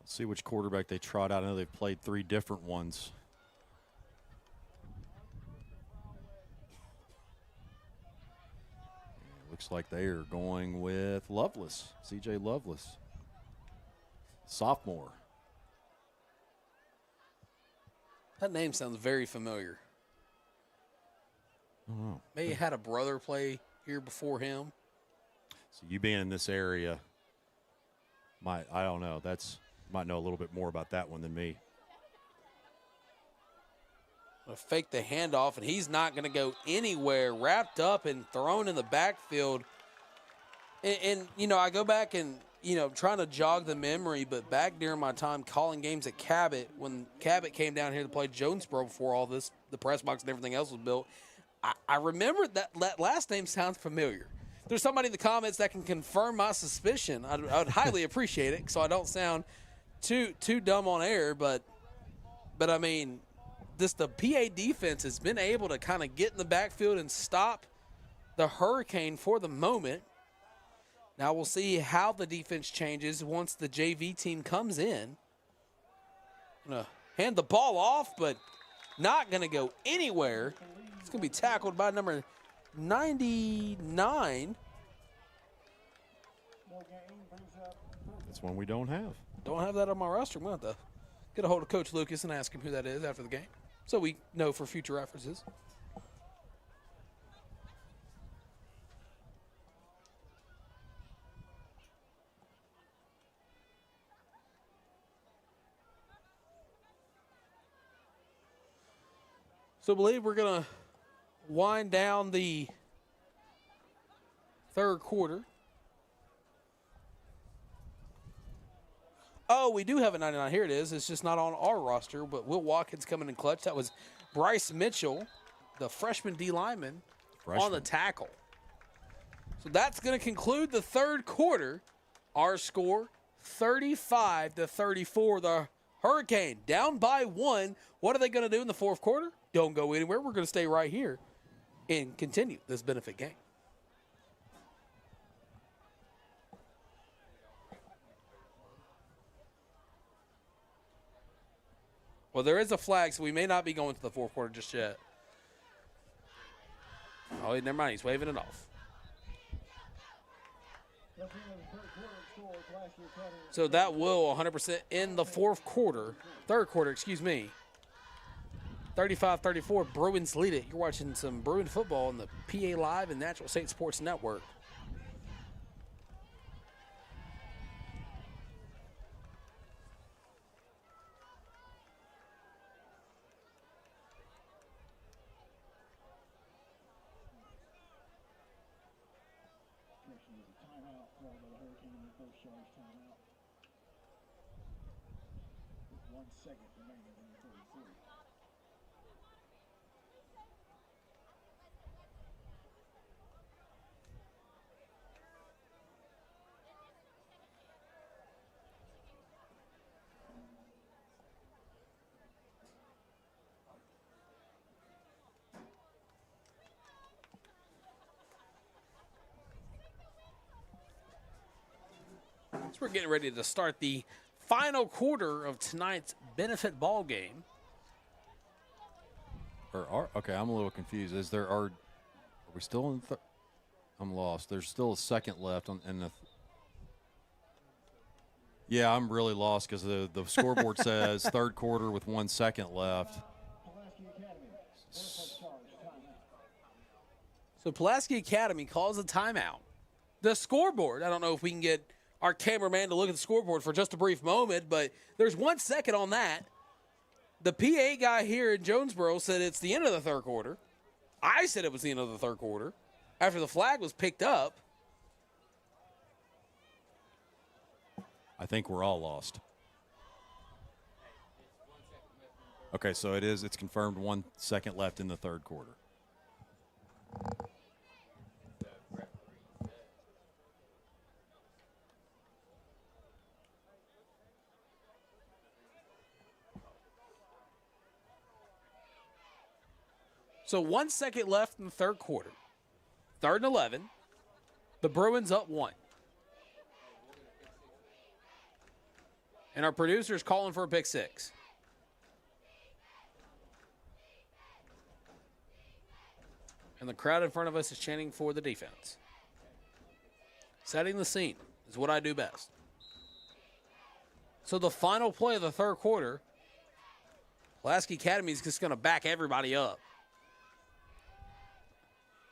Let's see which quarterback they trot out. I know they've played 3 different ones. Looks like they are going with Lovelace, C.J. Lovelace, sophomore. That name sounds very familiar. I don't know. May have had a brother play here before him. So you being in this area, I don't know. Might know a little bit more about that one than me. Fake the handoff, and he's not going to go anywhere. Wrapped up and thrown in the backfield. And, you know, I go back and, you know, trying to jog the memory, but back during my time calling games at Cabot, when Cabot came down here to play Jonesboro before all this, the press box and everything else was built, I remember that last name sounds familiar. There's somebody in the comments that can confirm my suspicion. I would highly appreciate it, so I don't sound too dumb on air, but I mean, the PA defense has been able to kind of get in the backfield and stop the Hurricane for the moment. Now we'll see how the defense changes once the JV team comes in. Gonna hand the ball off, but not gonna go anywhere. It's gonna be tackled by number 99. That's one we don't have. Don't have that on my roster. I'm going to have to get a hold of Coach Lucas and ask him who that is after the game, so we know for future references. So I believe we're going to wind down the third quarter. Oh, we do have a 99. Here it is. It's just not on our roster, but Will Watkins coming in clutch. That was Bryce Mitchell, the freshman D lineman, on the tackle. So that's going to conclude the third quarter. Our score, 35-34. The Hurricane down by 1. What are they going to do in the fourth quarter? Don't go anywhere. We're going to stay right here and continue this benefit game. Well, there is a flag, so we may not be going to the fourth quarter just yet. Oh, never mind. He's waving it off. So that will 100% in the third quarter, excuse me. 35-34, Bruins lead it. You're watching some Bruin football on the PA Live and Natural State Sports Network. With 1 second remaining in the third quarter. So we're getting ready to start the final quarter of tonight's benefit ball game. Okay, I'm a little confused. Are we still in? I'm lost. There's still a second left in the. Yeah, I'm really lost because the scoreboard says third quarter with 1 second left. So Pulaski Academy calls a timeout. The scoreboard, I don't know if we can get our cameraman to look at the scoreboard for just a brief moment, but there's 1 second on that. The PA guy here in Jonesboro said it's the end of the third quarter. I said it was the end of the third quarter after the flag was picked up. I think we're all lost. Okay, so it's confirmed 1 second left in the third quarter. So 1 second left in the third quarter. 3rd and 11. The Bruins up 1. And our producer's calling for a pick six. And the crowd in front of us is chanting for the defense. Setting the scene is what I do best. So the final play of the third quarter, Pulaski Academy is just going to back everybody up.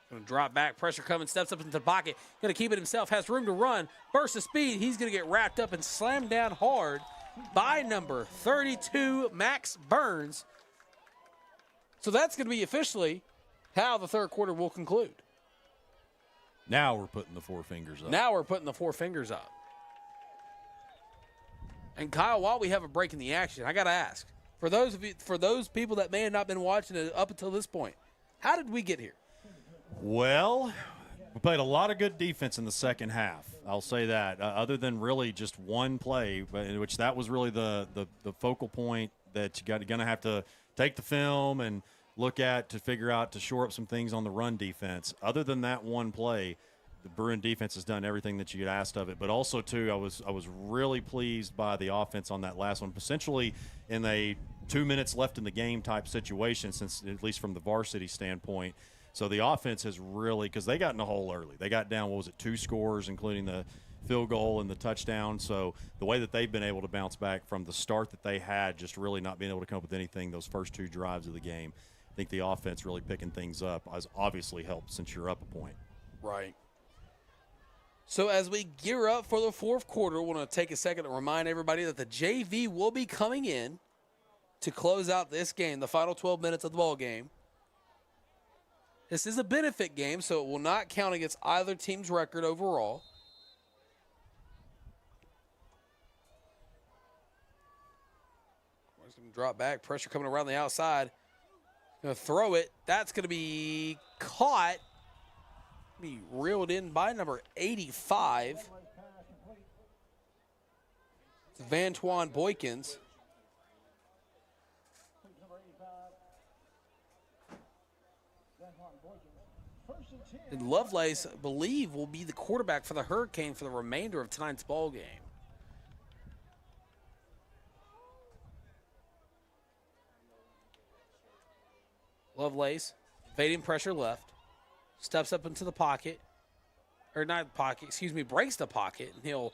Going to drop back, pressure coming, steps up into the pocket, going to keep it himself, has room to run, burst of speed. He's going to get wrapped up and slammed down hard by number 32, Max Burns. So that's going to be officially how the third quarter will conclude. Now we're putting the four fingers up. Now we're putting the four fingers up. And Kyle, while we have a break in the action, I got to ask, for those people that may have not been watching it up until this point, how did we get here? Well, we played a lot of good defense in the second half. I'll say that. Other than really just one play, which that was really the focal point that you're going to have to take the film and look at to figure out to shore up some things on the run defense. Other than that one play, the Bruin defense has done everything that you had asked of it. But also, too, I was really pleased by the offense on that last one, essentially in a 2 minutes left in the game type situation, since at least from the varsity standpoint. So the offense has really, because they got in the hole early. They got down, 2 scores, including the field goal and the touchdown. So the way that they've been able to bounce back from the start that they had, just really not being able to come up with anything those first 2 drives of the game, I think the offense really picking things up has obviously helped since you're up a point. Right. So as we gear up for the fourth quarter, we want to take a second to remind everybody that the JV will be coming in to close out this game, the final 12 minutes of the ball game. This is a benefit game, so it will not count against either team's record overall. He's going to drop back, pressure coming around the outside. Going to throw it. That's going to be caught. Be reeled in by number 85. It's Vantuan Boykins. And Lovelace, I believe, will be the quarterback for the Hurricane for the remainder of tonight's ball game. Lovelace, evading pressure left, steps up into the pocket, or not the pocket, excuse me, breaks the pocket, and he'll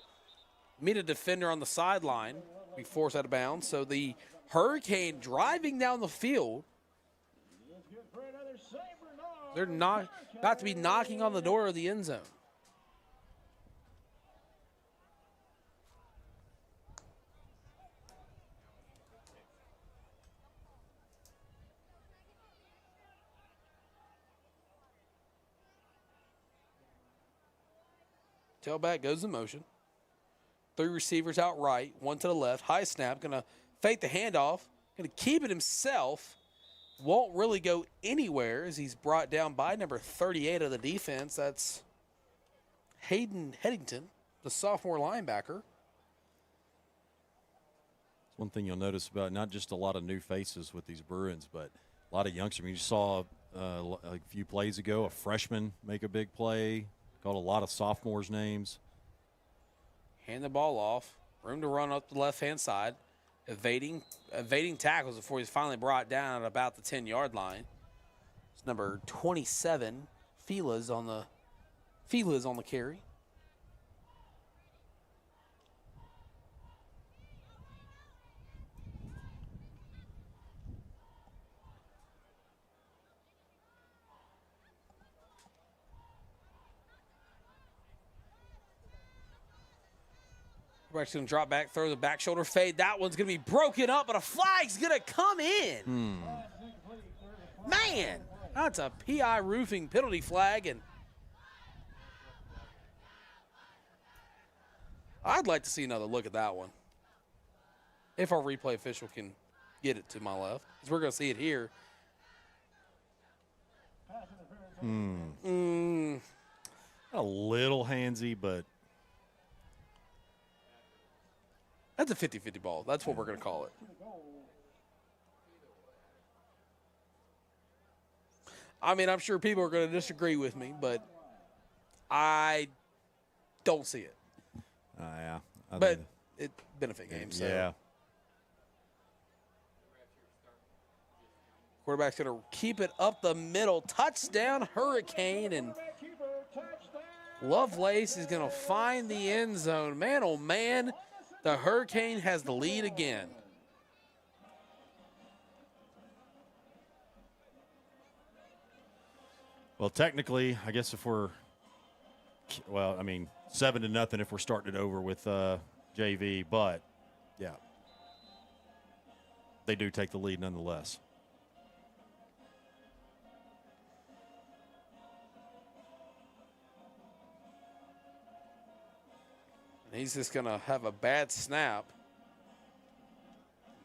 meet a defender on the sideline, be forced out of bounds. So the Hurricane driving down the field. They're not about to be knocking on the door of the end zone. Tailback goes in motion. 3 receivers out right, 1 to the left. High snap, going to fake the handoff. Going to keep it himself. Won't really go anywhere as he's brought down by number 38 of the defense. That's Hayden Headington, the sophomore linebacker. One thing you'll notice about not just a lot of new faces with these Bruins, but a lot of youngsters. I mean, you saw a few plays ago a freshman make a big play. Called a lot of sophomores' names. Hand the ball off. Room to run up the left-hand side. Evading tackles before he's finally brought down at about the 10-yard line. It's number 27, Fila's on the carry. Quarterback's going to drop back, throw the back shoulder fade. That one's going to be broken up, but a flag's going to come in. Man, that's a PI roofing penalty flag, and I'd like to see another look at that one. If our replay official can get it to my left, because we're going to see it here. A little handsy, but That's a 50-50 ball. That's what we're going to call it. I mean, I'm sure people are going to disagree with me, but I don't see it. yeah. But it benefit game. So Yeah. quarterback's going to keep it up the middle. Touchdown, Hurricane, and Lovelace is going to find the end zone. Man, oh man, the Hurricane has the lead again. Well, technically, I guess if we're, 7-0 if we're starting it over with JV, but yeah, they do take the lead nonetheless. And he's just going to have a bad snap.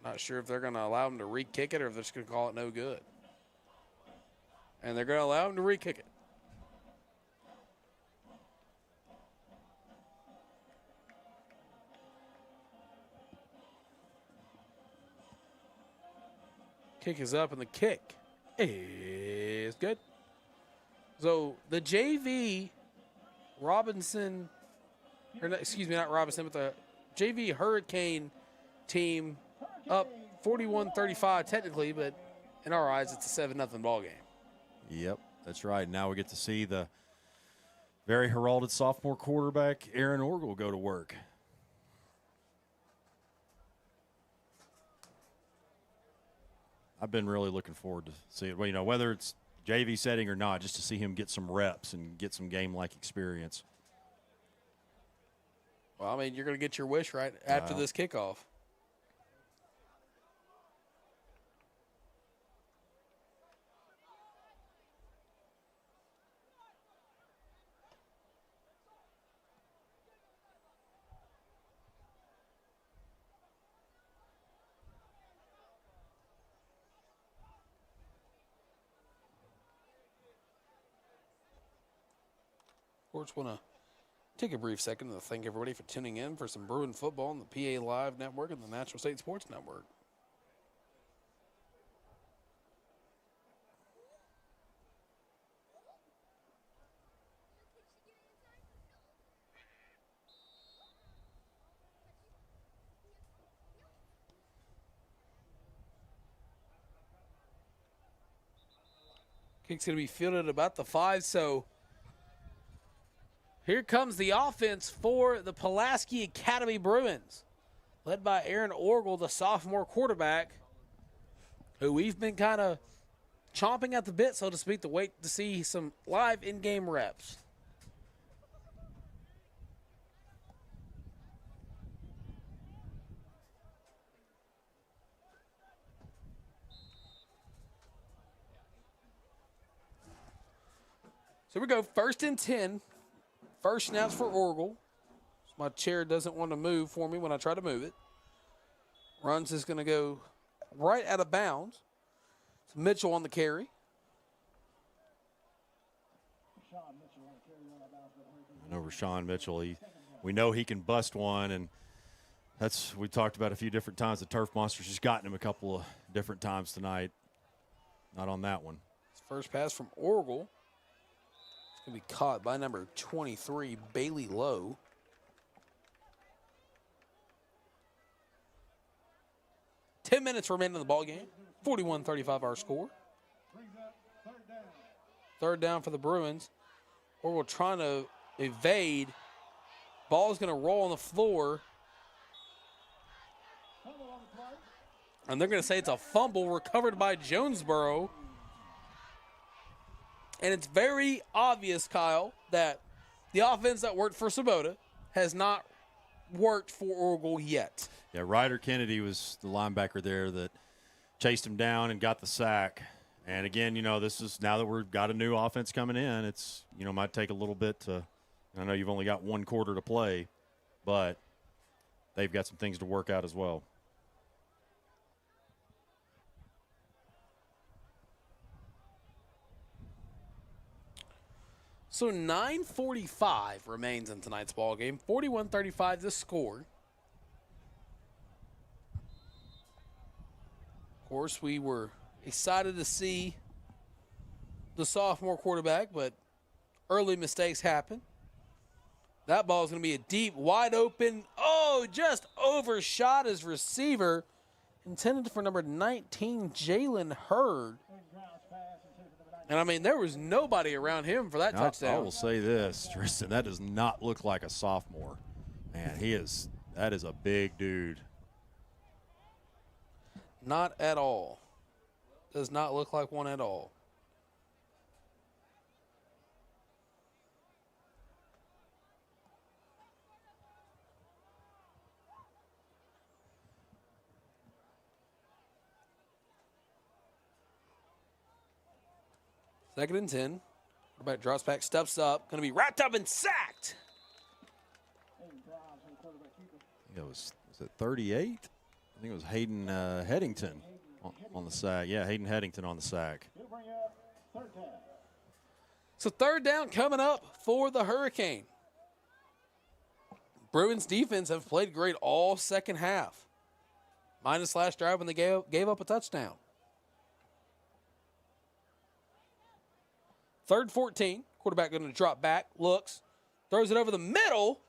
Not sure if they're going to allow him to re-kick it or if they're just going to call it no good. And they're going to allow him to re-kick it. Kick is up, and the kick is good. So the JV Robinson, or not, excuse me, not Robinson, but the JV Hurricane team up 41-35 technically, but in our eyes, it's a 7-0 ball game. Yep, that's right. Now we get to see the very heralded sophomore quarterback, Aaron Orgel, go to work. I've been really looking forward to see it. Well, you know, whether it's JV setting or not, just to see him get some reps and get some game-like experience. Well, I mean, you're going to get your wish right after this kickoff. Of course, want to take a brief second to thank everybody for tuning in for some Bruin football on the PA Live Network and the Natural State Sports Network. Kick's going to be fielded about the 5, so here comes the offense for the Pulaski Academy Bruins, led by Aaron Orgel, the sophomore quarterback, who we've been kind of chomping at the bit, so to speak, to wait to see some live in-game reps. So we go 1st and 10. First snaps for Orgel. My chair doesn't want to move for me when I try to move it. Runs is going to go right out of bounds. It's Mitchell on the carry. I know Rashawn Mitchell, we know he can bust one, and we talked about a few different times. The Turf Monster's just gotten him a couple of different times tonight. Not on that one. First pass from Orgel. It's going to be caught by number 23, Bailey Lowe. Ten minutes remaining in the ball game. 41-35 our score. Third down for the Bruins. Orgel trying to evade. Ball's going to roll on the floor. And they're going to say it's a fumble recovered by Jonesboro. And it's very obvious, Kyle, that the offense that worked for Sabota has not worked for Orgel yet. Yeah, Ryder Kennedy was the linebacker there that chased him down and got the sack. And again, you know, this is now that we've got a new offense coming in, it's, you know, might take a little bit to, I know you've only got one quarter to play, but they've got some things to work out as well. So 9:45 remains in tonight's ball game. 41-35 the score. Of course, we were excited to see the sophomore quarterback, but early mistakes happen. That ball is going to be a deep, wide open. Oh, Oh, just overshot his receiver. Intended for number 19, Jalen Hurd. And, I mean, there was nobody around him for that touchdown. I will say this, Tristan, that does not look like a sophomore. Man, that is a big dude. Not at all. Does not look like one at all. Second and 10. Quarterback drops back, steps up. Going to be wrapped up and sacked. Was it 38? I think it was Hayden Headington on the sack. Yeah, Hayden Headington on the sack. So third down coming up for the Hurricane. Bruins defense have played great all second half. Minus last drive when they gave up a touchdown. Third 14. Quarterback going to drop back, looks, throws it over the middle.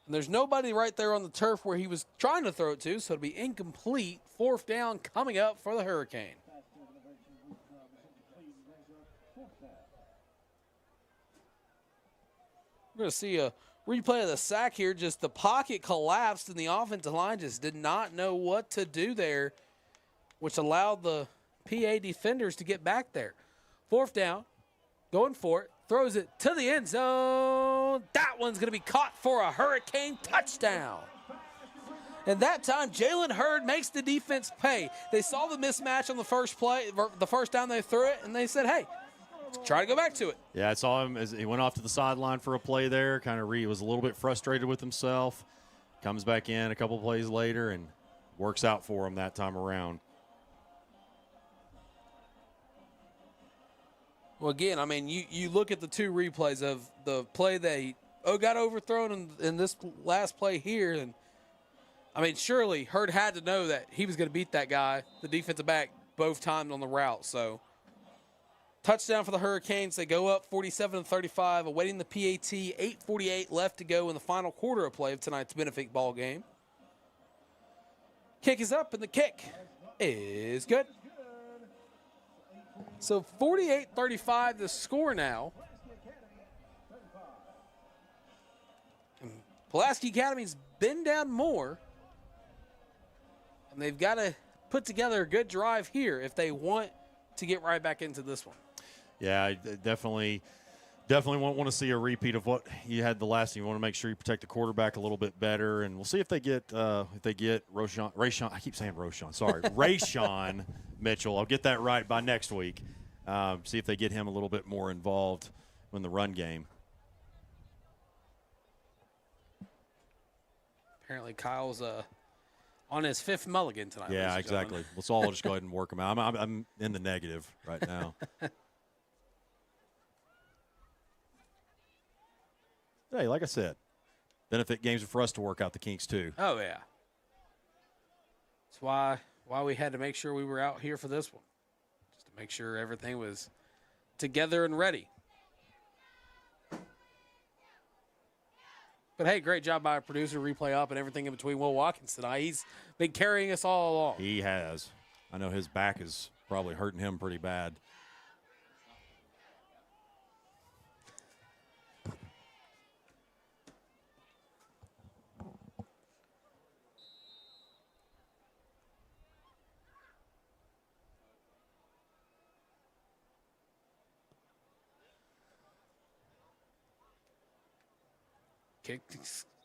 And there's nobody right there on the turf where he was trying to throw it to, so it'll be incomplete. Fourth down coming up for the Hurricane. We're going to see a replay of the sack here. Just the pocket collapsed, and the offensive line just did not know what to do there, which allowed the PA defenders to get back there. Fourth down, going for it, throws it to the end zone. That one's going to be caught for a Hurricane touchdown. And that time, Jalen Hurd makes the defense pay. They saw the mismatch on the first play, the first down they threw it, and they said, hey, try to go back to it. Yeah, I saw him as he went off to the sideline for a play there. Was a little bit frustrated with himself. Comes back in a couple plays later and works out for him that time around. Well, again, I mean, you look at the two replays of the play they got overthrown in this last play here, and I mean, surely Hurd had to know that he was going to beat that guy, the defensive back, both times on the route. So, touchdown for the Hurricanes. They go up 47-35, awaiting the PAT. 8:48 left to go in the final quarter of play of tonight's benefit ball game. Kick is up, and the kick is good. So 48-35 the score now. And Pulaski Academy's been down more. And they've got to put together a good drive here if they want to get right back into this one. Yeah, I definitely want to see a repeat of what you had the last time. You want to make sure you protect the quarterback a little bit better, and we'll see if they get Rayshon. I keep saying Roshan. Sorry, Rayshawn Mitchell. I'll get that right by next week. See if they get him a little bit more involved in the run game. Apparently, Kyle's on his fifth mulligan tonight. Yeah, exactly. Let's all just go ahead and work him out. I'm in the negative right now. Hey, like I said, benefit games are for us to work out the kinks too. Oh, yeah. That's why we had to make sure we were out here for this one, just to make sure everything was together and ready. But, hey, great job by our producer, replay up, and everything in between Will Watkins tonight. He's been carrying us all along. He has. I know his back is probably hurting him pretty bad.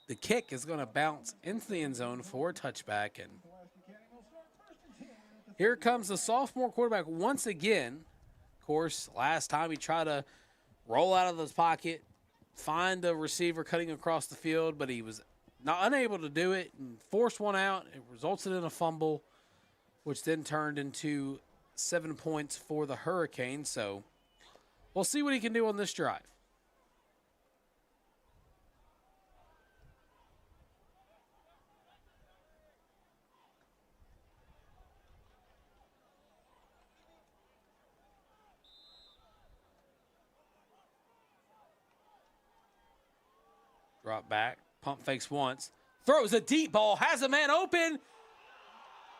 The kick is going to bounce into the end zone for a touchback. And here comes the sophomore quarterback once again. Of course, last time he tried to roll out of his pocket, find a receiver cutting across the field, but he was unable to do it and forced one out. It resulted in a fumble, which then turned into 7 points for the Hurricanes. So we'll see what he can do on this drive. Drop back, pump fakes once, Throws a deep ball, has a man open,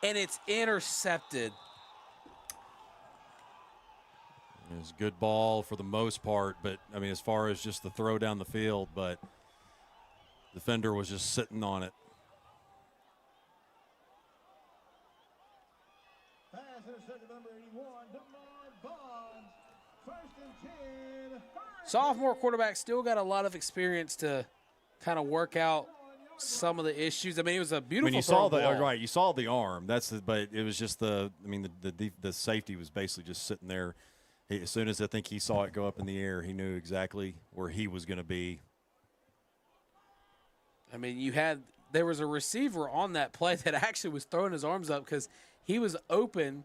and it's intercepted. It was a good ball for the most part, but, I mean, as far as just the throw down the field, but the defender was just sitting on it. Pass intercepted number 81, DeMar Bonds. First and 10. Sophomore quarterback still got a lot of experience to kind of work out some of the issues. I mean, it was a beautiful You saw throw ball. you saw the arm. But it was just the safety was basically just sitting there. As soon as I think he saw it go up in the air, he knew exactly where he was going to be. I mean, there was a receiver on that play that actually was throwing his arms up because he was open.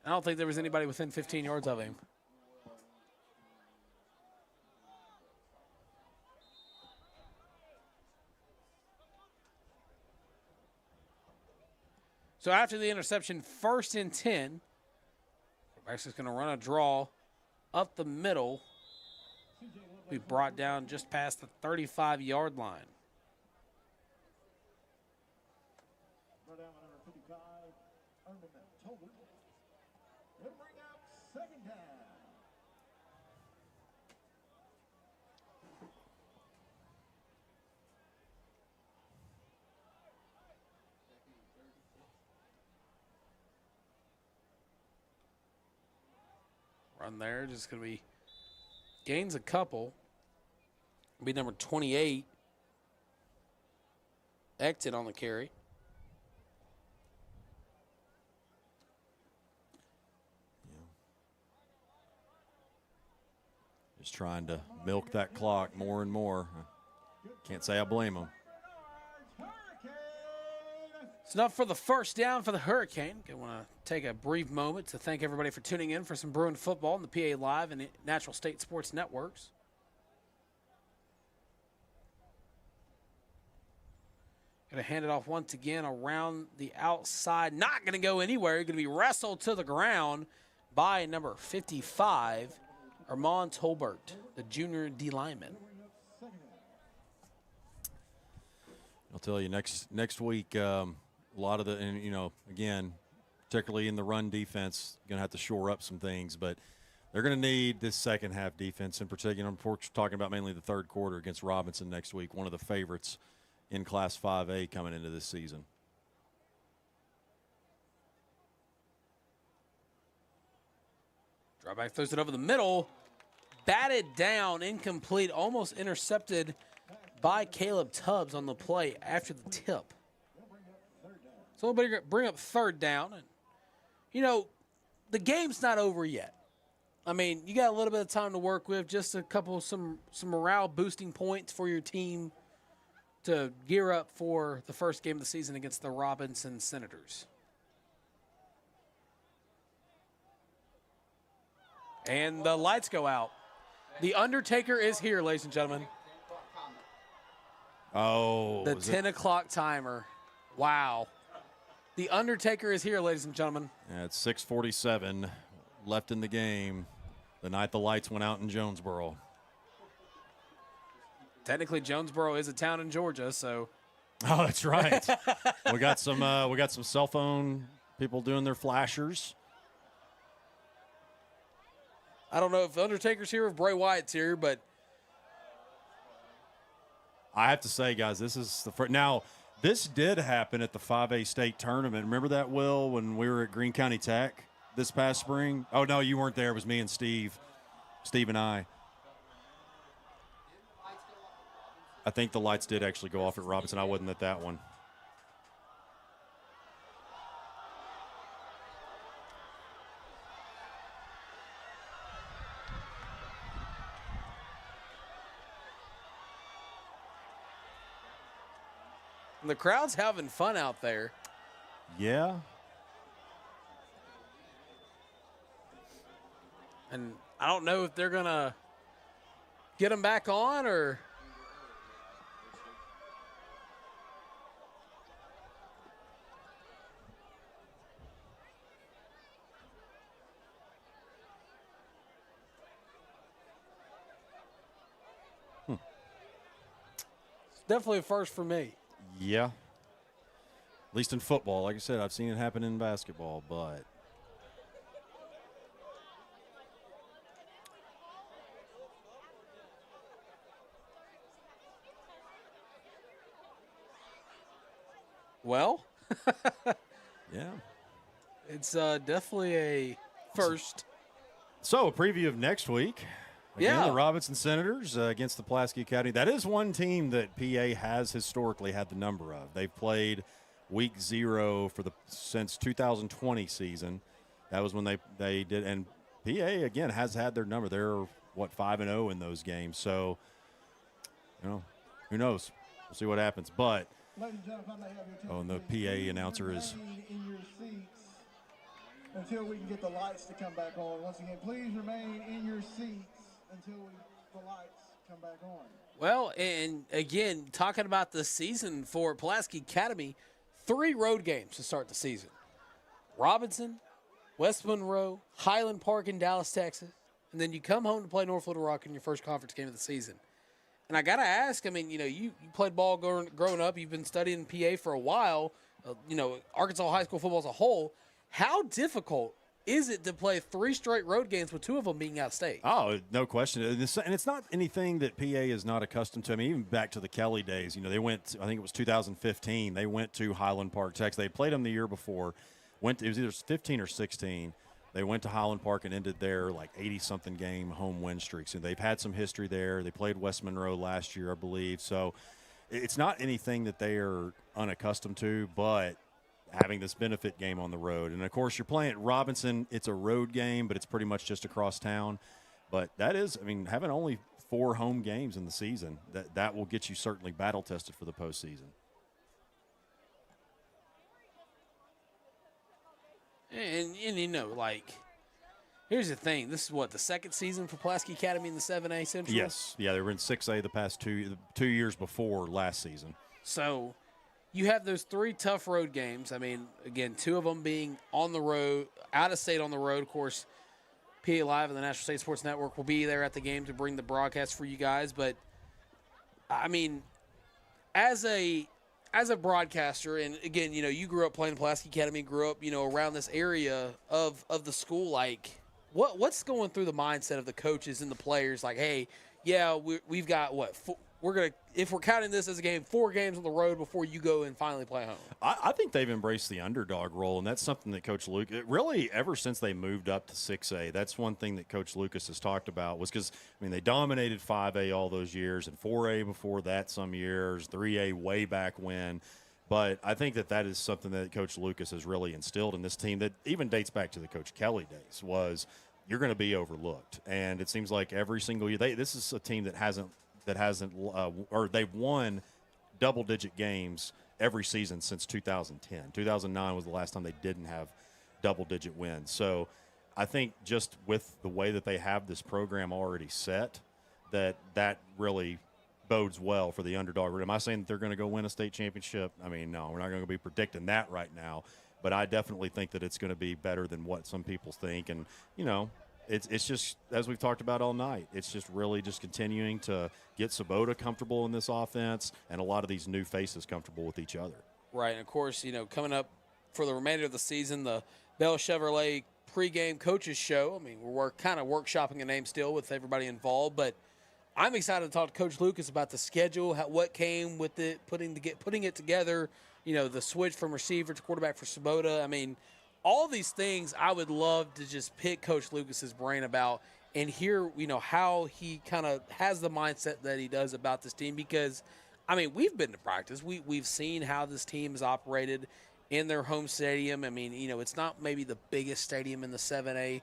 I don't think there was anybody within 15 yards of him. So after the interception, 1st and 10. Quarterback's just going to run a draw up the middle. Be brought down just past the 35-yard line. Brought down by number 55, Erman Tolbert. They'll bring up second down. Run there, just going to be gains a couple. Be number 28. Exit on the carry. Just trying to milk that clock more and more. Can't say I blame him. It's enough for the first down for the Hurricane. I want to take a brief moment to thank everybody for tuning in for some Bruin football on the PA Live and Natural State Sports Networks. Going to hand it off once again around the outside. Not going to go anywhere. Going to be wrestled to the ground by number 55, Armand Tolbert, the junior D lineman. I'll tell you, next week, a lot of the, and again, particularly in the run defense, going to have to shore up some things, but they're going to need this second half defense in particular. We're talking about mainly the third quarter against Robinson next week, one of the favorites in Class 5A coming into this season. Drawback throws it over the middle. Batted down, incomplete, almost intercepted by Caleb Tubbs on the play after the tip. So we'll bring up third down. And, the game's not over yet. I mean, you got a little bit of time to work with, just a couple, some morale boosting points for your team to gear up for the first game of the season against the Robinson Senators. And the lights go out. The Undertaker is here, ladies and gentlemen. Oh. The 10 o'clock timer. Wow. The Undertaker is here, ladies and gentlemen. Yeah, it's 6:47 left in the game. The night the lights went out in Jonesboro. Technically, Jonesboro is a town in Georgia, so. Oh, that's right. we got some cell phone people doing their flashers. I don't know if Undertaker's here or if Bray Wyatt's here, but. I have to say, guys, this is the first. Now, this did happen at the 5A state tournament. Remember that, Will, when we were at Greene County Tech this past spring? Oh, no, you weren't there. It was me and Steve. Steve and I. I think the lights did actually go off at Robinson. I wasn't at that one. The crowd's having fun out there. Yeah. And I don't know if they're going to get them back on or. It's definitely a first for me. Yeah. At least in football. Like I said, I've seen it happen in basketball, but Well, yeah. it's definitely a first. So, a preview of next week. Again, Yeah. the Robinson Senators against the Pulaski Academy. That is one team that PA has historically had the number of. They've played week 0 since 2020 season. That was when they did. And PA, again, has had their number. They're, 5-0 in those games. So, who knows? We'll see what happens. But, Ladies and gentlemen, I may have your attention, and the please. PA announcer is Remain in your seats until we can get the lights to come back on. Once again, please remain in your seats until the lights come back on. Well, and again, talking about the season for Pulaski Academy, 3 road games to start the season. Robinson, West Monroe, Highland Park in Dallas, Texas, and then you come home to play North Little Rock in your first conference game of the season. And I got to ask, I mean, you played ball growing up. You've been studying PA for a while, Arkansas high school football as a whole. How difficult is it to play 3 straight road games with 2 of them being out of state? Oh, no question. And it's not anything that PA is not accustomed to. I mean, even back to the Kelly days, they went, I think it was 2015, they went to Highland Park, Texas. They played them the year before. It was either 15 or 16. They went to Highland Park and ended their 80-something game home win streak. So they've had some history there. They played West Monroe last year, I believe. So it's not anything that they are unaccustomed to, but having this benefit game on the road. And, of course, you're playing at Robinson. It's a road game, but it's pretty much just across town. But that is, having only 4 home games in the season, that will get you certainly battle-tested for the postseason. And here's the thing. This is the second season for Pulaski Academy in the 7A Central? Yes. Yeah, they were in 6A the past 2 years before last season. So you have those 3 tough road games. Again, 2 of them being on the road, out of state on the road. Of course, PA Live and the National State Sports Network will be there at the game to bring the broadcast for you guys. But, as a broadcaster, and again, you grew up playing Pulaski Academy, grew up, around this area of the school. What's going through the mindset of the coaches and the players? Hey, yeah, we've got if we're counting this as a game, 4 games on the road before you go and finally play home. I think they've embraced the underdog role, and that's something that Coach Luke, really ever since they moved up to 6A, that's one thing that Coach Lucas has talked about was because, they dominated 5A all those years and 4A before that some years, 3A way back when. But I think that is something that Coach Lucas has really instilled in this team that even dates back to the Coach Kelly days was you're going to be overlooked. And it seems like every single year, this is a team that hasn't or they've won double-digit games every season since 2010. 2009 was the last time they didn't have double-digit wins. So I think just with the way that they have this program already set, that really bodes well for the underdog. Am I saying that they're going to go win a state championship? No, we're not going to be predicting that right now. But I definitely think that it's going to be better than what some people think. And, it's just, as we've talked about all night, it's just really just continuing to get Sabota comfortable in this offense and a lot of these new faces comfortable with each other. Right, and of course, coming up for the remainder of the season, the Bell Chevrolet pregame coaches show. We're kind of workshopping a name still with everybody involved, but I'm excited to talk to Coach Lucas about the schedule, what came with it, putting it together, the switch from receiver to quarterback for Sabota. All these things I would love to just pick Coach Lucas's brain about and hear, how he kind of has the mindset that he does about this team because, we've been to practice. We've seen how this team is operated in their home stadium. It's not maybe the biggest stadium in the 7A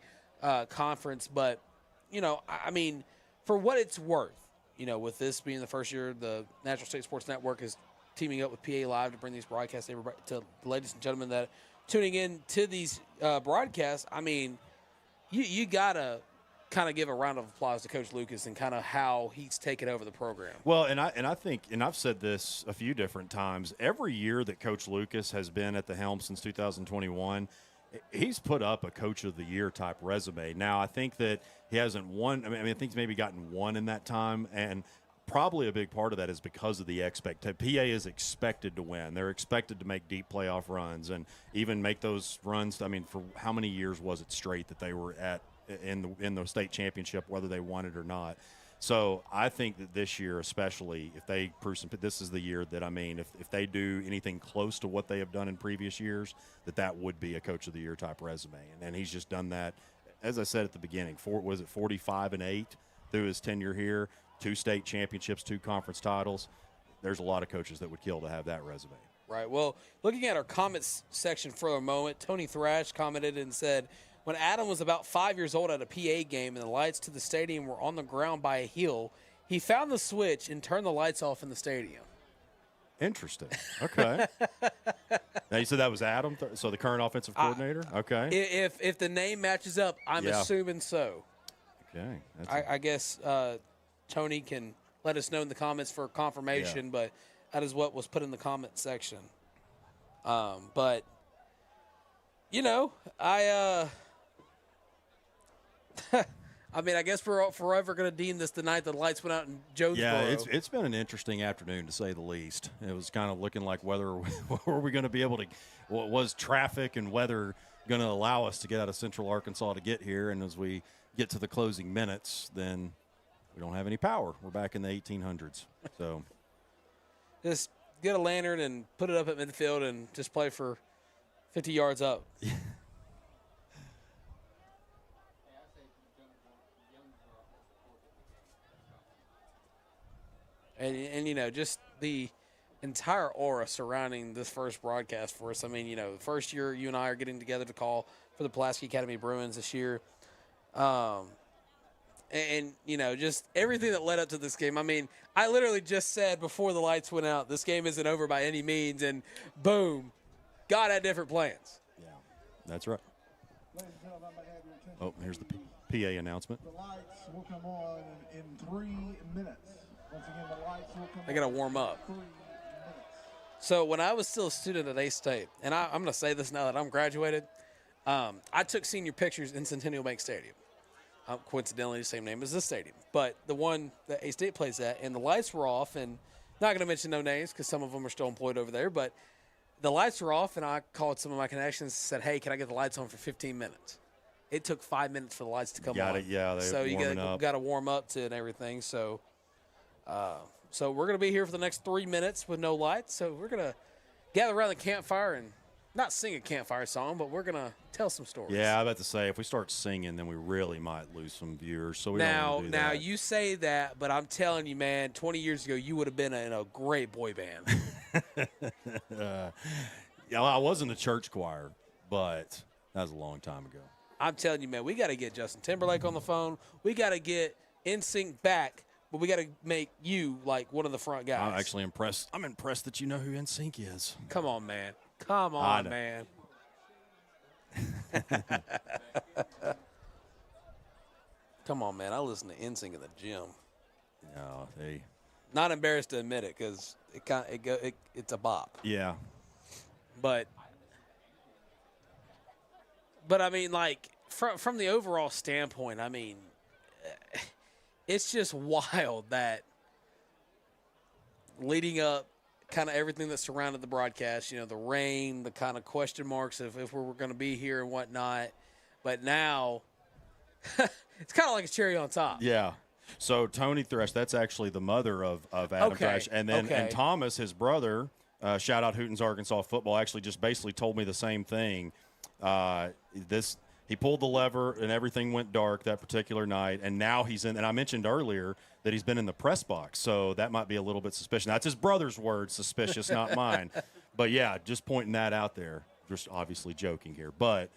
conference, but, for what it's worth, with this being the first year, the National State Sports Network is teaming up with PA Live to bring these broadcasts to the ladies and gentlemen that tuning in to these broadcasts. You got to kind of give a round of applause to Coach Lucas and kind of how he's taken over the program. Well, and I think, and I've said this a few different times, every year that Coach Lucas has been at the helm since 2021, he's put up a Coach of the Year type resume. Now, I think that he hasn't won. I think he's maybe gotten one in that time, and probably a big part of that is because of the expectation. PA is expected to win. They're expected to make deep playoff runs and even make those runs. I mean, for how many years was it straight that they were in the state championship, whether they won it or not? So I think that this year, especially if they prove this is the year that, I mean, if they do anything close to what they have done in previous years, that would be a Coach of the Year type resume. And he's just done that, as I said at the beginning, 45-8 through his tenure here, 2 state championships, 2 conference titles. There's a lot of coaches that would kill to have that resume. Right. Well, looking at our comments section for a moment, Tony Thrash commented and said, when Adam was about 5 years old at a PA game and the lights to the stadium were on the ground by a hill, he found the switch and turned the lights off in the stadium. Interesting. Okay. Now, you said that was Adam, so the current offensive coordinator? Okay. If the name matches up, I'm assuming so. Okay. I guess Tony can let us know in the comments for confirmation, but that is what was put in the comment section. But, you know, I mean, I guess we're forever going to deem this the night the lights went out in Jonesboro. Yeah, it's been an interesting afternoon, to say the least. It was kind of looking like were we going to be able to – was traffic and weather going to allow us to get out of Central Arkansas to get here? And as we get to the closing minutes, then we don't have any power. We're back in the 1800s. So just get a lantern and put it up at midfield and just play for 50 yards up. And, you know, just the entire aura surrounding this first broadcast for us. I mean, you know, the first year you and I are getting together to call for the Pulaski Academy Bruins this year. And, you know, just everything that led up to this game. I mean, I literally just said before the lights went out, this game isn't over by any means. And, boom, God had different plans. Yeah, that's right. Ladies and gentlemen, I have your attention. Oh, here's the PA announcement. The lights will come on in 3 minutes. Once again, the lights will come on. I got to warm up. 3 minutes. So when I was still a student at A-State, and I'm going to say this now that I'm graduated, I took senior pictures in Centennial Bank Stadium. Coincidentally, the same name as this stadium. But the one that A-State plays at, and the lights were off, and not going to mention no names because some of them are still employed over there, but the lights were off, and I called some of my connections and said, hey, can I get the lights on for 15 minutes? It took 5 minutes for the lights to come on. So you got to warm up to it and everything. So so we're going to be here for the next 3 minutes with no lights. So we're going to gather around the campfire and not sing a campfire song, but we're going to tell some stories. Yeah, I was about to say, if we start singing, then we really might lose some viewers. So we don't want to do now that. you say that, but I'm telling you, man, 20 years ago, you would have been in a great boy band. Yeah, I was in the church choir, but that was a long time ago. I'm telling you, man, we got to get Justin Timberlake on the phone. We got to get NSYNC back, but we got to make you like one of the front guys. I'm actually impressed. I'm impressed that you know who NSYNC is. Come on, man. Come on, man. Come on, man. I listen to NSYNC in the gym. No, they. Not embarrassed to admit it because it's a bop. Yeah. But I mean, like from the overall standpoint, I mean, it's just wild that leading up, kind of everything that surrounded the broadcast, you know, the rain, the kind of question marks of if we were going to be here and whatnot. But now it's kind of like a cherry on top. Yeah. So Tony Thresh, that's actually the mother of Adam Thresh. And then and Thomas, his brother, shout out Hootens Arkansas football, actually just basically told me the same thing. He pulled the lever and everything went dark that particular night, and now he's in. And I mentioned earlier that he's been in the press box, so that might be a little bit suspicious. That's his brother's word, suspicious, not mine. But yeah, just pointing that out there. Just obviously joking here, but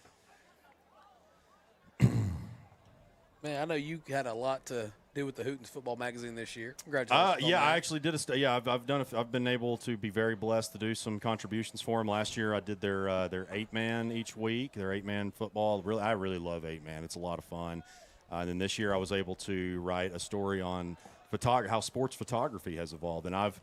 man, I know you had a lot to do with the Hootens football magazine this year. Congratulations! Yeah, I actually did I've been able to be very blessed to do some contributions for them. Last year, I did their 8-man each week, their 8-man football. I really love 8-man. It's a lot of fun. And then this year, I was able to write a story on how sports photography has evolved, and I've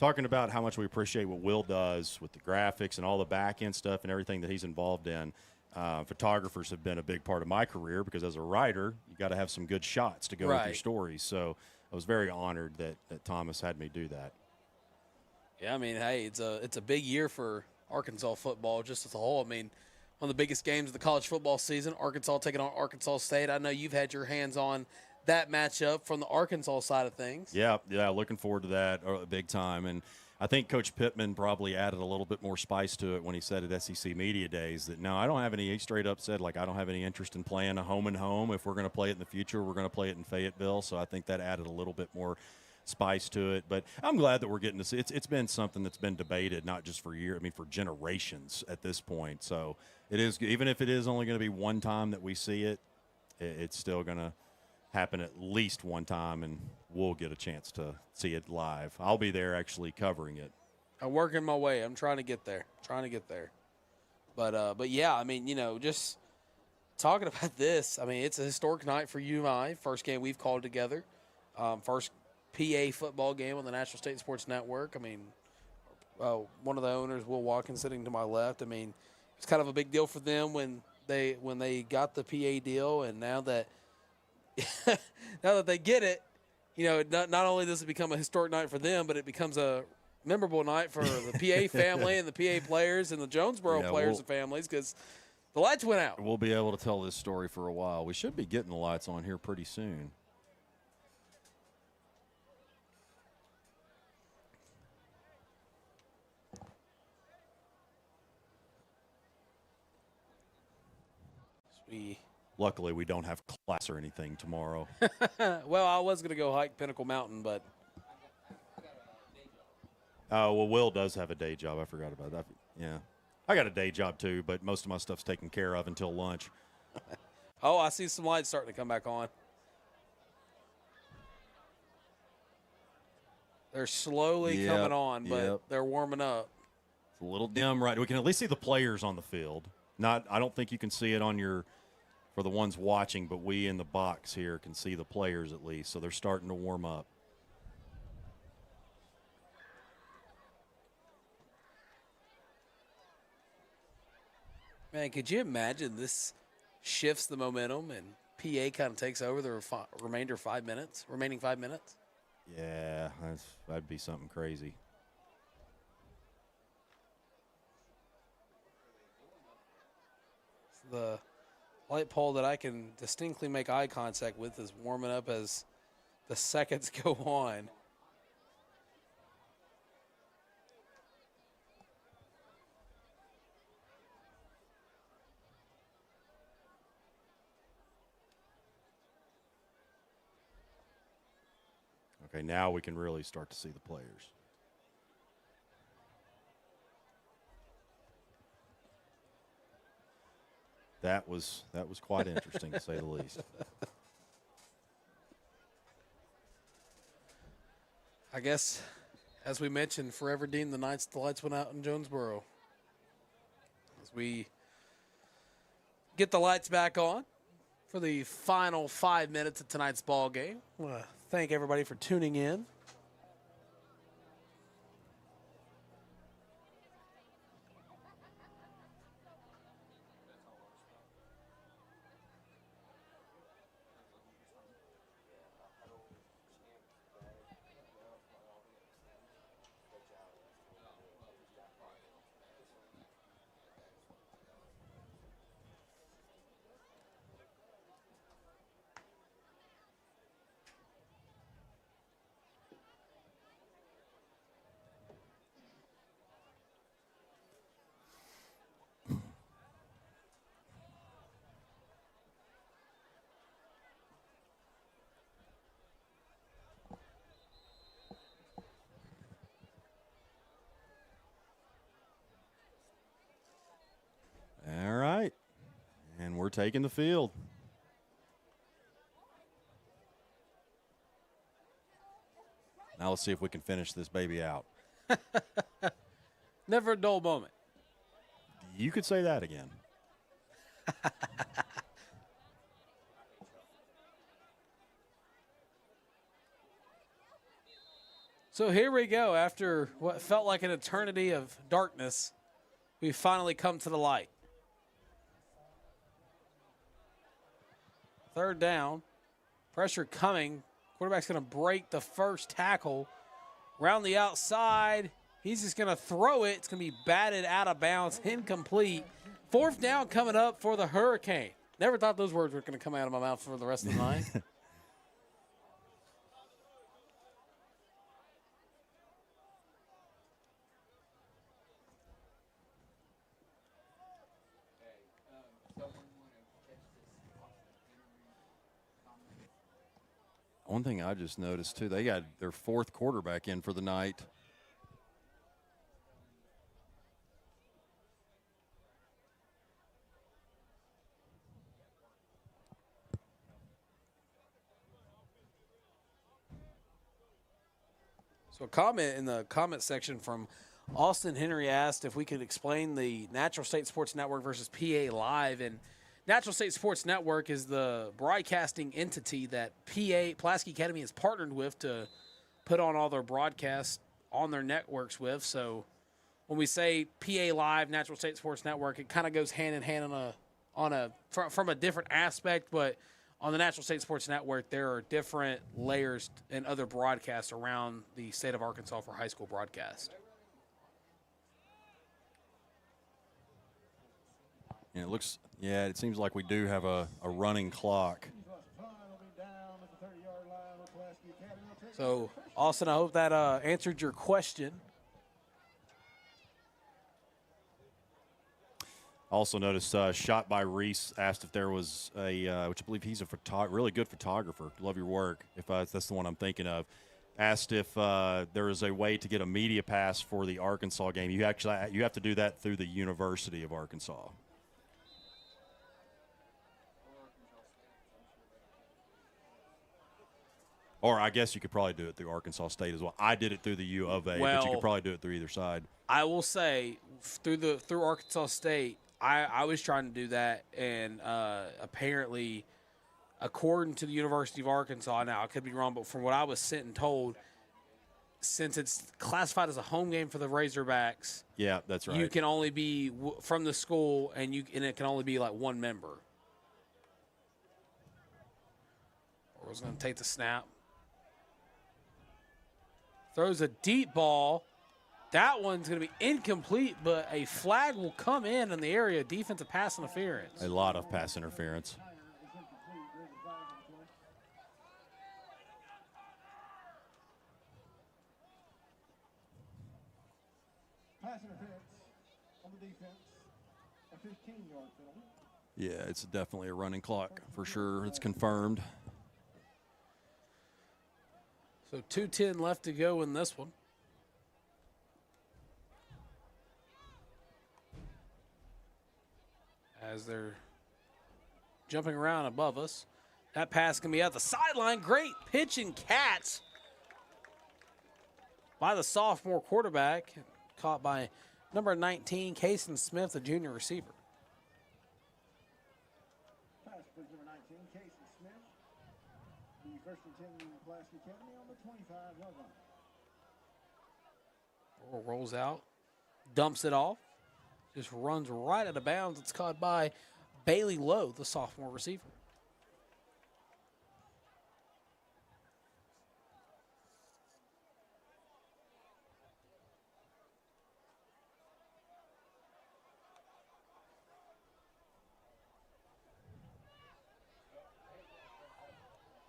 talking about how much we appreciate what Will does with the graphics and all the back end stuff and everything that he's involved in. Photographers have been a big part of my career because as a writer, you got to have some good shots to go with your stories. So I was very honored that Thomas had me do that. Yeah, I mean, hey, it's a big year for Arkansas football just as a whole. I mean, one of the biggest games of the college football season, Arkansas taking on Arkansas State. I know you've had your hands on that matchup from the Arkansas side of things. Yeah, looking forward to that big time. And I think Coach Pittman probably added a little bit more spice to it when he said at SEC Media Days that, no, I don't have any, he straight up said, like, I don't have any interest in playing a home and home. If we're going to play it in the future, we're going to play it in Fayetteville. So I think that added a little bit more spice to it. But I'm glad that we're getting to see it's been something that's been debated, not just for years, I mean, for generations at this point. So it is, even if it is only going to be one time that we see it, it's still going to happen at least one time, and we'll get a chance to see it live. I'll be there actually covering it. I'm working my way. I'm trying to get there. But yeah, I mean, just talking about this, I mean, it's a historic night for UMI. First game we've called together. First PA football game on the National State Sports Network. I mean, one of the owners, Will Watkins, sitting to my left. I mean, it's kind of a big deal for them when they got the PA deal, and now that they get it, not only does it become a historic night for them, but it becomes a memorable night for the PA family and the PA players and the Jonesboro players and families, because the lights went out. We'll be able to tell this story for a while. We should be getting the lights on here pretty soon. Luckily, we don't have class or anything tomorrow. Well, I was going to go hike Pinnacle Mountain, but well, Will does have a day job. I forgot about that. Yeah. I got a day job, too, but most of my stuff's taken care of until lunch. Oh, I see some lights starting to come back on. They're slowly coming on, but they're warming up. It's a little dim, right? We can at least see the players on the field. I don't think you can see it for the ones watching, but we in the box here can see the players at least, so they're starting to warm up. Man, could you imagine this shifts the momentum and PA kind of takes over the remaining 5 minutes? Yeah, that'd be something crazy. The light pole that I can distinctly make eye contact with is warming up as the seconds go on. Okay, now we can really start to see the players. That was quite interesting, to say the least. I guess, as we mentioned, forever deemed the nights the lights went out in Jonesboro. As we get the lights back on for the final 5 minutes of tonight's ball game. I want to thank everybody for tuning in. All right, and we're taking the field. Now let's see if we can finish this baby out. Never a dull moment. You could say that again. So here we go. After what felt like an eternity of darkness, we finally come to the light. Third down. Pressure coming Quarterback's going to break the first tackle. Round the outside. He's just going to throw it. It's going to be batted out of bounds, incomplete. Fourth down coming up for the Hurricane. Never thought those words were going to come out of my mouth for the rest of the night. One thing I just noticed, too, they got their fourth quarterback in for the night. So a comment in the comment section from Austin Henry asked if we could explain the Natural State Sports Network versus PA Live. And Natural State Sports Network is the broadcasting entity that Pulaski Academy has partnered with to put on all their broadcasts on their networks with. So when we say PA Live, Natural State Sports Network, it kind of goes hand in hand from a different aspect. But on the Natural State Sports Network, there are different layers and other broadcasts around the state of Arkansas for high school broadcast. And it looks, yeah, it seems like we do have a running clock. So, Austin, I hope that answered your question. Also noticed shot by Reese asked if there was a, which I believe he's a really good photographer. Love your work. If that's the one I'm thinking of. Asked if there is a way to get a media pass for the Arkansas game. You have to do that through the University of Arkansas. Or I guess you could probably do it through Arkansas State as well. I did it through the U of A, but you could probably do it through either side. I will say through Arkansas State, I was trying to do that, and apparently, according to the University of Arkansas, now I could be wrong, but from what I was sent and told, since it's classified as a home game for the Razorbacks, yeah, that's right. You can only be from the school, and it can only be like one member. Or was going to take the snap. Throws a deep ball. That one's going to be incomplete, but a flag will come in the area. Defensive pass interference. A lot of pass interference. Pass interference on the defense. A 15-yard penalty. Yeah, it's definitely a running clock for sure. It's confirmed. So 2:10 left to go in this one. As they're jumping around above us. That pass can be out the sideline. Great pitch and catch by the sophomore quarterback. Caught by number 19, Kason Smith, the junior receiver. Pass for number 19, Casey Smith. The first and 10 in Pulaski Academy on the 25-yard line. Rolls out, dumps it off, just runs right out of bounds. It's caught by Bailey Lowe, the sophomore receiver.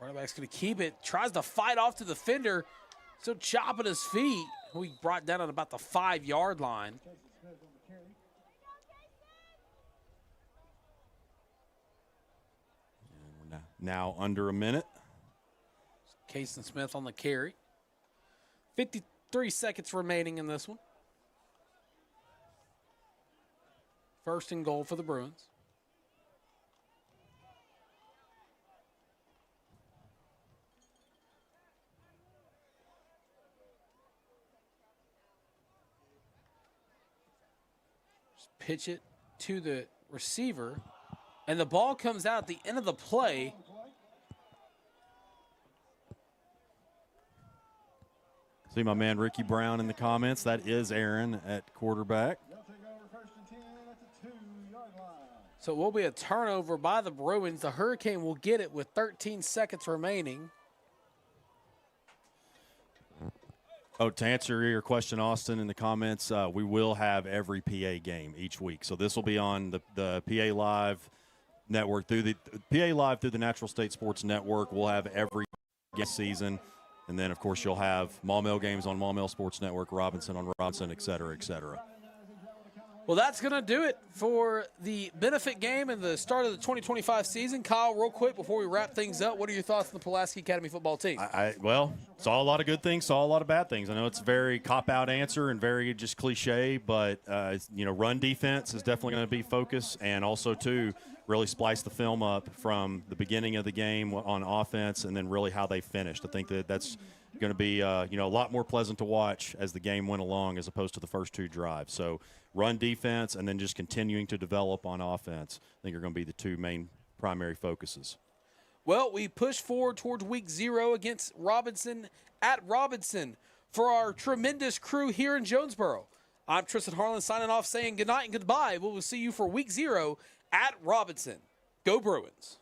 Running back's going to keep it, tries to fight off to the defender, still chopping his feet. We brought down at about the 5-yard line. And we're now under a minute. Kason Smith on the carry. 53 seconds remaining in this one. First and goal for the Bruins. Pitch it to the receiver, and the ball comes out at the end of the play. See my man Ricky Brown in the comments. That is Aaron at quarterback. So it will be a turnover by the Bruins. The Hurricane will get it with 13 seconds remaining. Oh, to answer your question, Austin, in the comments, we will have every PA game each week. So this will be on the PA Live network through the Natural State Sports Network. We'll have every game season. And then, of course, you'll have Maumelle games on Maumelle Sports Network, Robinson on Robinson, et cetera, et cetera. Well, that's going to do it for the benefit game and the start of the 2025 season. Kyle, real quick before we wrap things up, what are your thoughts on the Pulaski Academy football team? Well, saw a lot of good things, saw a lot of bad things. I know it's a very cop-out answer and very just cliche, but, run defense is definitely going to be focus, and also, too, really splice the film up from the beginning of the game on offense and then really how they finished. I think that's going to be, a lot more pleasant to watch as the game went along as opposed to the first two drives. So run defense and then just continuing to develop on offense, I think are going to be the two main primary focuses. Well, we push forward towards week 0 against Robinson at Robinson for our tremendous crew here in Jonesboro. I'm Tristan Harlen signing off saying good night and goodbye. We will see you for week 0 at Robinson. Go Bruins.